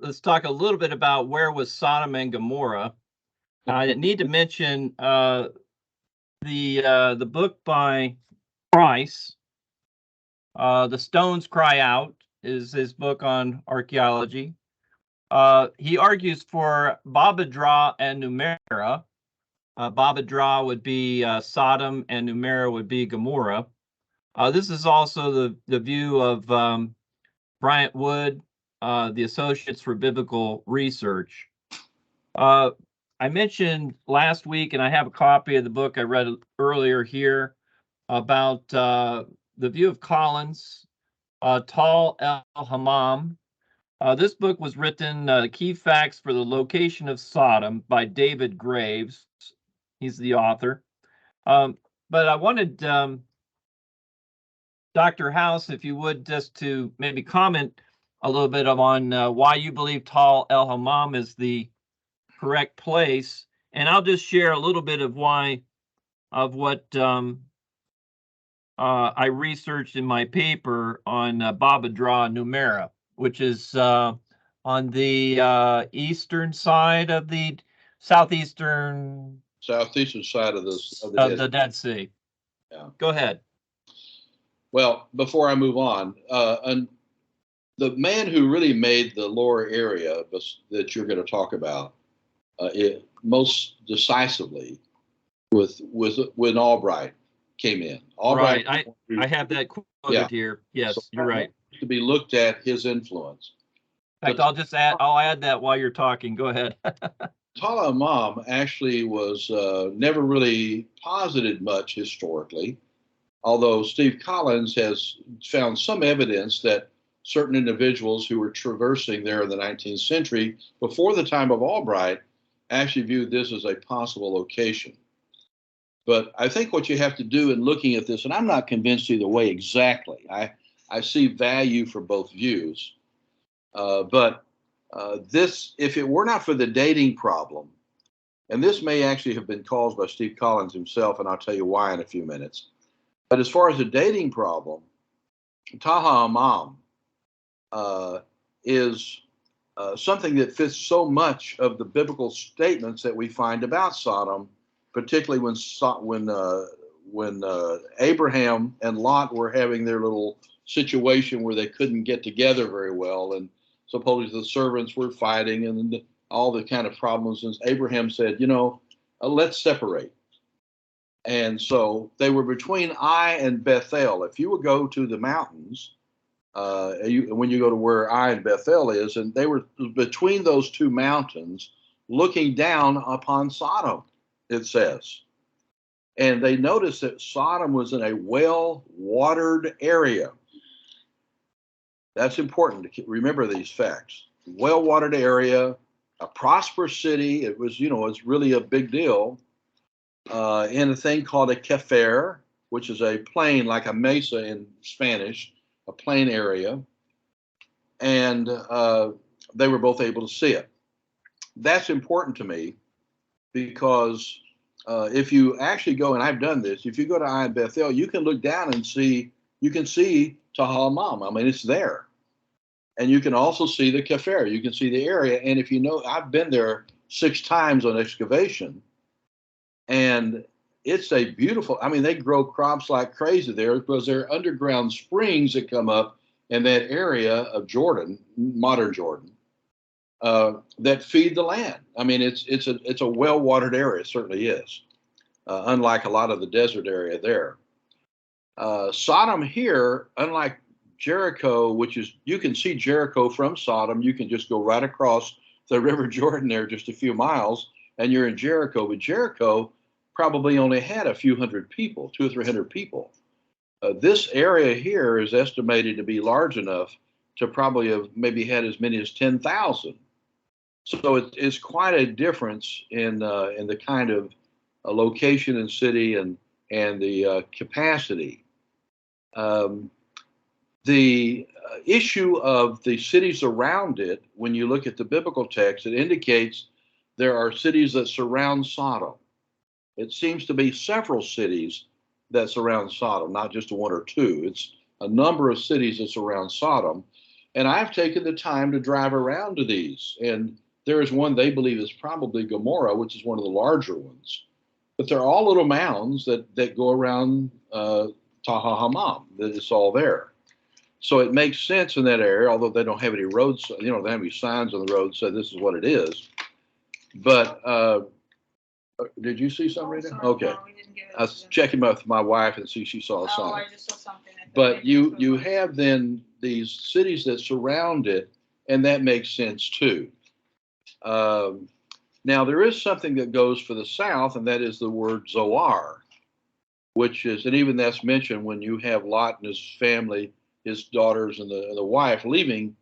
let's talk a little bit about where was Sodom and Gomorrah. I need to mention the book by Price, The Stones Cry Out, is his book on archaeology. He argues for Babadra and Numera. Babadra would be Sodom and Numera would be Gomorrah. This is also the view of Bryant Wood, the Associates for Biblical Research. I mentioned last week, and I have a copy of the book I read earlier here, about the view of Collins, Tal el-Hammam. This book was written, Key Facts for the Location of Sodom by David Graves. He's the author. But I wanted Dr. House, if you would, just to maybe comment a little bit on why you believe Tal el-Hammam is the correct place. And I'll just share a little bit of what I researched in my paper on Babadra Numera, which is on the eastern side of the southeastern side of the Dead Sea. Yeah. Go ahead. Well, before I move on, and the man who really made the lower area that you're going to talk about most decisively was when Albright came in. Albright, right. I have that quoted here. Yes, so you're right. To be looked at his influence. In fact, I'll add that while you're talking. Go ahead. Tal el-Hammam actually was never really posited much historically, although Steve Collins has found some evidence that certain individuals who were traversing there in the 19th century before the time of Albright actually viewed this as a possible location. But I think what you have to do in looking at this, and I'm not convinced either way exactly. I see value for both views. But this, if it were not for the dating problem, and this may actually have been caused by Steve Collins himself, and I'll tell you why in a few minutes. But as far as the dating problem, Taha Amam is something that fits so much of the biblical statements that we find about Sodom, particularly when Abraham and Lot were having their little situation where they couldn't get together very well, and supposedly the servants were fighting and all the kind of problems. And Abraham said, let's separate. And so they were between Ai and Bethel. If you would go to the mountains, when you go to where Ai and Bethel is, and they were between those two mountains looking down upon Sodom, it says. And they noticed that Sodom was in a well-watered area. That's important to remember these facts. Well-watered area, a prosperous city. It was, it's really a big deal. In a thing called a kefer, which is a plain, like a mesa in Spanish, a plain area. And they were both able to see it. That's important to me because if you actually go, and I've done this, if you go to Ai and Bethel, you can look down and you can see Taha Amam. I mean, it's there. And you can also see the kefer. You can see the area. And if you know, I've been there 6 times on excavation. And it's a beautiful, I mean, they grow crops like crazy there because there are underground springs that come up in that area of Jordan, modern Jordan, that feed the land. I mean, it's a well-watered area. It certainly is, unlike a lot of the desert area there. Sodom here, unlike Jericho, which is, you can see Jericho from Sodom. You can just go right across the River Jordan there just a few miles, and you're in Jericho. But Jericho probably only had a few hundred people, 200 or 300 people. This area here is estimated to be large enough to probably have maybe had as many as 10,000. So it's quite a difference in the kind of location and city and the capacity. The issue of the cities around it, when you look at the biblical text, it indicates there are cities that surround Sodom. It seems to be several cities that surround Sodom, not just 1 or 2. It's a number of cities that surround Sodom. And I've taken the time to drive around to these. And there is one they believe is probably Gomorrah, which is one of the larger ones. But they're all little mounds that go around Taha Hamam. It's all there. So it makes sense in that area, although they don't have any roads, they don't have any signs on the road say this is what it is. But did you see something, Rita? Okay. No, we didn't get it. I was checking with my wife and see she saw a sign. I just saw something. But you have then these cities that surround it, and that makes sense too. Now there is something that goes for the south, and that is the word Zoar, which is, and even that's mentioned when you have Lot and his family, his daughters and the wife leaving,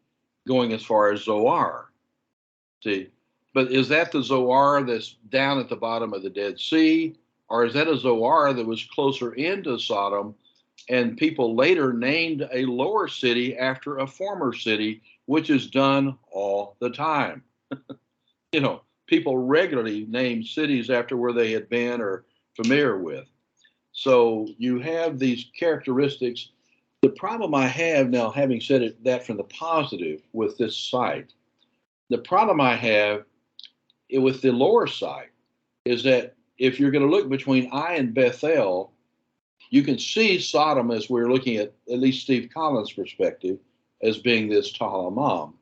going as far as Zoar. See, but is that the Zoar that's down at the bottom of the Dead Sea, or is that a Zoar that was closer into Sodom, and people later named a lower city after a former city, which is done all the time? People regularly name cities after where they had been or familiar with. So you have these characteristics. The problem I have now, having said it, that from the positive with this site, the problem I have with the lower site is that if you're going to look between Ai and Bethel, you can see Sodom, as we're looking at least Steve Collins' perspective, as being this Taha Amam.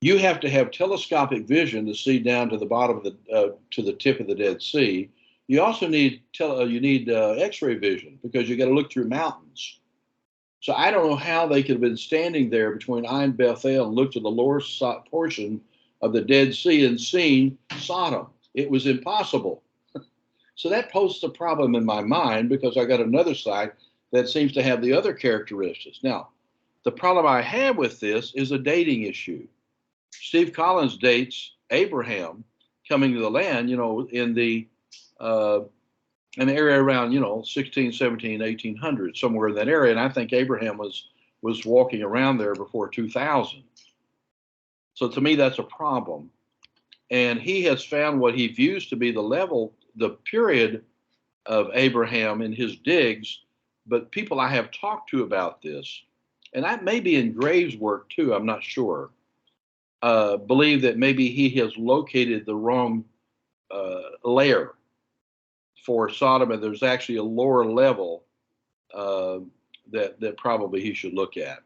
You have to have telescopic vision to see down to the bottom of to the tip of the Dead Sea. You also need X-ray vision because you got to look through mountains. So I don't know how they could have been standing there between Ai and Bethel and looked at the lower portion of the Dead Sea and seen Sodom. It was impossible. So that poses a problem in my mind because I got another site that seems to have the other characteristics. Now, the problem I have with this is a dating issue. Steve Collins dates Abraham coming to the land, in the an area around, 16, 17, 1800, somewhere in that area. And I think Abraham was walking around there before 2000. So to me, that's a problem. And he has found what he views to be the period of Abraham in his digs. But people I have talked to about this, and that may be in Graves' work too, I'm not sure, believe that maybe he has located the wrong layer for Sodom, and there's actually a lower level that probably he should look at.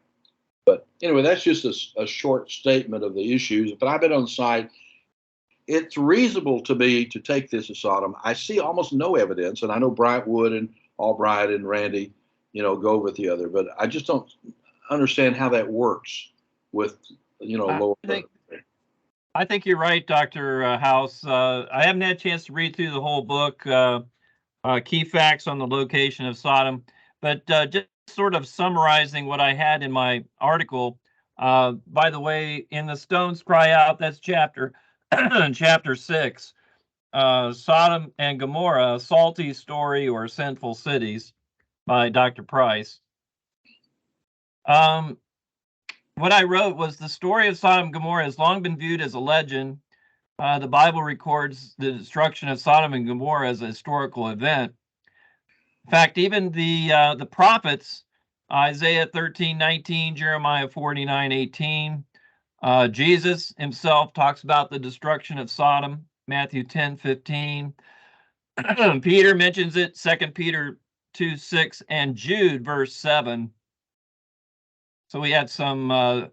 But anyway, that's just a short statement of the issues. But I've been on site. It's reasonable to me to take this as Sodom. I see almost no evidence, and I know Bryant Wood and Albright and Randy, go with the other, but I just don't understand how that works with, lower. I think you're right, Dr. House. I haven't had a chance to read through the whole book, Key Facts on the Location of Sodom, but just sort of summarizing what I had in my article. By the way, In the Stones Cry Out, that's chapter 6, Sodom and Gomorrah, Salty Story or Sinful Cities by Dr. Price. What I wrote was the story of Sodom and Gomorrah has long been viewed as a legend. The Bible records the destruction of Sodom and Gomorrah as a historical event. In fact, even the prophets, Isaiah 13:19, Jeremiah 49:18, Jesus himself talks about the destruction of Sodom, Matthew 10:15. Peter mentions it, 2 Peter 2:6, and Jude verse 7. So we had some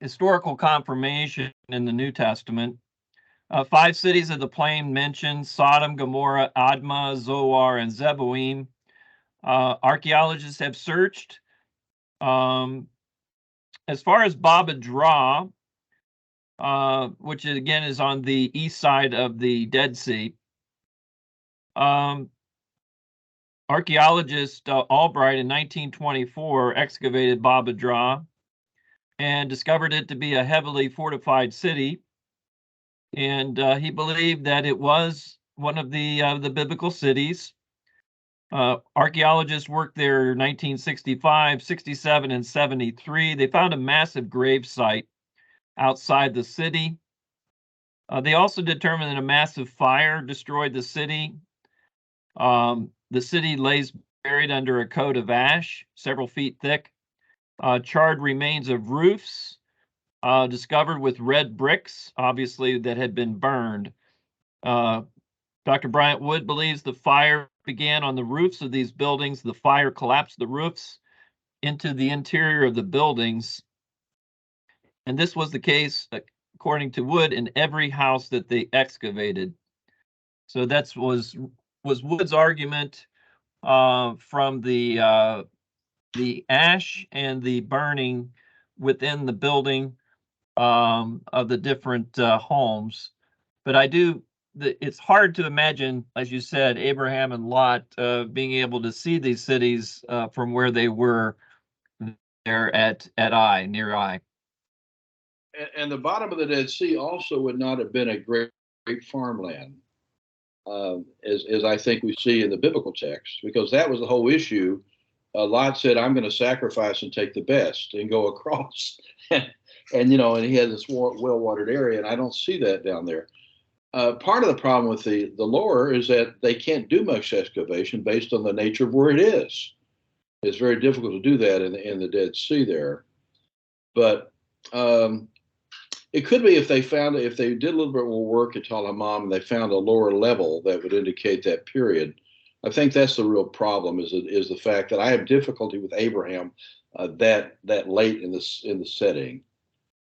historical confirmation in the New Testament. 5 cities of the plain mentioned: Sodom, Gomorrah, Admah, Zoar, and Zeboim. Archaeologists have searched. As far as Baba Drah, which again is on the east side of the Dead Sea, archaeologist Albright in 1924 excavated Baba Drah and discovered it to be a heavily fortified city. And he believed that it was one of the biblical cities. Archaeologists worked there 1965, 67, and 73. They found a massive grave site outside the city. They also determined that a massive fire destroyed the city. The city lays buried under a coat of ash, several feet thick. Charred remains of roofs discovered with red bricks, obviously, that had been burned. Dr. Bryant Wood believes the fire began on the roofs of these buildings. The fire collapsed the roofs into the interior of the buildings. And this was the case, according to Wood, in every house that they excavated. So that was Wood's argument from the ash and the burning within the building of the different homes. But it's hard to imagine, as you said, Abraham and Lot being able to see these cities from where they were there at Ai, near Ai. And the bottom of the Dead Sea also would not have been a great farmland, as I think we see in the biblical text, because that was the whole issue. Lot said, "I'm going to sacrifice and take the best and go across," and and he had this well-watered area, and I don't see that down there. Part of the problem with the lower is that they can't do much excavation based on the nature of where it is. It's very difficult to do that in the Dead Sea there. But it could be if they did a little bit more work at Tal Hammam and they found a lower level that would indicate that period. I think that's the real problem is the fact that I have difficulty with Abraham that late in the setting.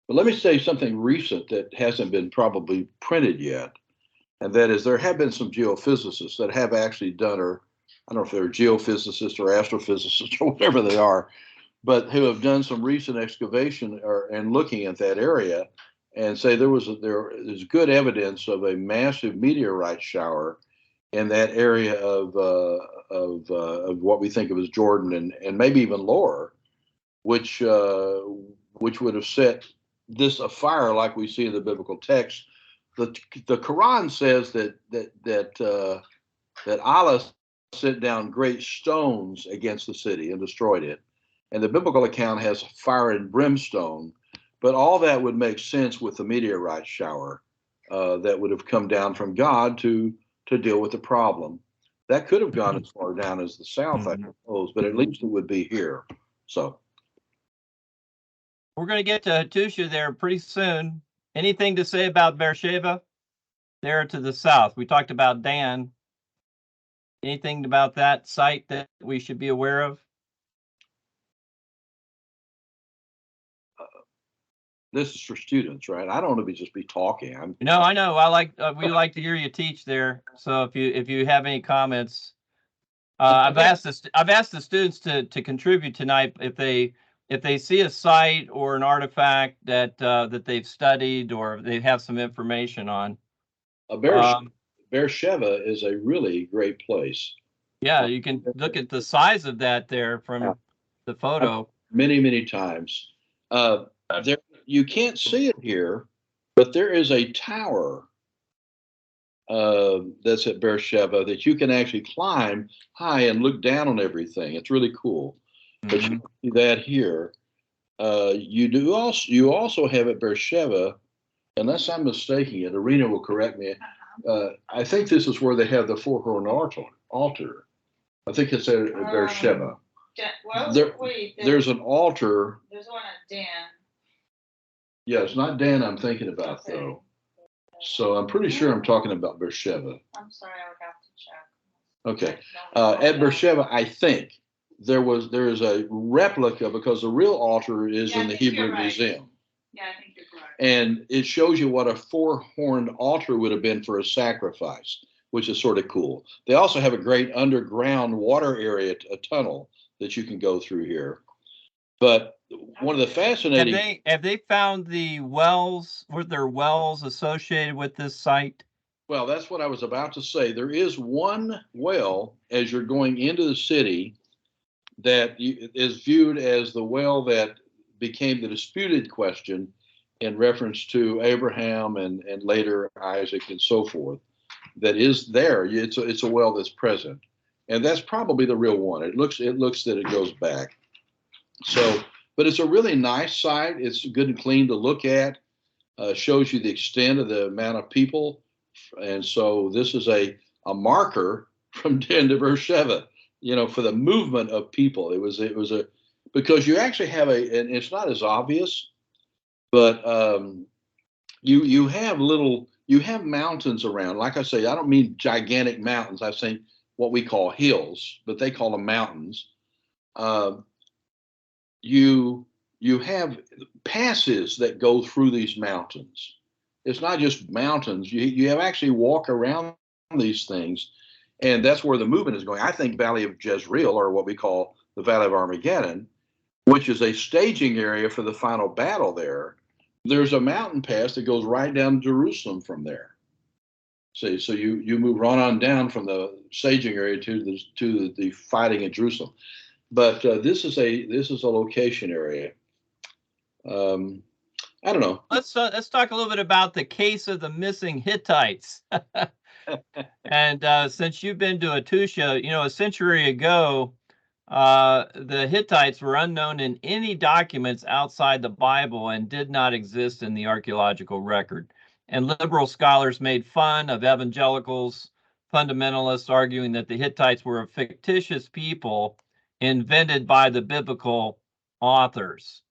But let me say something recent that hasn't been probably printed yet, and that is there have been some geophysicists that have actually done, or I don't know if they're geophysicists or astrophysicists or whatever they are, but who have done some recent excavation and looking at that area and say there's good evidence of a massive meteorite shower in that area of what we think of as Jordan and maybe even lower, which would have set this afire like we see in the biblical text. The Quran says that Allah sent down great stones against the city and destroyed it. And the biblical account has fire and brimstone, but all that would make sense with the meteorite shower that would have come down from God to deal with the problem. That could have gone as far down as the south, I suppose, but at least it would be here. So we're going to get to Hattusha there pretty soon. Anything to say about Beersheba there to the south? We talked about Dan. Anything about that site that we should be aware of? this is for students, right? I don't want to just be talking. No, I know. I like we like to hear you teach there. So if you have any comments, I've asked the students to contribute tonight if they see a site or an artifact that that they've studied or they have some information on. Beersheba is a really great place. Yeah, you can look at the size of that there from the photo. Many times. There, you can't see it here, but there is a tower that's at Beersheba that you can actually climb high and look down on everything. It's really cool. But you don't see that here. You also have at Beersheba, unless I'm mistaken it, Arena will correct me. I think this is where they have the four-horn altar. I think it's at Beersheba. There's an altar. There's one at Dan. Yeah, it's not Dan I'm thinking about, though. So I'm pretty sure I'm talking about Beersheba. I'm sorry, I would have to check. Okay. At Beersheba, I think there is a replica because the real altar is in the Hebrew Museum. Yeah, I think you're correct. And it shows you what a four-horned altar would have been for a sacrifice, which is sort of cool. They also have a great underground water area, a tunnel that you can go through here. But one of the fascinating... Have they found the wells? Were there wells associated with this site? Well, that's what I was about to say. There is one well as you're going into the city that is viewed as the well that became the disputed question in reference to Abraham and later Isaac and so forth. That is there. It's a well that's present, and that's probably the real one. It looks that it goes back. So, but it's a really nice site. It's good and clean to look at. Shows you the extent of the amount of people, and so this is a marker from Dan to Beersheba, for the movement of people. It was a because you actually have and it's not as obvious, but you have mountains around. Like I say, I don't mean gigantic mountains. I say what we call hills, but they call them mountains. You have passes that go through these mountains. It's not just mountains. You have actually walk around these things, and that's where the movement is going. I think Valley of Jezreel, or what we call the Valley of Armageddon, which is a staging area for the final battle there. There's a mountain pass that goes right down to Jerusalem from there. So you move right on down from the staging area to the fighting in Jerusalem. But this is a location area. I don't know. Let's talk a little bit about the case of the missing Hittites. And since you've been to Hattusha, a century ago, the Hittites were unknown in any documents outside the Bible and did not exist in the archaeological record. And liberal scholars made fun of evangelicals, fundamentalists, arguing that the Hittites were a fictitious people invented by the biblical authors.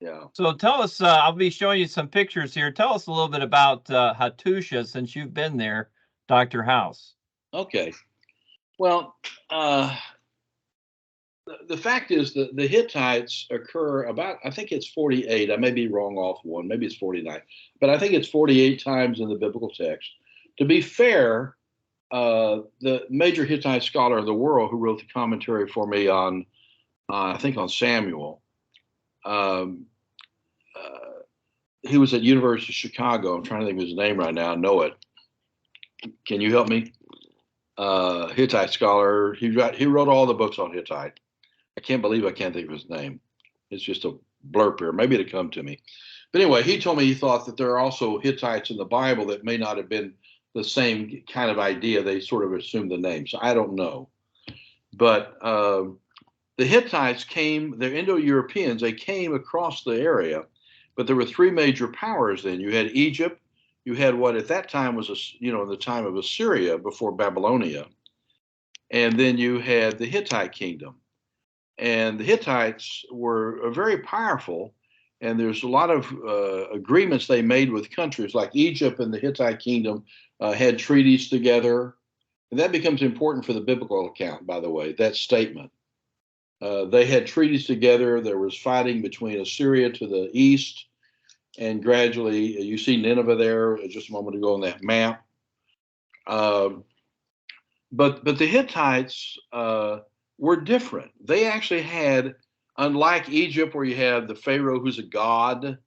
Yeah. So tell us, I'll be showing you some pictures here. Tell us a little bit about Hattusha since you've been there, Dr. House. Okay. Well, the fact is that the Hittites occur about, I think it's 48. I may be wrong off one. Maybe it's 49. But I think it's 48 times in the biblical text. To be fair, the major Hittite scholar of the world who wrote the commentary for me on, I think on Samuel, he was at University of Chicago. I'm trying to think of his name right now. I know it. Can you help me? Hittite scholar. He wrote all the books on Hittite. I can't believe I can't think of his name. It's just a blurb here. Maybe it'll come to me. But anyway, he told me he thought that there are also Hittites in the Bible that may not have been the same kind of idea. They sort of assumed the name. So I don't know. But the Hittites came, they're Indo-Europeans, they came across the area, but there were three major powers then. You had Egypt, you had what at that time was, the time of Assyria before Babylonia, and then you had the Hittite kingdom. And the Hittites were very powerful, and there's a lot of agreements they made with countries like Egypt and the Hittite kingdom had treaties together. And that becomes important for the biblical account, by the way, that statement. They had treaties together. There was fighting between Assyria to the east, and gradually, you see Nineveh there just a moment ago on that map. But the Hittites were different. They actually had, unlike Egypt, where you have the Pharaoh who's a god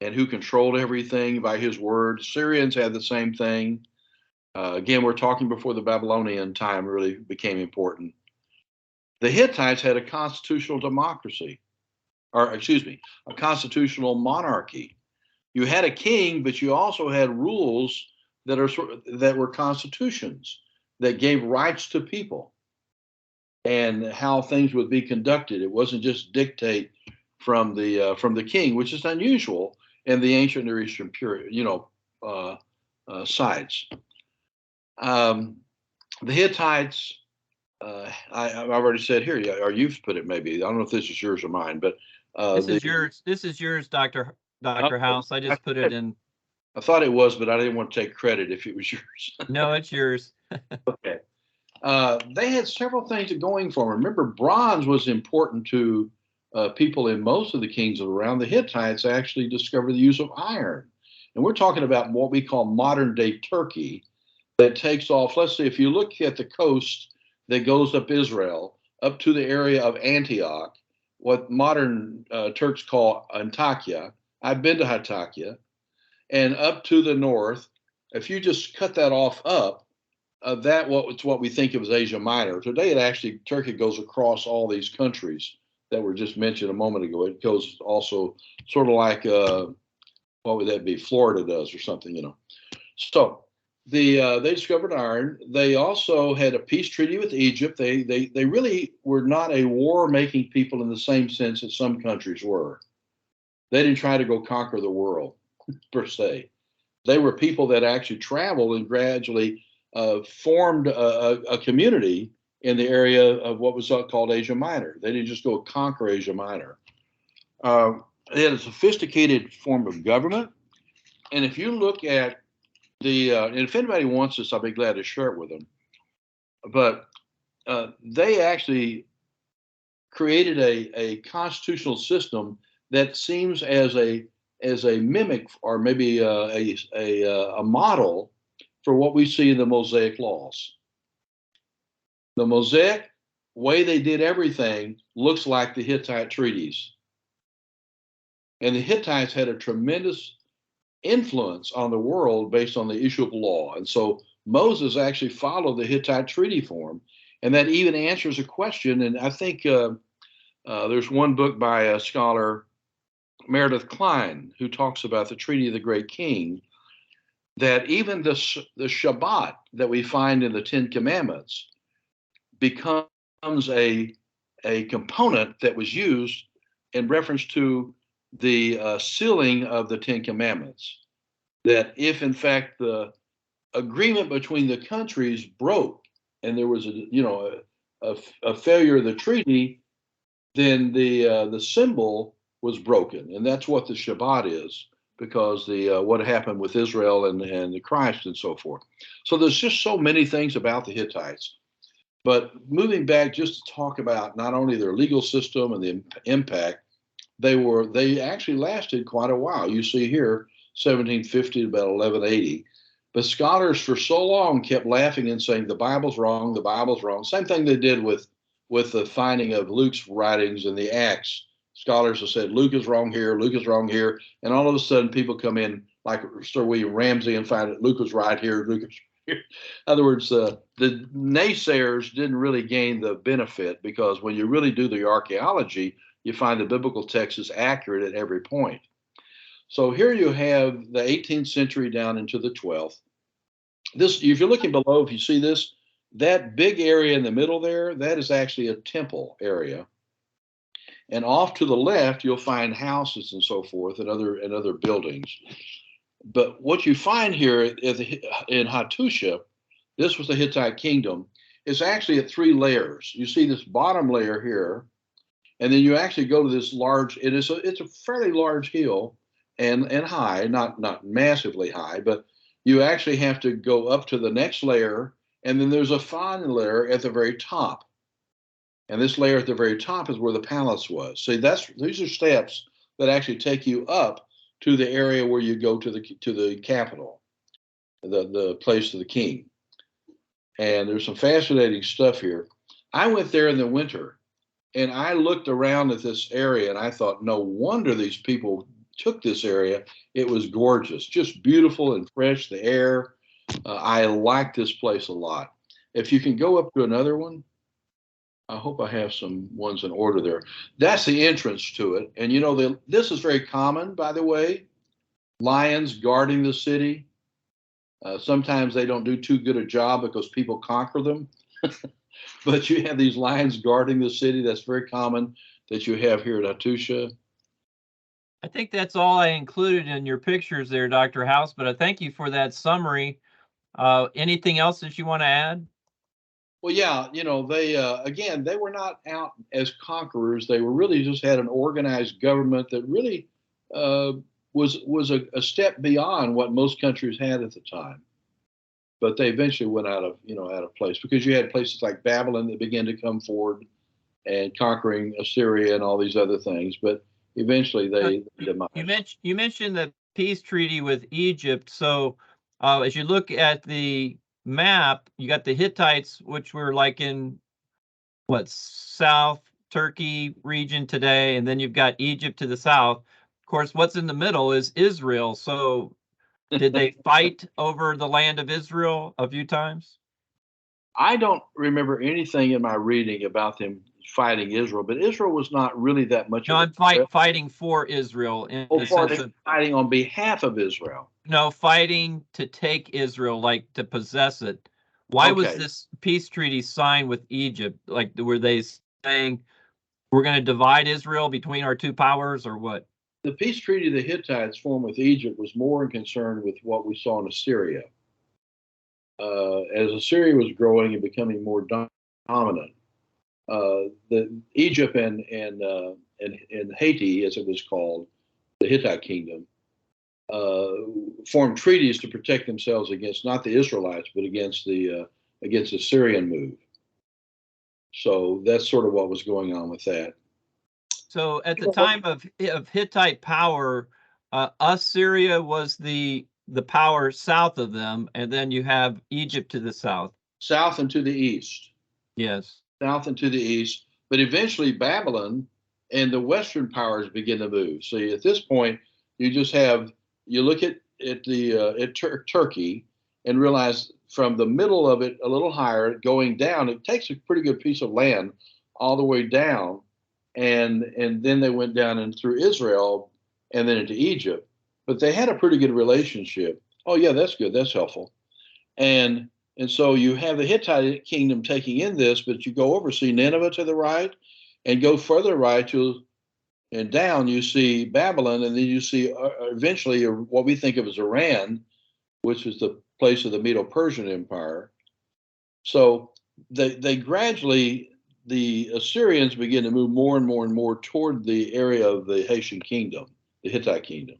and who controlled everything by his word, Syrians had the same thing. Again, we're talking before the Babylonian time really became important. The Hittites had a constitutional democracy, or excuse me, a constitutional monarchy. You had a king, but you also had rules that were constitutions that gave rights to people and how things would be conducted. It wasn't just dictate from the king, which is unusual in the ancient Near Eastern period, sites. The Hittites, I've already said here, or you've put it maybe. I don't know if this is yours or mine, but this is yours. This is yours, Dr. House. I just put it in. I thought it was, but I didn't want to take credit if it was yours. No, it's yours. Okay. They had several things going for them. Remember, bronze was important to people in most of the kingdoms around. The Hittites actually discovered the use of iron. And we're talking about what we call modern day Turkey that takes off. Let's say if you look at the coast that goes up Israel, up to the area of Antioch, what modern Turks call Antakya. I've been to Antakya. And up to the north, if you just cut that off up, it's what we think of as Asia Minor. Today, Turkey goes across all these countries that were just mentioned a moment ago. It goes also sort of like, what would that be? Florida does or something, So they discovered iron. They also had a peace treaty with Egypt. They really were not a war-making people in the same sense that some countries were. They didn't try to go conquer the world per se. They were people that actually traveled and gradually formed a community in the area of what was called Asia Minor. They didn't just go conquer Asia Minor. They had a sophisticated form of government. And if you look at and if anybody wants this, I'll be glad to share it with them. But they actually created a constitutional system that seems as a mimic or maybe a model for what we see in the Mosaic laws. The Mosaic way they did everything looks like the Hittite treaties. And the Hittites had a tremendous influence on the world based on the issue of law. And so Moses actually followed the Hittite treaty form. And that even answers a question. And I think there's one book by a scholar, Meredith Klein, who talks about the Treaty of the Great King, that even the Shabbat that we find in the Ten Commandments becomes a component that was used in reference to the sealing of the Ten Commandments. That if in fact the agreement between the countries broke and there was a failure of the treaty, then the symbol was broken, and that's what the Shabbat is, because what happened with Israel and the Christ and so forth. So there's just so many things about the Hittites. But moving back just to talk about not only their legal system and the impact, they actually lasted quite a while. You see here, 1750 to about 1180. But scholars for so long kept laughing and saying the Bible's wrong, the Bible's wrong. Same thing they did with the finding of Luke's writings in the Acts. Scholars have said Luke is wrong here, Luke is wrong here, and all of a sudden people come in like Sir William Ramsay and find that Luke was right here, Luke is here. In other words, the naysayers didn't really gain the benefit, because when you really do the archaeology, you find the biblical text is accurate at every point. So here you have the 18th century down into the 12th. This, if you're looking below, if you see this, that big area in the middle there, that is actually a temple area. And off to the left, you'll find houses and so forth and other buildings. But what you find here in Hattusha, this was the Hittite kingdom, is actually at 3 layers. You see this bottom layer here, and then you actually go to this large, it's a fairly large hill and high, not massively high, but you actually have to go up to the next layer, and then there's a final layer at the very top. And this layer at the very top is where the palace was. So these are steps that actually take you up to the area where you go to the capital, the place of the king. And there's some fascinating stuff here. I went there in the winter, and I looked around at this area, and I thought, no wonder these people took this area. It was gorgeous, just beautiful and fresh, the air. I like this place a lot. If you can go up to another one. I hope I have some ones in order there. That's the entrance to it. And you know, this is very common, by the way. Lions guarding the city. Sometimes they don't do too good a job because people conquer them. But you have these lions guarding the city. That's very common that you have here at Hattusha. I think that's all I included in your pictures there, Dr. House, but I thank you for that summary. Anything else that you want to add? Well, yeah, you know, they again, they were not out as conquerors. They were really just had an organized government that really was a step beyond what most countries had at the time. But they eventually went out of place, because you had places like Babylon that began to come forward and conquering Assyria and all these other things. But eventually they demised. You mentioned the peace treaty with Egypt. So as you look at the map, you got the Hittites, which were like in South Turkey region today, and then you've got Egypt to the south. Of course, what's in the middle is Israel. So did they fight over the land of Israel a few times? I don't remember anything in my reading about them fighting Israel, but Israel was not really that much. No, I'm fighting for Israel in the sense of fighting on behalf of Israel. No, fighting to take Israel, like to possess it. Why was this peace treaty signed with Egypt? Like, were they saying we're going to divide Israel between our two powers, or what? The peace treaty the Hittites formed with Egypt was more concerned with what we saw in Assyria. As Assyria was growing and becoming more dominant, Egypt and Haiti, as it was called, the Hittite kingdom, formed treaties to protect themselves against not the Israelites, but against the Syrian move. So that's sort of what was going on with that. So at the time of Hittite power, Assyria was the power south of them, and then you have Egypt to the south. South and to the east. Yes. South and to the east. But eventually Babylon and the Western powers begin to move. So at this point, you look at Turkey and realize from the middle of it, a little higher, going down, it takes a pretty good piece of land all the way down. And then they went down and through Israel and then into Egypt. But they had a pretty good relationship. Oh, yeah, that's good. That's helpful. And so you have the Hittite kingdom taking in this, but you go over, see Nineveh to the right, and go further right and down, you see Babylon, and then you see eventually what we think of as Iran, which is the place of the Medo-Persian Empire. So they gradually, the Assyrians begin to move more and more and more toward the area of the Haitian kingdom, the Hittite kingdom.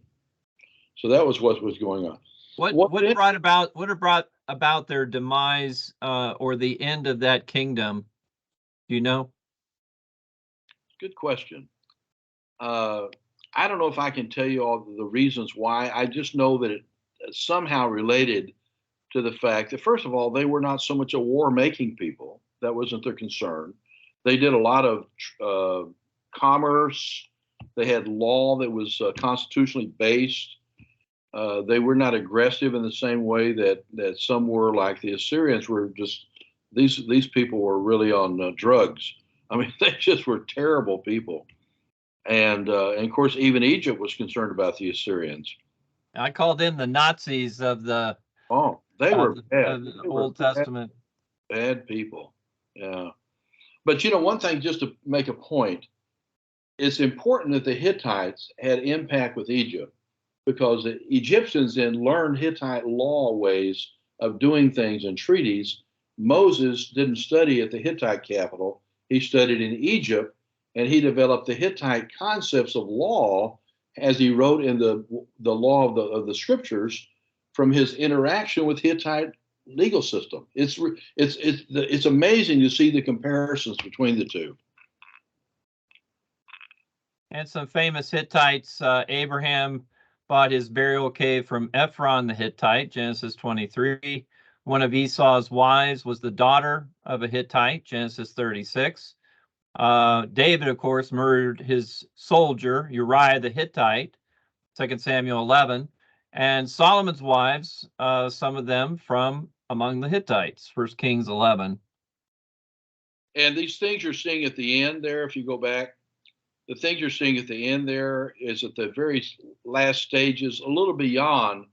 So that was what was going on. What brought about their demise or the end of that kingdom? Do you know? Good question. I don't know if I can tell you all the reasons why. I just know that it somehow related to the fact that, first of all, they were not so much a war-making people. That wasn't their concern. They did a lot of commerce. They had law that was constitutionally based. They were not aggressive in the same way that some were, like the Assyrians were. Just these people were really on drugs. I mean, they just were terrible people. And of course, even Egypt was concerned about the Assyrians. I call them the Nazis of the They were of bad. the They were Old Testament. bad people. Yeah. But you know, one thing, just to make a point, it's important that the Hittites had impact with Egypt, because the Egyptians then learned Hittite law ways of doing things and treaties. Moses didn't study at the Hittite capital. He studied in Egypt, and he developed the Hittite concepts of law as he wrote in the law of the scriptures from his interaction with Hittite legal system. It's amazing to see the comparisons between the two. And some famous Hittites, Abraham bought his burial cave from Ephron the Hittite, Genesis 23. One of Esau's wives was the daughter of a Hittite, Genesis 36. David, of course, murdered his soldier, Uriah the Hittite, 2 Samuel 11. And Solomon's wives, some of them from among the Hittites, 1 Kings 11. And these things you're seeing at the end there, if you go back, the things you're seeing at the end there is at the very last stages, a little beyond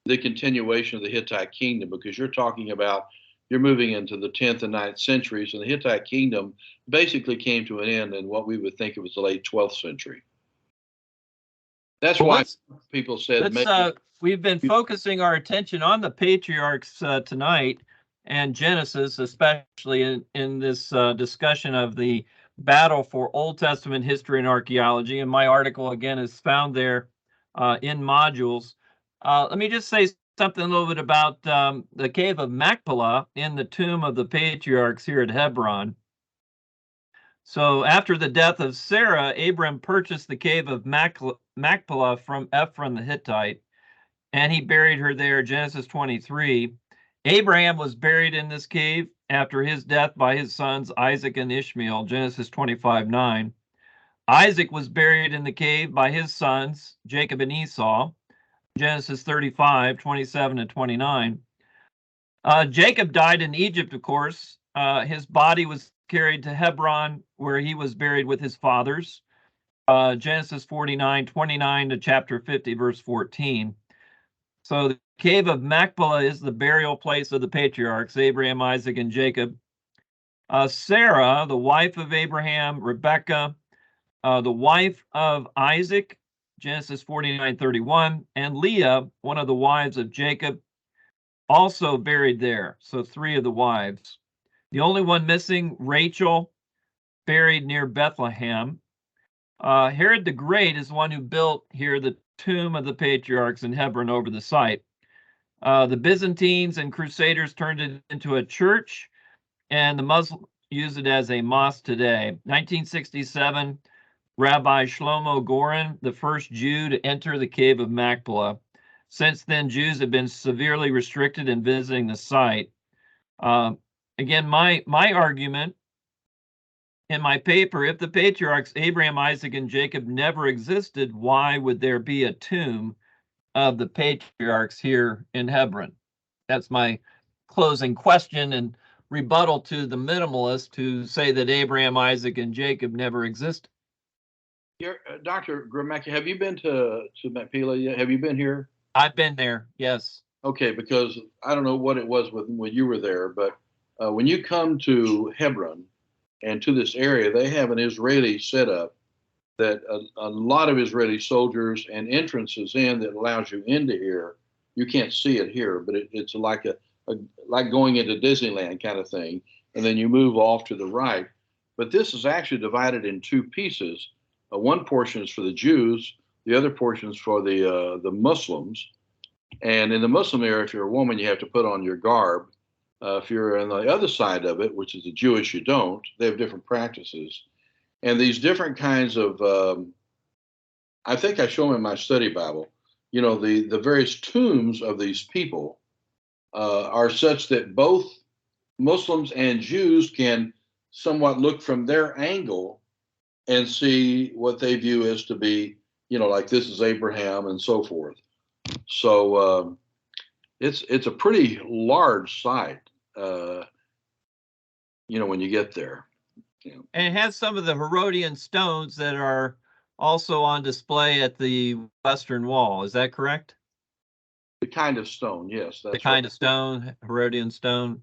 the continuation of the Hittite kingdom, because you're talking about, you're moving into the 10th and 9th centuries, and the Hittite kingdom basically came to an end in what we would think it was the late 12th century. That's why people said we've been focusing our attention on the patriarchs tonight, and Genesis, especially in this discussion of the battle for Old Testament history and archaeology. And my article, again, is found there in modules. Let me just say something a little bit about the cave of Machpelah in the tomb of the patriarchs here at Hebron. So after the death of Sarah, Abram purchased the cave of Machpelah from Ephron the Hittite, and he buried her there, Genesis 23. Abraham was buried in this cave after his death by his sons Isaac and Ishmael, Genesis 25:9. Isaac was buried in the cave by his sons Jacob and Esau, Genesis 35:27 and 29. Jacob died in Egypt, of course. His body was carried to Hebron, where he was buried with his fathers, Genesis 49:29 to chapter 50, verse 14. So the cave of Machpelah is the burial place of the patriarchs, Abraham, Isaac, and Jacob. Sarah, the wife of Abraham, Rebekah, the wife of Isaac, Genesis 49:31, and Leah, one of the wives of Jacob, also buried there. So 3 of the wives. The only one missing, Rachel, buried near Bethlehem. Herod the Great is the one who built here the tomb of the patriarchs in Hebron over the site. The Byzantines and Crusaders turned it into a church, and the Muslims use it as a mosque today. 1967, Rabbi Shlomo Goren, the first Jew to enter the cave of Machpelah. Since then, Jews have been severely restricted in visiting the site. Again, my argument in my paper, if the patriarchs Abraham, Isaac, and Jacob never existed, why would there be a tomb of the patriarchs here in Hebron? That's my closing question and rebuttal to the minimalists who say that Abraham, Isaac, and Jacob never existed. Dr. Gromacki, have you been to Machpelah yet? Have you been here? I've been there, yes. Okay, because I don't know what it was when you were there, but when you come to Hebron and to this area, they have an Israeli setup that a lot of Israeli soldiers and entrances in that allows you into here. You can't see it here, but it's like like going into Disneyland kind of thing, and then you move off to the right. But this is actually divided in 2 pieces. One portion is for the Jews, the other portion is for the Muslims. And in the Muslim area, if you're a woman, you have to put on your garb. If you're on the other side of it, which is the Jewish, you don't. They have different practices. And these different kinds of, I think I show them in my study Bible, you know, the various tombs of these people are such that both Muslims and Jews can somewhat look from their angle and see what they view as to be, you know, like this is Abraham and so forth. So it's a pretty large site, you know, when you get there. You know. And it has some of the Herodian stones that are also on display at the Western Wall. Is that correct? The kind of stone, yes, The that's kind right. of stone, Herodian stone.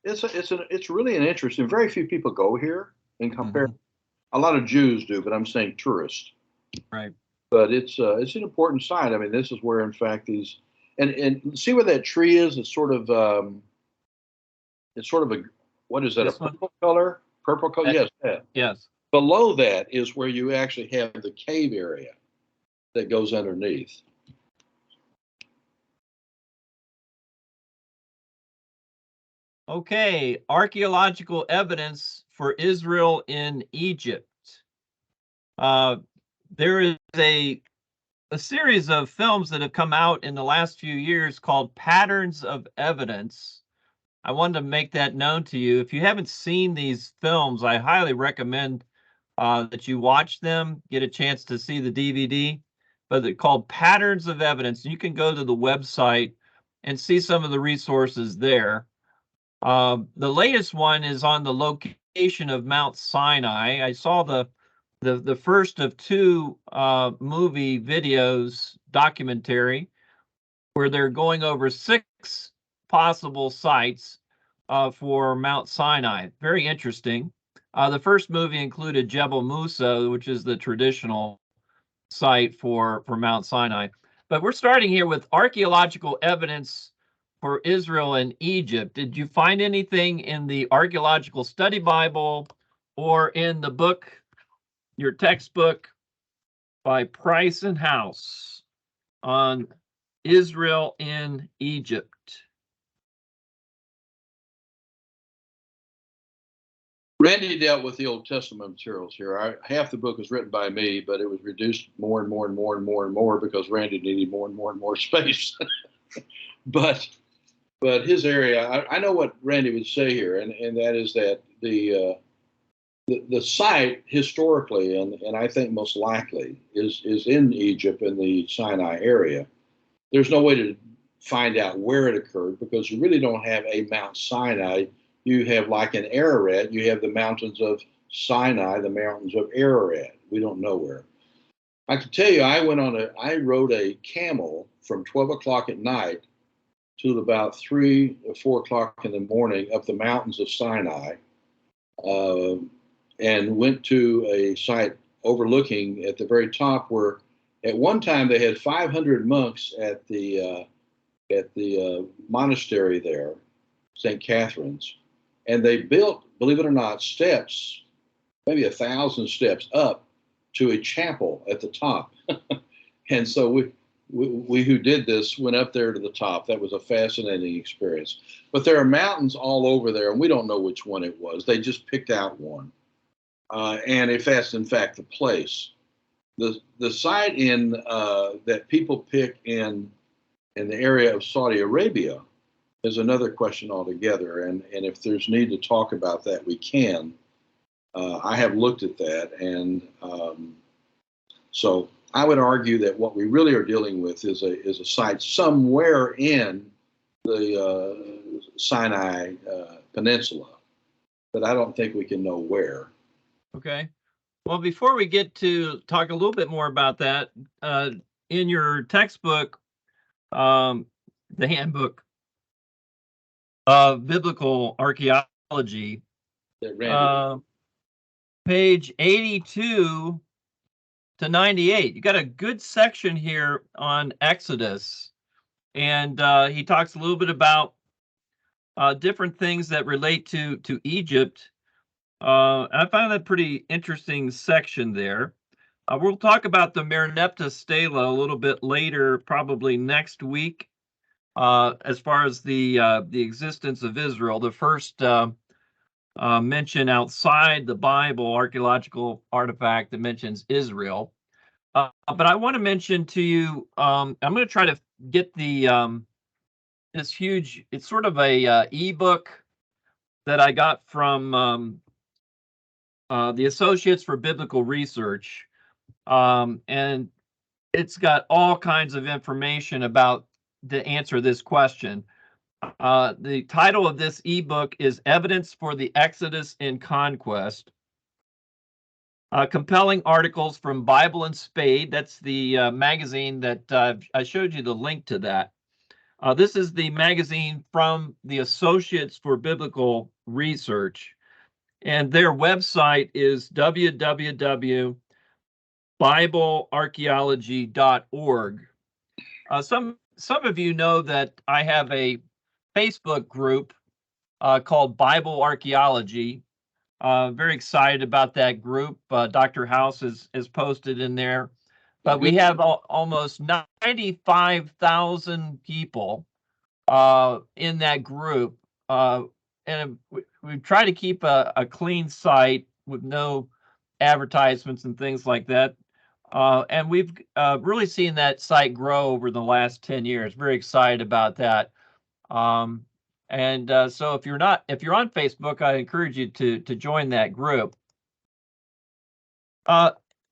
It's really an interesting. Very few people go here and compare. Mhm. A lot of Jews do, but I'm saying tourists. Right. But it's an important site. I mean, this is where, in fact, these and see where that tree is. It's sort of a what is that? This A one? purple color? Purple color? Yes, that. Yes. Below that is where you actually have the cave area that goes underneath. Okay, archaeological evidence for Israel in Egypt. There is a series of films that have come out in the last few years called Patterns of Evidence. I wanted to make that known to you. If you haven't seen these films, I highly recommend that you watch them, get a chance to see the DVD. But they're called Patterns of Evidence. You can go to the website and see some of the resources there. The latest one is on the location of Mount Sinai. I saw the first of two movie videos, documentary, where they're going over 6 possible sites for Mount Sinai. Very interesting. The first movie included Jebel Musa, which is the traditional site for Mount Sinai. But we're starting here with archaeological evidence for Israel and Egypt. Did you find anything in the Archaeological Study Bible or in the book, your textbook by Price and House on Israel in Egypt? Randy dealt with the Old Testament materials here. Half the book was written by me, but it was reduced more and more and more and more and more because Randy needed more and more and more space. but his area, I know what Randy would say here, and that is that the site historically, and I think most likely, is in Egypt in the Sinai area. There's no way to find out where it occurred because you really don't have a Mount Sinai. You have, like in Ararat, you have the mountains of Sinai, the mountains of Ararat. We don't know where. I can tell you, I rode a camel from 12 o'clock at night to about 3 or 4 o'clock in the morning up the mountains of Sinai, and went to a site overlooking at the very top where at one time they had 500 monks at the monastery there, St. Catherine's, and they built, believe it or not, steps, maybe 1,000 steps up to a chapel at the top. And so we who did this went up there to the top. That was a fascinating experience. But there are mountains all over there, and we don't know which one it was. They just picked out one. And if that's in fact the place. The site in that people pick in the area of Saudi Arabia is another question altogether. And if there's need to talk about that, we can. I have looked at that, and so I would argue that what we really are dealing with is a site somewhere in the Sinai Peninsula, but I don't think we can know where. Okay. Well, before we get to talk a little bit more about that, in your textbook, the handbook of biblical archaeology, page 82 to 98, you got a good section here on Exodus, and he talks a little bit about different things that relate to Egypt. I found that pretty interesting section there. We'll talk about the Merneptah Stela a little bit later, probably next week, as far as the existence of Israel. The first mention outside the Bible, archaeological artifact that mentions Israel. But I want to mention to you, I'm going to try to get the this huge, it's sort of a ebook that I got from the Associates for Biblical Research. And it's got all kinds of information about to answer this question. The title of this ebook is Evidence for the Exodus and Conquest. Compelling articles from Bible and Spade. That's the magazine that I showed you the link to that. This is the magazine from the Associates for Biblical Research, and their website is www.biblearchaeology.org. Some of you know that I have a Facebook group called Bible Archaeology. Very excited about that group. Dr. House is posted in there. But we have almost 95,000 people in that group. And we try to keep a clean site with no advertisements and things like that. And we've really seen that site grow over the last 10 years. Very excited about that. So if you're on Facebook, I encourage you to join that group.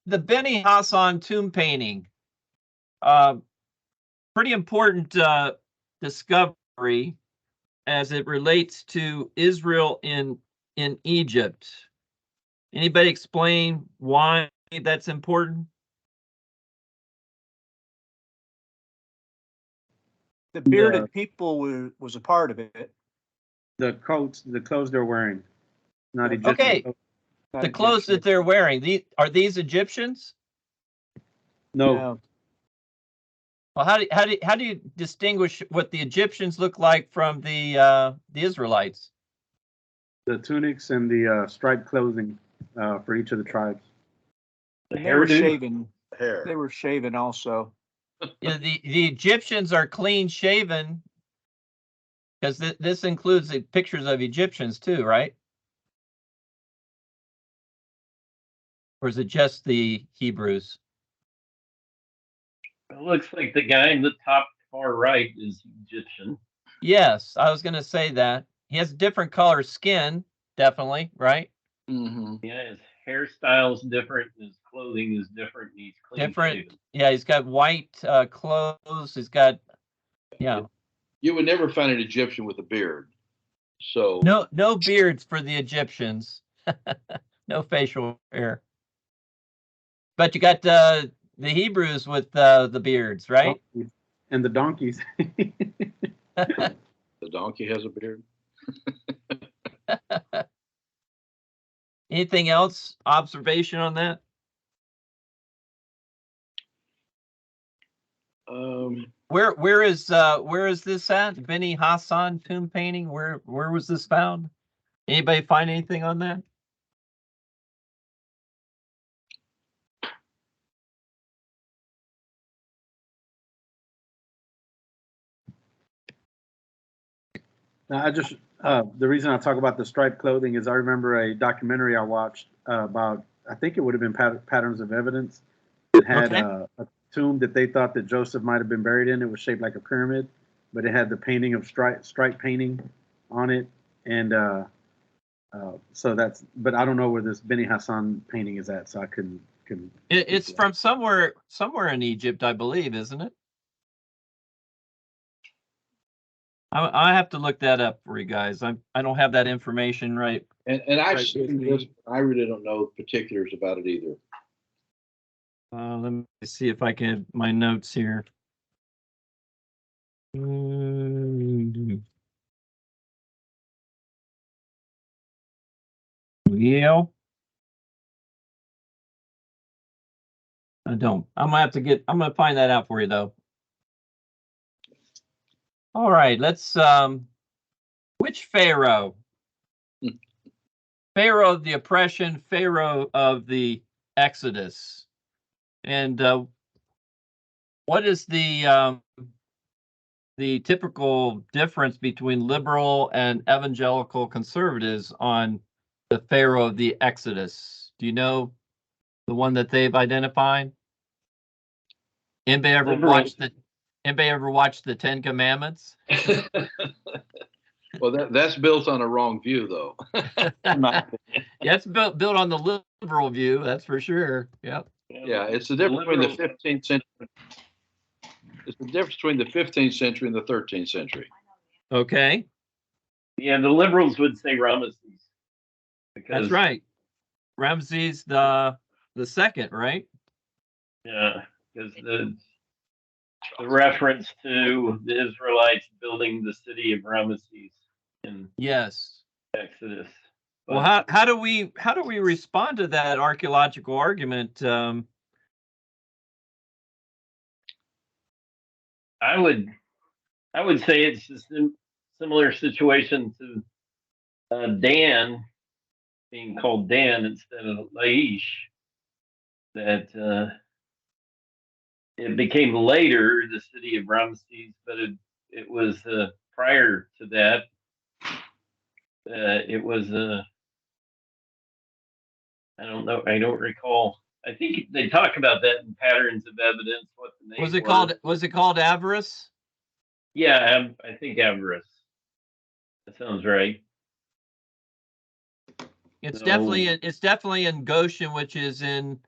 The Beni Hassan tomb painting, pretty important discovery as it relates to Israel in Egypt. Anybody explain why that's important? The bearded people was a part of it. The clothes they're wearing, not Egyptian. Okay, the clothes that they're wearing. Are these Egyptians? No. Well, how do you distinguish what the Egyptians look like from the Israelites? The tunics and the striped clothing for each of the tribes. They were shaven. Hair. They were shaven also. Yeah, the Egyptians are clean shaven, because this includes the pictures of Egyptians too, right? Or is it just the Hebrews? It looks like the guy in the top far right is Egyptian. Yes, I was going to say that. He has a different color skin, definitely, right? Mm-hmm. Yeah, his hairstyle's different, his clothing is different, and he's clean shaven. Yeah, he's got white clothes. He's got, yeah. You would never find an Egyptian with a beard. So No beards for the Egyptians. No facial hair. But you got the Hebrews with the beards, right? And the donkeys. the donkey has a beard. Anything else? Observation on that? Where is this at? Beni Hassan tomb painting? Where was this found? Anybody find anything on that? Now, the reason I talk about the striped clothing is I remember a documentary I watched about, I think it would have been Patterns of Evidence. It had a tomb that they thought that Joseph might have been buried in. It was shaped like a pyramid, but it had the painting of stripe painting on it. And so but I don't know where this Beni Hassan painting is at, so I couldn't. It's from somewhere in Egypt, I believe, isn't it? I have to look that up for you guys. I don't have that information right. And I've seen this, I really don't know particulars about it either. Let me see if I can my notes here. Yeah. I don't. I'm gonna find that out for you though. All right, let's which Pharaoh? Pharaoh of the oppression, Pharaoh of the Exodus. And what is the typical difference between liberal and evangelical conservatives on the Pharaoh of the Exodus? Do you know the one that they've identified? Anybody ever watched the Ten Commandments? Well, that's built on a wrong view, though. Yeah, it's built on the liberal view, that's for sure. Yep. Yeah, it's the difference between the 15th century. It's the difference between the 15th century and the 13th century. Okay. Yeah, the liberals would say Ramesses. That's right. Ramses the the second, right? Yeah, because the reference to the Israelites building the city of Ramesses in Yes. Exodus. Well, how do we respond to that archaeological argument? I would say it's a similar situation to Dan being called Dan instead of Laish. That it became later the city of Ramesses, but it was prior to that. It was I don't know. I don't recall. I think they talk about that in Patterns of Evidence. What the name Was it called? Was it called Avarice? Yeah, I think Avarice. That sounds right. It's So- definitely in Goshen, which is in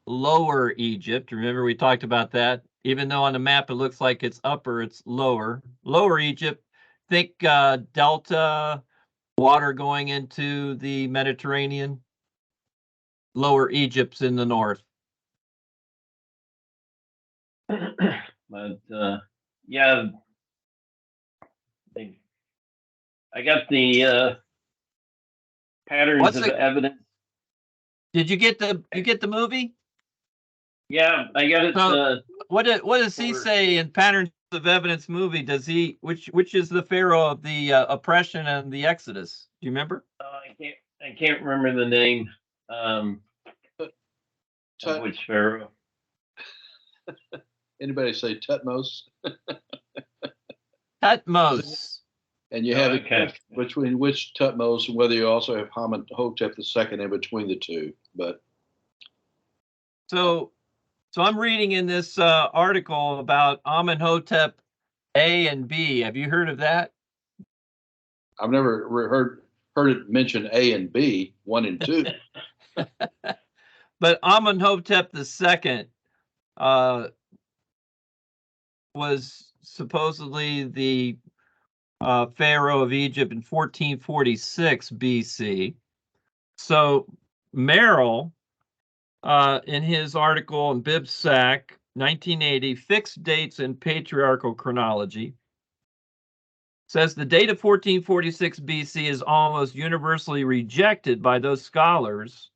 Lower Egypt. Remember we talked about that. Even though on the map it looks like it's upper, it's lower. Lower Egypt. Think delta, water going into the Mediterranean. Lower Egypt's in the north. But yeah, I got the Patterns of Evidence. Did you get the movie? Yeah, I got it. So, what does he say in Patterns of Evidence movie? Does he which is the Pharaoh of the oppression and the Exodus? Do you remember? I can't remember the name. Of which Pharaoh? Anybody say Tutmos? Tutmos. And you have it between which Tutmos and whether you also have Amenhotep II in between the two. But so I'm reading in this article about Amenhotep A and B. Have you heard of that? I've never heard it mention A and B, 1 and 2. But Amenhotep II was supposedly the Pharaoh of Egypt in 1446 BC. So Merrill, in his article in BibSac, 1980, Fixed Dates in Patriarchal Chronology, says the date of 1446 BC is almost universally rejected by those scholars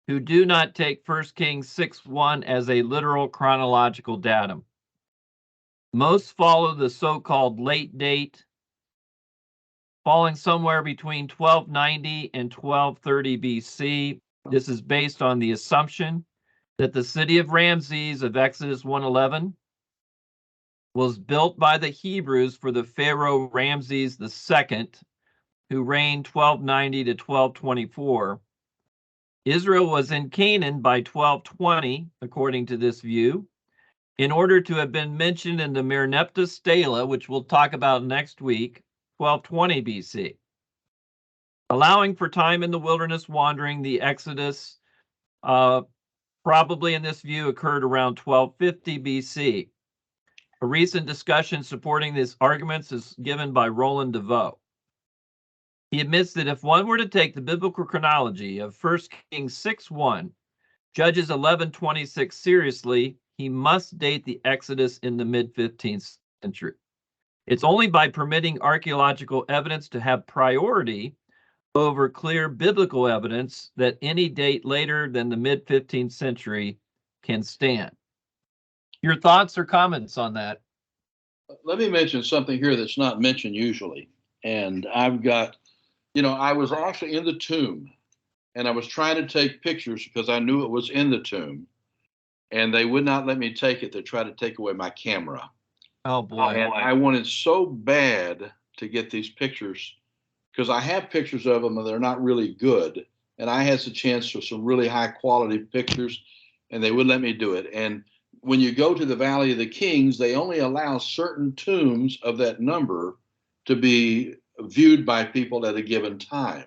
who do not take 1 Kings 6:1 as a literal chronological datum. Most follow the so-called late date, falling somewhere between 1290 and 1230 BC. This is based on the assumption that the city of Ramses of Exodus 1:11 was built by the Hebrews for the Pharaoh Ramses II, who reigned 1290 to 1224. Israel was in Canaan by 1220, according to this view, in order to have been mentioned in the Merneptah Stela, which we'll talk about next week, 1220 BC. Allowing for time in the wilderness wandering, the Exodus probably in this view occurred around 1250 BC. A recent discussion supporting these arguments is given by Roland DeVoe. He admits that if one were to take the biblical chronology of 1 Kings 6:1, Judges 11:26 seriously, he must date the Exodus in the mid-15th century. It's only by permitting archaeological evidence to have priority over clear biblical evidence that any date later than the mid-15th century can stand. Your thoughts or comments on that? Let me mention something here that's not mentioned usually. And I've got, I was actually in the tomb and I was trying to take pictures because I knew it was in the tomb and they would not let me take it. They tried to take away my camera. Oh boy. And I wanted so bad to get these pictures because I have pictures of them and they're not really good. And I had the chance for some really high quality pictures and they would let me do it. And when you go to the Valley of the Kings, they only allow certain tombs of that number to be viewed by people at a given time.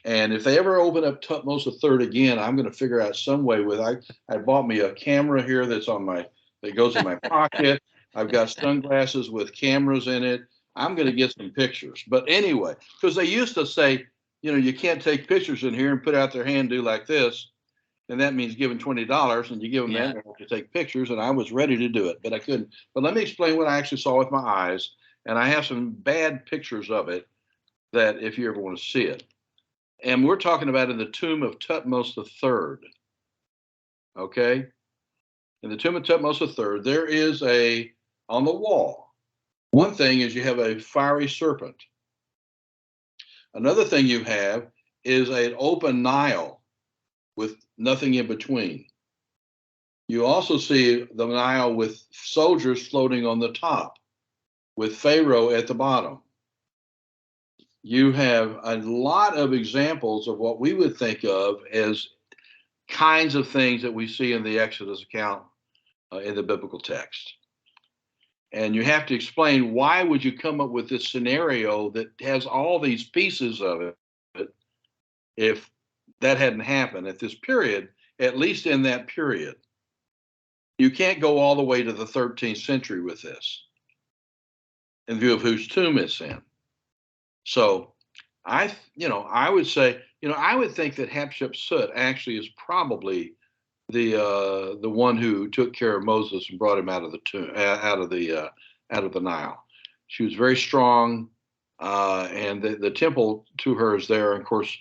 And if they ever open up Tutmos III again, I'm going to figure out some way with I bought me a camera here that goes in my pocket. I've got sunglasses with cameras in it. I'm going to get some pictures. But anyway, because they used to say, you can't take pictures in here and put out their hand, do like this. And that means giving $20, and you give them Yeah. that to take pictures, and I was ready to do it, but I couldn't. But let me explain what I actually saw with my eyes, and I have some bad pictures of it that if you ever want to see it. And we're talking about in the tomb of Tutmosis III. Okay? In the tomb of Tutmosis III, there is on the wall, one thing is you have a fiery serpent. Another thing you have is an open Nile with nothing in between. You also see the Nile with soldiers floating on the top, with Pharaoh at the bottom. You have a lot of examples of what we would think of as kinds of things that we see in the Exodus account in the biblical text. And you have to explain, why would you come up with this scenario that has all these pieces of it if that hadn't happened at this period, at least in that period? You can't go all the way to the 13th century with this in view of whose tomb it's in. So I would say, I would think that Hatshepsut actually is probably the one who took care of Moses and brought him out of the tomb, out of the Nile. She was very strong, and the temple to her is there. And of course,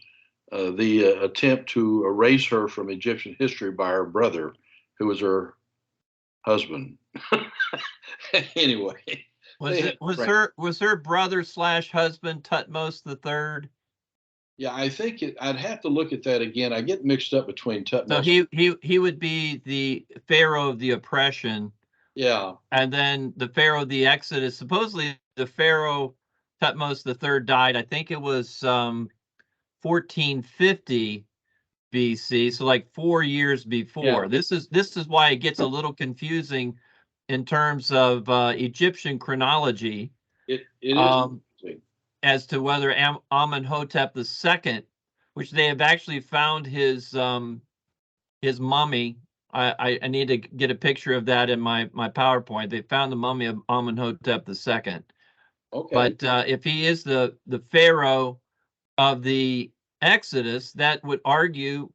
the attempt to erase her from Egyptian history by her brother, who was her husband. Anyway, was her brother / husband Tutmosis III? Yeah, I think I'd have to look at that again. I get mixed up between Tutmosis. So he would be the Pharaoh of the oppression. Yeah. And then the Pharaoh of the Exodus. Supposedly the Pharaoh Tutmosis III died, I think it was 1450 BC, so like 4 years before. Yeah. This is why it gets a little confusing in terms of Egyptian chronology. It is as to whether Amenhotep II, which they have actually found his mummy. I need to get a picture of that in my PowerPoint. They found the mummy of Amenhotep II. Okay. But if he is the Pharaoh of the Exodus, that would argue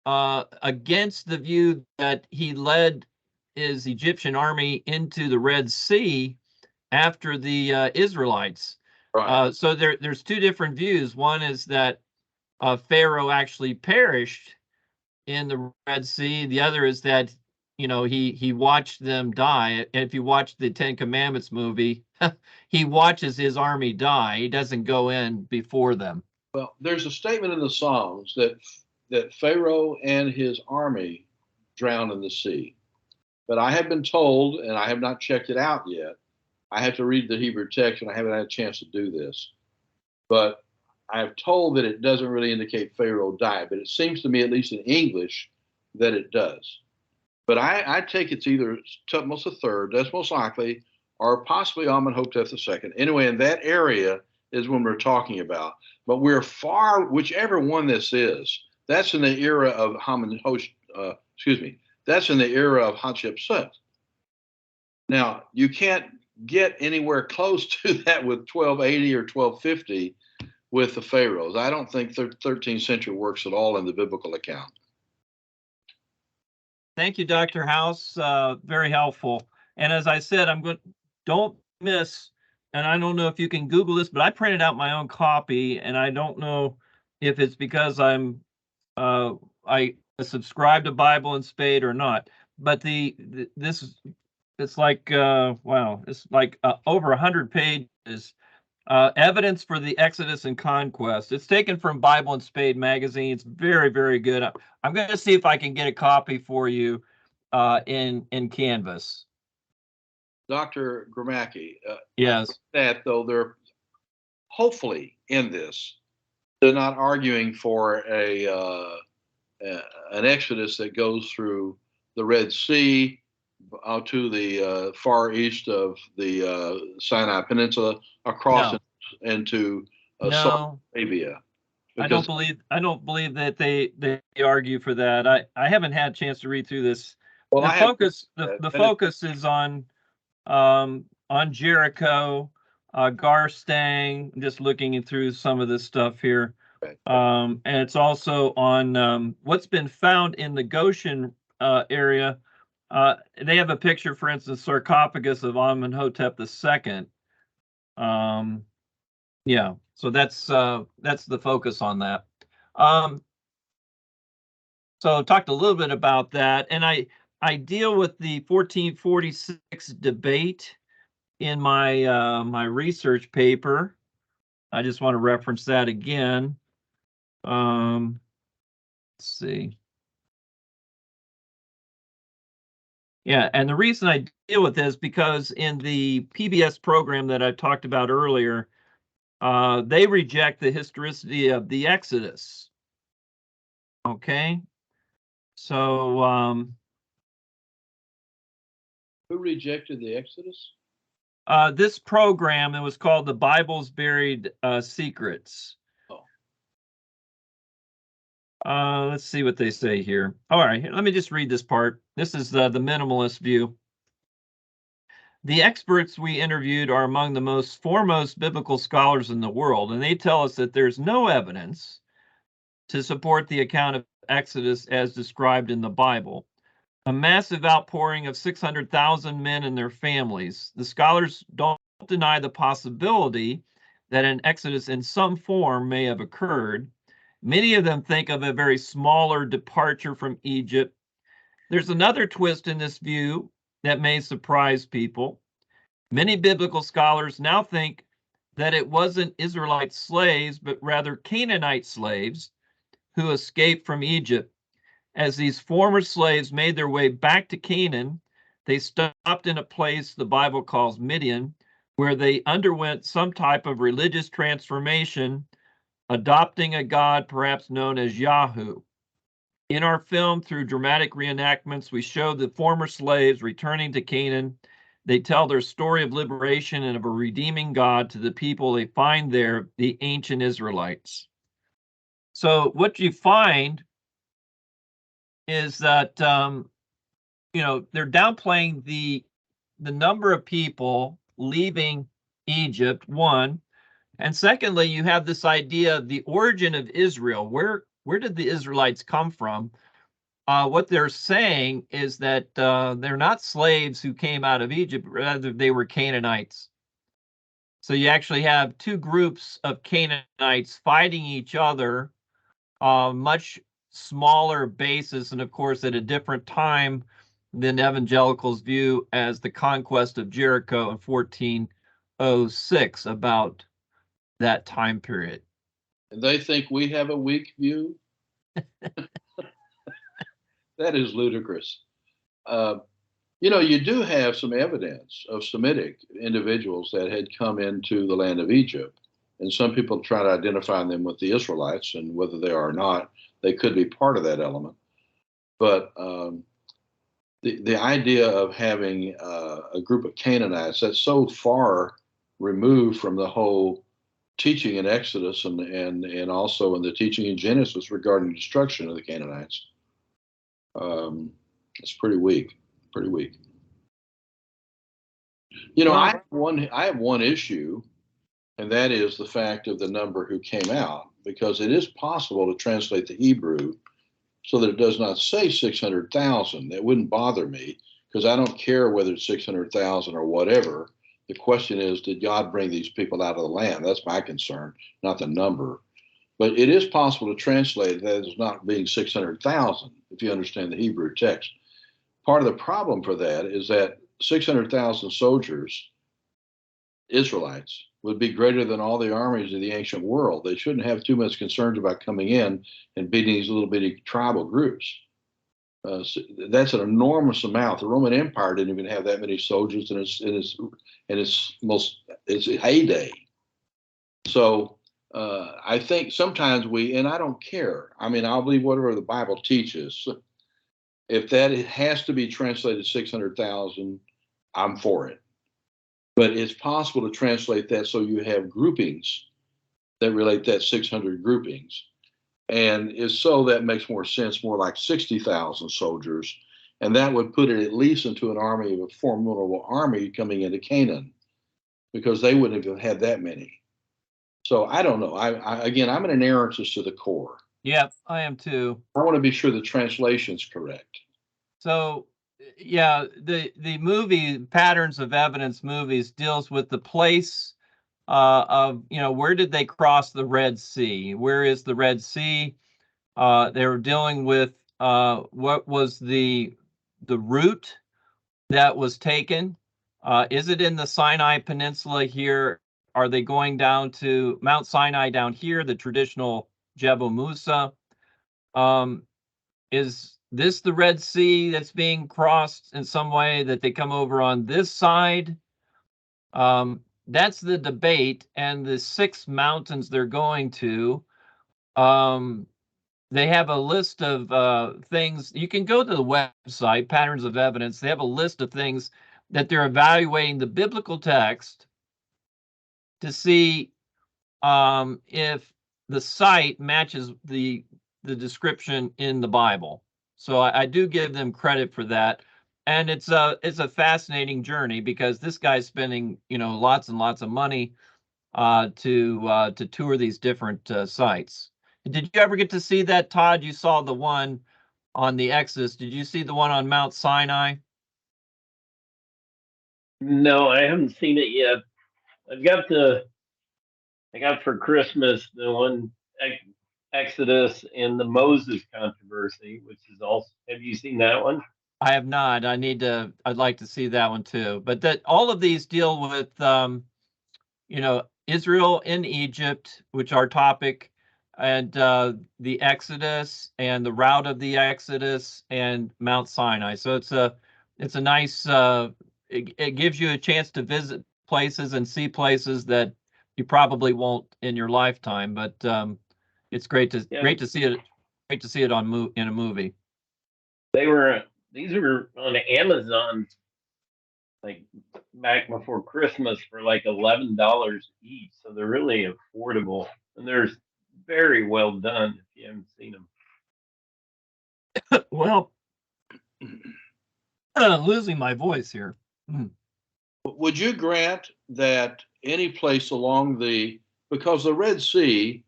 against the view that he led his Egyptian army into the Red Sea after the Israelites. Right. So there's two different views. One is that Pharaoh actually perished in the Red Sea. The other is that, he watched them die. And if you watch the Ten Commandments movie, he watches his army die. He doesn't go in before them. Well, there's a statement in the Psalms that Pharaoh and his army drowned in the sea. But I have been told, and I have not checked it out yet, I have to read the Hebrew text, and I haven't had a chance to do this. But I've told that it doesn't really indicate Pharaoh died, but it seems to me, at least in English, that it does. But I take it's either Tutmosis III, that's most likely, or possibly Amenhotep II. Anyway, in that area is when we're talking about. But we're far, whichever one this is, that's in the era of that's in the era of Hatshepsut. Now, you can't get anywhere close to that with 1280 or 1250 with the pharaohs. I don't think 13th century works at all in the biblical account. Thank you, Dr. House. Very helpful. And as I said, don't miss, and I don't know if you can Google this, but I printed out my own copy, and I don't know if it's because I subscribe to Bible and Spade or not. But it's like wow, it's like over 100 pages. Evidence for the Exodus and Conquest. It's taken from Bible and Spade magazine. It's very, very good. I'm going to see if I can get a copy for you in Canvas. Dr. Gromacki. Yes. That though they're hopefully in this, they're not arguing for an Exodus that goes through the Red Sea out to the far east of the Sinai Peninsula, across into Saudi Arabia. I don't believe that they argue for that. I haven't had a chance to read through this. Well, the focus is on Jericho, Garstang. Just looking through some of this stuff here. And it's also on what's been found in the Goshen area. They have a picture, for instance, sarcophagus of Amenhotep II. Yeah, so that's the focus on that. So I talked a little bit about that, and I deal with the 1446 debate in my my research paper. I just want to reference that again. Let's see. Yeah, and the reason I deal with this because in the PBS program that I talked about earlier, they reject the historicity of the Exodus. Okay, so who rejected the Exodus? This program, it was called The Bible's Buried Secrets. Let's see what they say here. All right, let me just read this part. This is the minimalist view. The experts we interviewed are among the most foremost biblical scholars in the world, and they tell us that there's no evidence to support the account of Exodus as described in the Bible. A massive outpouring of 600,000 men and their families. The scholars don't deny the possibility that an exodus in some form may have occurred. Many of them think of a very smaller departure from Egypt. There's another twist in this view that may surprise people. Many biblical scholars now think that it wasn't Israelite slaves, but rather Canaanite slaves who escaped from Egypt. As these former slaves made their way back to Canaan, they stopped in a place the Bible calls Midian, where they underwent some type of religious transformation, adopting a god perhaps known as Yahoo. In our film, through dramatic reenactments, we show the former slaves returning to Canaan. They tell their story of liberation and of a redeeming God to the people they find there, the ancient Israelites. So what you find is that you know, they're downplaying the number of people leaving Egypt, one, and secondly, you have this idea of the origin of Israel. Where did the Israelites come from? What they're saying is that they're not slaves who came out of Egypt, rather they were Canaanites. So you actually have two groups of Canaanites fighting each other, much smaller basis, and of course at a different time than evangelicals view as the conquest of Jericho in 1406, about that time period. And they think we have a weak view? That is ludicrous. You know, you do have some evidence of Semitic individuals that had come into the land of Egypt, and some people try to identify them with the Israelites, and whether they are or not, they could be part of that element. But the idea of having a group of Canaanites that's so far removed from the whole teaching in Exodus and also in the teaching in Genesis regarding the destruction of the Canaanites, it's pretty weak, pretty weak. You know, I have one issue, and that is the fact of the number who came out, because it is possible to translate the Hebrew so that it does not say 600,000. That wouldn't bother me, because I don't care whether it's 600,000 or whatever. The question is, did God bring these people out of the land? That's my concern, not the number. But it is possible to translate that as not being 600,000, if you understand the Hebrew text. Part of the problem for that is that 600,000 soldiers, Israelites, would be greater than all the armies of the ancient world. They shouldn't have too much concerns about coming in and beating these little bitty tribal groups. So that's an enormous amount. The Roman Empire didn't even have that many soldiers in its heyday. So I think sometimes and I don't care. I mean, I'll believe whatever the Bible teaches. If that has to be translated 600,000, I'm for it. But it's possible to translate that so you have groupings that relate that 600 groupings. And if so, that makes more sense, more like 60,000 soldiers. And that would put it at least into an army of a formidable army coming into Canaan, because they wouldn't have had that many. So I don't know. Again, I'm an inerrantist to the core. Yep, I am too. I want to be sure the translation's correct. So yeah, the movie Patterns of Evidence movies deals with the place of, where did they cross the Red Sea? Where is the Red Sea? They were dealing with what was the route that was taken. Is it in the Sinai Peninsula here? Are they going down to Mount Sinai down here, the traditional Jebel Musa? Is this the Red Sea that's being crossed in some way, that they come over on this side? That's the debate. And the 6 mountains they're going to, they have a list of things. You can go to the website, Patterns of Evidence. They have a list of things that they're evaluating the biblical text to see if the site matches the description in the Bible. So I do give them credit for that. And it's a fascinating journey, because this guy's spending, lots and lots of money to tour these different sites. Did you ever get to see that, Todd? You saw the one on the Exodus. Did you see the one on Mount Sinai? No, I haven't seen it yet. I got for Christmas the one Exodus and the Moses controversy, which is also. Have you seen that one? I have not. I'd like to see that one too. But that all of these deal with, Israel in Egypt, which are topic, and the Exodus and the route of the Exodus and Mount Sinai. So it's a nice. It gives you a chance to visit places and see places that you probably won't in your lifetime. But it's great to see it. Great to see it in a movie. These were on Amazon, like back before Christmas, for like $11 each. So they're really affordable, and they're very well done if you haven't seen them. Well, losing my voice here. Would you grant that any place along because the Red Sea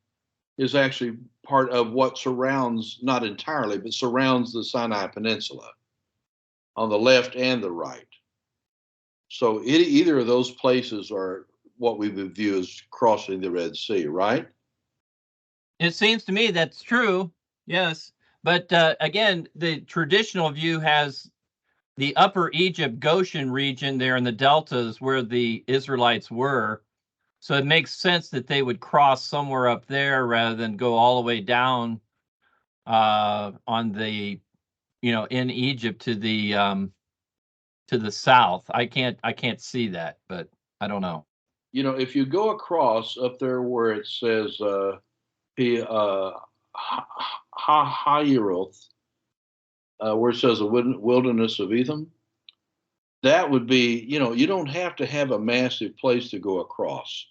is actually part of what surrounds, not entirely, but surrounds the Sinai Peninsula on the left and the right. So either of those places are what we would view as crossing the Red Sea, right? It seems to me that's true, yes. But again, the traditional view has the Upper Egypt Goshen region there in the deltas where the Israelites were. So it makes sense that they would cross somewhere up there rather than go all the way down on the, in Egypt to the south. I can't see that, but I don't know. If you go across up there where it says Hayiroth, where it says the wilderness of Etham, that would be, you don't have to have a massive place to go across.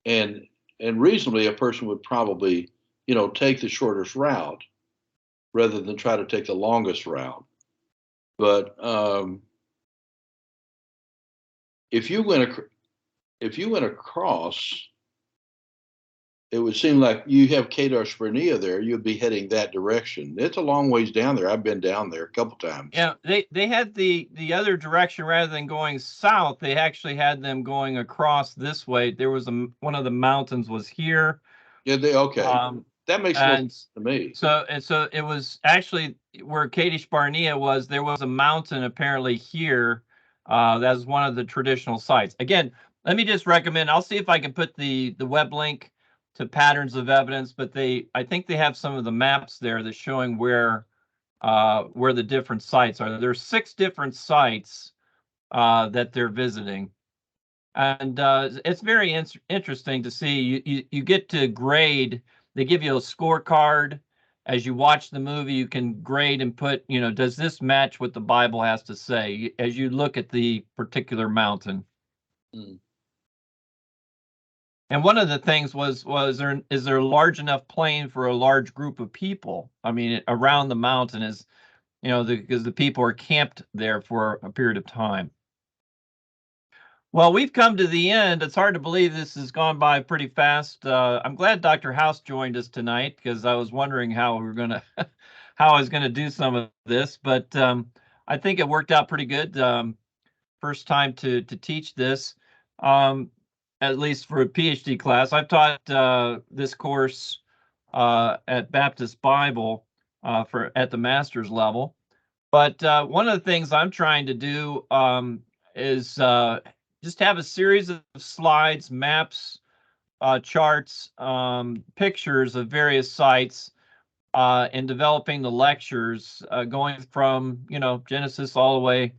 And reasonably, a person would probably, take the shortest route rather than try to take the longest route. But if you went across, it would seem like you have Kadesh Barnea there. You'd be heading that direction. It's a long ways down there. I've been down there a couple times. Yeah, they had the other direction rather than going south. They actually had them going across this way. There was one of the mountains was here. Yeah, okay. That makes sense to me. So it was actually where Kadesh Barnea was. There was a mountain apparently here. That's one of the traditional sites. Again, let me just recommend. I'll see if I can put the web link to Patterns of Evidence, but I think they have some of the maps there that's showing where the different sites are. There's 6 different sites that they're visiting, and it's very interesting to see. You get to grade. They give you a scorecard as you watch the movie. You can grade and put, does this match what the Bible has to say as you look at the particular mountain. And one of the things is there a large enough plain for a large group of people? I mean, around the mountain is, because the people are camped there for a period of time. Well, we've come to the end. It's hard to believe this has gone by pretty fast. I'm glad Dr. House joined us tonight because I was wondering how we were gonna, how I was gonna do some of this, but I think it worked out pretty good. First time to teach this, at least for a PhD class. I've taught this course at Baptist Bible at the master's level. But one of the things I'm trying to do is just have a series of slides, maps, charts, pictures of various sites, and developing the lectures, going from Genesis all the way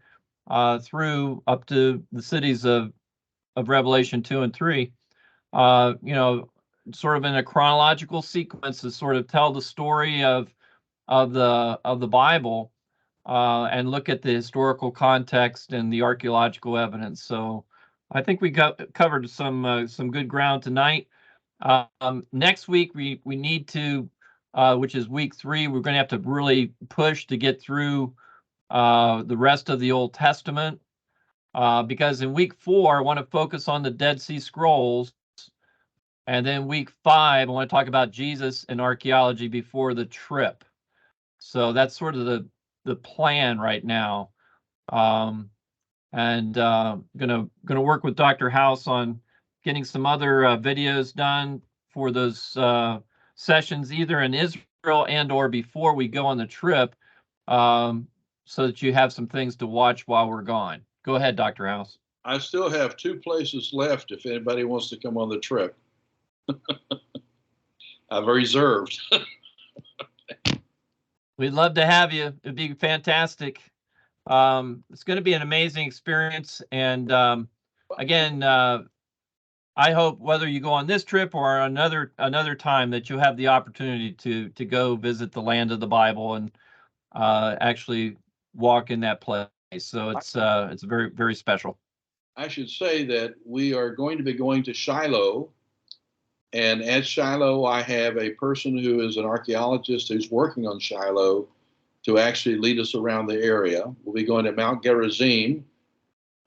through up to the cities of Revelation 2 and 3. Sort of in a chronological sequence to sort of tell the story of the Bible. And look at the historical context and the archaeological evidence. So I think we covered some good ground tonight. Next week we need to, which is week 3, we're going to have to really push to get through the rest of the Old Testament, because in week 4 I want to focus on the Dead Sea Scrolls, and then week 5 I want to talk about Jesus and archaeology before the trip. So that's sort of the plan right now, and gonna work with Dr. House on getting some other videos done for those sessions, either in Israel and or before we go on the trip, so that you have some things to watch while we're gone. Go ahead, Dr. House. I still have 2 places left if anybody wants to come on the trip. I've reserved. We'd love to have you. It'd be fantastic. It's going to be an amazing experience. And again, I hope whether you go on this trip or another time that you have the opportunity to go visit the land of the Bible and actually walk in that place. So it's very, very special. I should say that we are going to be going to Shiloh. And at Shiloh, I have a person who is an archaeologist who's working on Shiloh to actually lead us around the area. We'll be going to Mount Gerizim,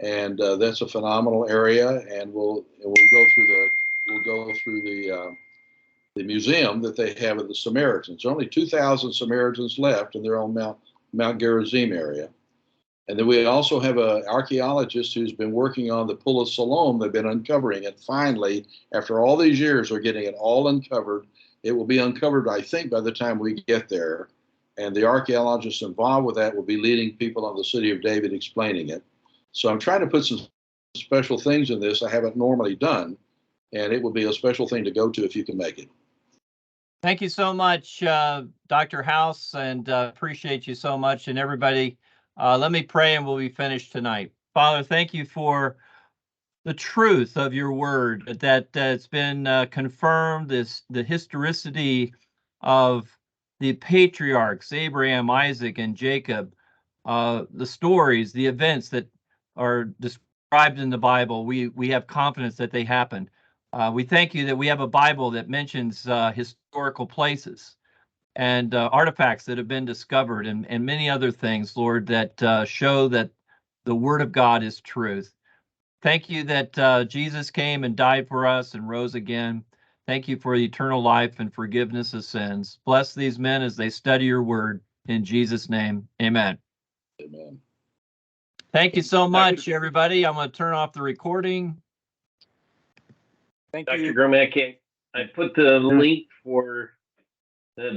and that's a phenomenal area. And we'll go through the museum that they have of the Samaritans. There are only 2,000 Samaritans left, and they're on Mount Gerizim area. And then we also have an archaeologist who's been working on the Pool of Siloam. They've been uncovering it. Finally, after all these years, we're getting it all uncovered. It will be uncovered, I think, by the time we get there. And the archaeologists involved with that will be leading people on the city of David, explaining it. So I'm trying to put some special things in this I haven't normally done. And it will be a special thing to go to if you can make it. Thank you so much, Dr. House, and appreciate you so much. And everybody, let me pray and we'll be finished tonight. Father, thank you for the truth of your word, that it's been confirmed, the historicity of the patriarchs, Abraham, Isaac, and Jacob, the stories, the events that are described in the Bible. We have confidence that they happened. We thank you that we have a Bible that mentions historical places and artifacts that have been discovered, and many other things, Lord, that show that the Word of God is truth. Thank you that Jesus came and died for us and rose again. Thank you for eternal life and forgiveness of sins. Bless these men as they study your word. In Jesus' name, amen. Amen. Thank you so much, everybody. I'm going to turn off the recording. Thank Dr. you. Gromacki, I put the link for the